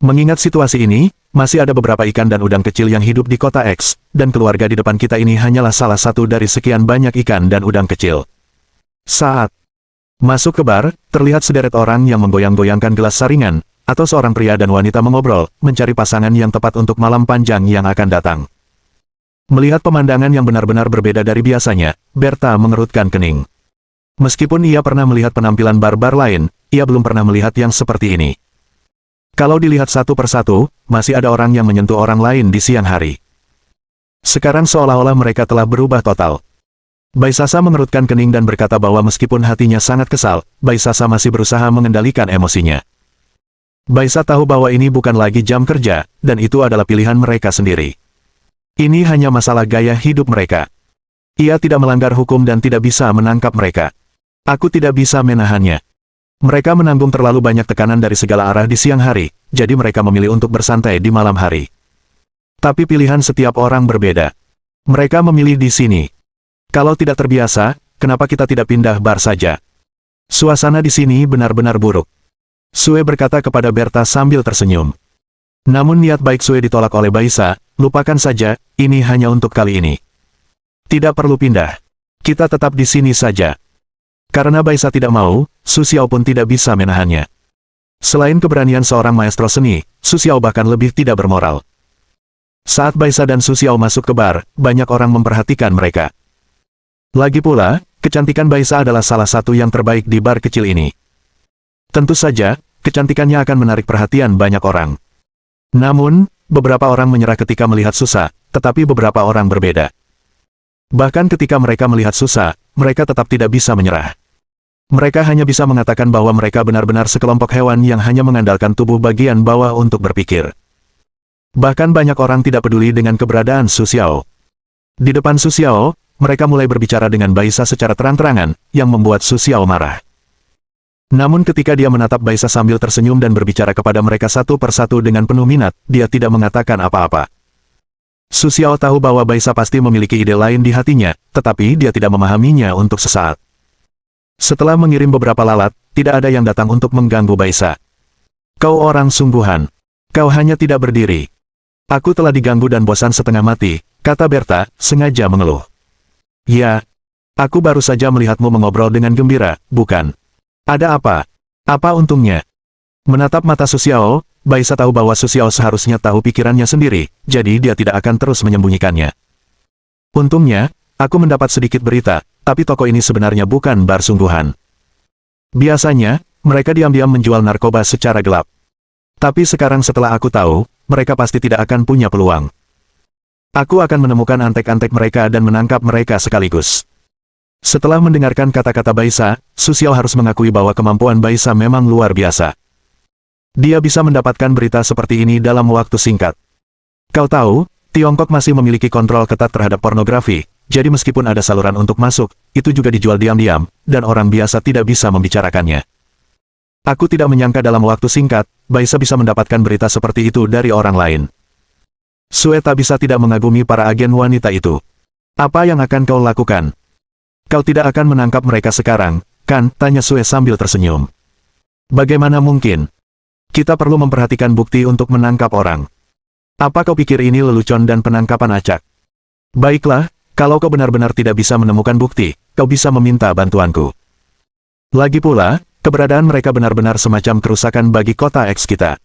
Mengingat situasi ini, masih ada beberapa ikan dan udang kecil yang hidup di kota X, dan keluarga di depan kita ini hanyalah salah satu dari sekian banyak ikan dan udang kecil. Saat masuk ke bar, terlihat sederet orang yang menggoyang-goyangkan gelas saringan, atau seorang pria dan wanita mengobrol, mencari pasangan yang tepat untuk malam panjang yang akan datang. Melihat pemandangan yang benar-benar berbeda dari biasanya, Berta mengerutkan kening. Meskipun ia pernah melihat penampilan bar-bar lain, ia belum pernah melihat yang seperti ini. Kalau dilihat satu persatu, masih ada orang yang menyentuh orang lain di siang hari. Sekarang seolah-olah mereka telah berubah total. Baisasa mengerutkan kening dan berkata bahwa meskipun hatinya sangat kesal, Baisasa masih berusaha mengendalikan emosinya. Baisa tahu bahwa ini bukan lagi jam kerja, dan itu adalah pilihan mereka sendiri. Ini hanya masalah gaya hidup mereka. Ia tidak melanggar hukum dan tidak bisa menangkap mereka. Aku tidak bisa menahannya. Mereka menanggung terlalu banyak tekanan dari segala arah di siang hari, jadi mereka memilih untuk bersantai di malam hari. Tapi pilihan setiap orang berbeda. Mereka memilih di sini. Kalau tidak terbiasa, kenapa kita tidak pindah bar saja? Suasana di sini benar-benar buruk. Sue berkata kepada Berta sambil tersenyum. Namun niat baik Sue ditolak oleh Baisa, lupakan saja, ini hanya untuk kali ini. Tidak perlu pindah. Kita tetap di sini saja. Karena Baisa tidak mau, Su Xiao pun tidak bisa menahannya. Selain keberanian seorang maestro seni, Su Xiao bahkan lebih tidak bermoral. Saat Baisa dan Su Xiao masuk ke bar, banyak orang memperhatikan mereka. Lagi pula, kecantikan Baisa adalah salah satu yang terbaik di bar kecil ini. Tentu saja, kecantikannya akan menarik perhatian banyak orang. Namun, beberapa orang menyerah ketika melihat Susa, tetapi beberapa orang berbeda. Bahkan ketika mereka melihat Susa, mereka tetap tidak bisa menyerah. Mereka hanya bisa mengatakan bahwa mereka benar-benar sekelompok hewan yang hanya mengandalkan tubuh bagian bawah untuk berpikir. Bahkan banyak orang tidak peduli dengan keberadaan Su Xiao. Di depan Su Xiao, mereka mulai berbicara dengan Baisa secara terang-terangan, yang membuat Su Xiao marah. Namun ketika dia menatap Baisa sambil tersenyum dan berbicara kepada mereka satu persatu dengan penuh minat, dia tidak mengatakan apa-apa. Su Xiao tahu bahwa Baisa pasti memiliki ide lain di hatinya, tetapi dia tidak memahaminya untuk sesaat. Setelah mengirim beberapa lalat, tidak ada yang datang untuk mengganggu Baisa. Kau orang sungguhan. Kau hanya tidak berdiri. Aku telah diganggu dan bosan setengah mati, kata Berta, sengaja mengeluh. Ya, aku baru saja melihatmu mengobrol dengan gembira, bukan? Ada apa? Apa untungnya? Menatap mata Su Xiao, Baisa tahu bahwa Su Xiao seharusnya tahu pikirannya sendiri, jadi dia tidak akan terus menyembunyikannya. Untungnya, aku mendapat sedikit berita, tapi toko ini sebenarnya bukan bar sungguhan. Biasanya, mereka diam-diam menjual narkoba secara gelap. Tapi sekarang setelah aku tahu, mereka pasti tidak akan punya peluang. Aku akan menemukan antek-antek mereka dan menangkap mereka sekaligus. Setelah mendengarkan kata-kata Baisa, Su Xiao harus mengakui bahwa kemampuan Baisa memang luar biasa. Dia bisa mendapatkan berita seperti ini dalam waktu singkat. Kau tahu, Tiongkok masih memiliki kontrol ketat terhadap pornografi, jadi meskipun ada saluran untuk masuk, itu juga dijual diam-diam, dan orang biasa tidak bisa membicarakannya. Aku tidak menyangka dalam waktu singkat, Baisa bisa mendapatkan berita seperti itu dari orang lain. Sue tak bisa tidak mengagumi para agen wanita itu. Apa yang akan kau lakukan? Kau tidak akan menangkap mereka sekarang, kan? Tanya Sue sambil tersenyum. Bagaimana mungkin? Kita perlu memperhatikan bukti untuk menangkap orang. Apa kau pikir ini lelucon dan penangkapan acak? Baiklah, kalau kau benar-benar tidak bisa menemukan bukti, kau bisa meminta bantuanku. Lagi pula, keberadaan mereka benar-benar semacam kerusakan bagi kota X kita.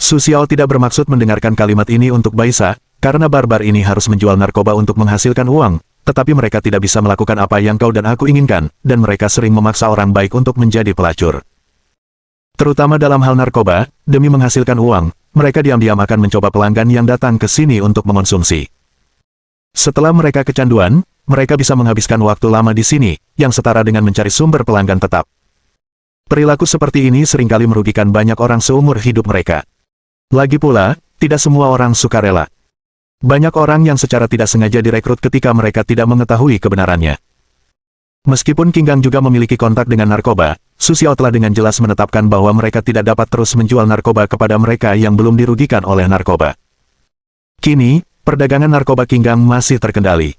Su Xiao tidak bermaksud mendengarkan kalimat ini untuk Baisa, karena barbar ini harus menjual narkoba untuk menghasilkan uang, tetapi mereka tidak bisa melakukan apa yang kau dan aku inginkan, dan mereka sering memaksa orang baik untuk menjadi pelacur. Terutama dalam hal narkoba, demi menghasilkan uang, mereka diam-diam akan mencoba pelanggan yang datang ke sini untuk mengonsumsi. Setelah mereka kecanduan, mereka bisa menghabiskan waktu lama di sini, yang setara dengan mencari sumber pelanggan tetap. Perilaku seperti ini seringkali merugikan banyak orang seumur hidup mereka. Lagi pula, tidak semua orang sukarela. Banyak orang yang secara tidak sengaja direkrut ketika mereka tidak mengetahui kebenarannya. Meskipun Qinggang juga memiliki kontak dengan narkoba, Su Xiao telah dengan jelas menetapkan bahwa mereka tidak dapat terus menjual narkoba kepada mereka yang belum dirugikan oleh narkoba. Kini, perdagangan narkoba Qinggang masih terkendali.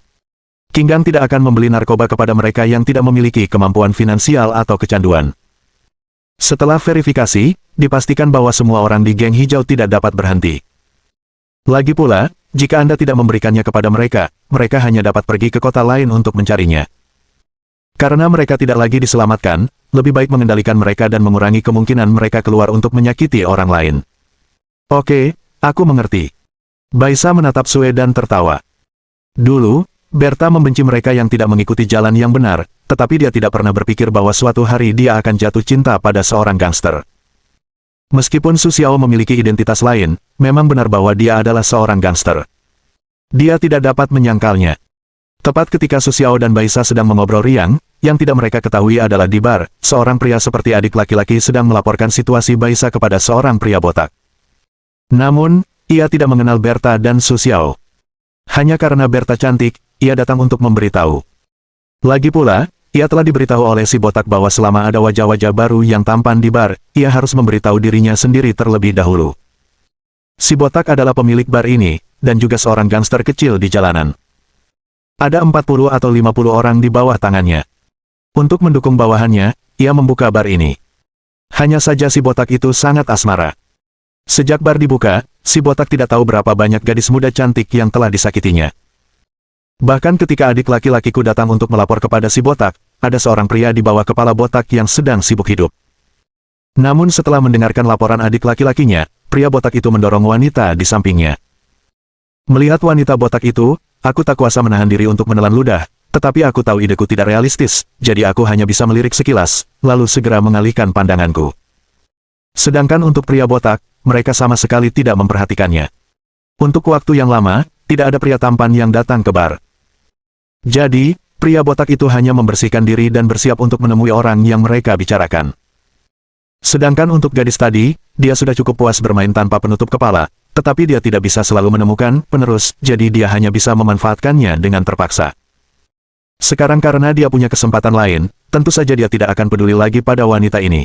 King Gang tidak akan membeli narkoba kepada mereka yang tidak memiliki kemampuan finansial atau kecanduan. Setelah verifikasi, dipastikan bahwa semua orang di geng hijau tidak dapat berhenti. Lagi pula, jika Anda tidak memberikannya kepada mereka, mereka hanya dapat pergi ke kota lain untuk mencarinya. Karena mereka tidak lagi diselamatkan, lebih baik mengendalikan mereka dan mengurangi kemungkinan mereka keluar untuk menyakiti orang lain. Oke, aku mengerti. Baisa menatap Sue dan tertawa. Dulu, Berta membenci mereka yang tidak mengikuti jalan yang benar, tetapi dia tidak pernah berpikir bahwa suatu hari dia akan jatuh cinta pada seorang gangster. Meskipun Su Xiao memiliki identitas lain, memang benar bahwa dia adalah seorang gangster. Dia tidak dapat menyangkalnya. Tepat ketika Su Xiao dan Baisa sedang mengobrol riang, yang tidak mereka ketahui adalah di bar, seorang pria seperti adik laki-laki sedang melaporkan situasi Baisa kepada seorang pria botak. Namun, ia tidak mengenal Berta dan Su Xiao. Hanya karena Berta cantik, ia datang untuk memberitahu. Lagi pula, ia telah diberitahu oleh si botak bahwa selama ada wajah-wajah baru yang tampan di bar, ia harus memberitahu dirinya sendiri terlebih dahulu. Si botak adalah pemilik bar ini, dan juga seorang gangster kecil di jalanan. Ada 40 atau 50 orang di bawah tangannya. Untuk mendukung bawahannya, ia membuka bar ini. Hanya saja si botak itu sangat asmara. Sejak bar dibuka, si botak tidak tahu berapa banyak gadis muda cantik yang telah disakitinya. Bahkan ketika adik laki-lakiku datang untuk melapor kepada si botak, ada seorang pria di bawah kepala botak yang sedang sibuk hidup. Namun setelah mendengarkan laporan adik laki-lakinya, pria botak itu mendorong wanita di sampingnya. Melihat wanita botak itu, aku tak kuasa menahan diri untuk menelan ludah, tetapi aku tahu ideku tidak realistis, jadi aku hanya bisa melirik sekilas, lalu segera mengalihkan pandanganku. Sedangkan untuk pria botak, mereka sama sekali tidak memperhatikannya. Untuk waktu yang lama, tidak ada pria tampan yang datang ke bar. Jadi, pria botak itu hanya membersihkan diri dan bersiap untuk menemui orang yang mereka bicarakan. Sedangkan untuk gadis tadi, dia sudah cukup puas bermain tanpa penutup kepala, tetapi dia tidak bisa selalu menemukan penerus, jadi dia hanya bisa memanfaatkannya dengan terpaksa. Sekarang karena dia punya kesempatan lain, tentu saja dia tidak akan peduli lagi pada wanita ini.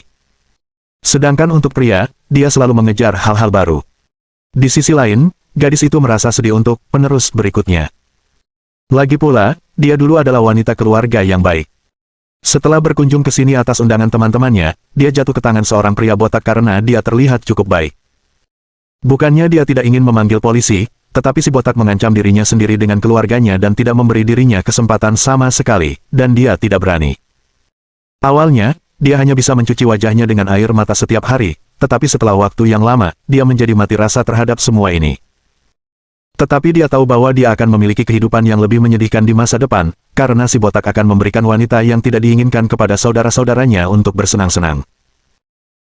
Sedangkan untuk pria, dia selalu mengejar hal-hal baru. Di sisi lain, gadis itu merasa sedih untuk penerus berikutnya. Lagi pula, dia dulu adalah wanita keluarga yang baik. Setelah berkunjung ke sini atas undangan teman-temannya, dia jatuh ke tangan seorang pria botak karena dia terlihat cukup baik. Bukannya dia tidak ingin memanggil polisi, tetapi si botak mengancam dirinya sendiri dengan keluarganya dan tidak memberi dirinya kesempatan sama sekali, dan dia tidak berani. Awalnya, dia hanya bisa mencuci wajahnya dengan air mata setiap hari, tetapi setelah waktu yang lama, dia menjadi mati rasa terhadap semua ini. Tetapi dia tahu bahwa dia akan memiliki kehidupan yang lebih menyedihkan di masa depan, karena si botak akan memberikan wanita yang tidak diinginkan kepada saudara-saudaranya untuk bersenang-senang.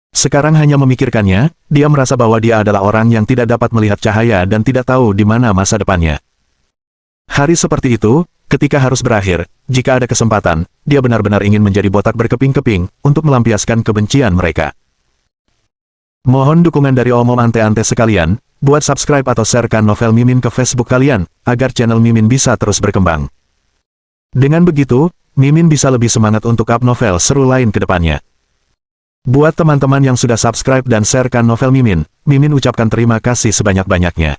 Sekarang hanya memikirkannya, dia merasa bahwa dia adalah orang yang tidak dapat melihat cahaya dan tidak tahu di mana masa depannya. Hari seperti itu, ketika harus berakhir, jika ada kesempatan, dia benar-benar ingin menjadi botak berkeping-keping, untuk melampiaskan kebencian mereka. Mohon dukungan dari omom ante-ante sekalian, buat subscribe atau sharekan novel Mimin ke Facebook kalian, agar channel Mimin bisa terus berkembang. Dengan begitu, Mimin bisa lebih semangat untuk up novel seru lain ke depannya. Buat teman-teman yang sudah subscribe dan sharekan novel Mimin, Mimin ucapkan terima kasih sebanyak-banyaknya.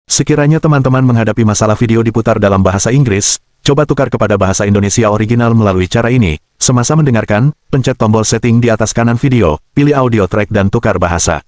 Sekiranya teman-teman menghadapi masalah video diputar dalam bahasa Inggris, coba tukar kepada bahasa Indonesia original melalui cara ini. Semasa mendengarkan, pencet tombol setting di atas kanan video, pilih audio track dan tukar bahasa.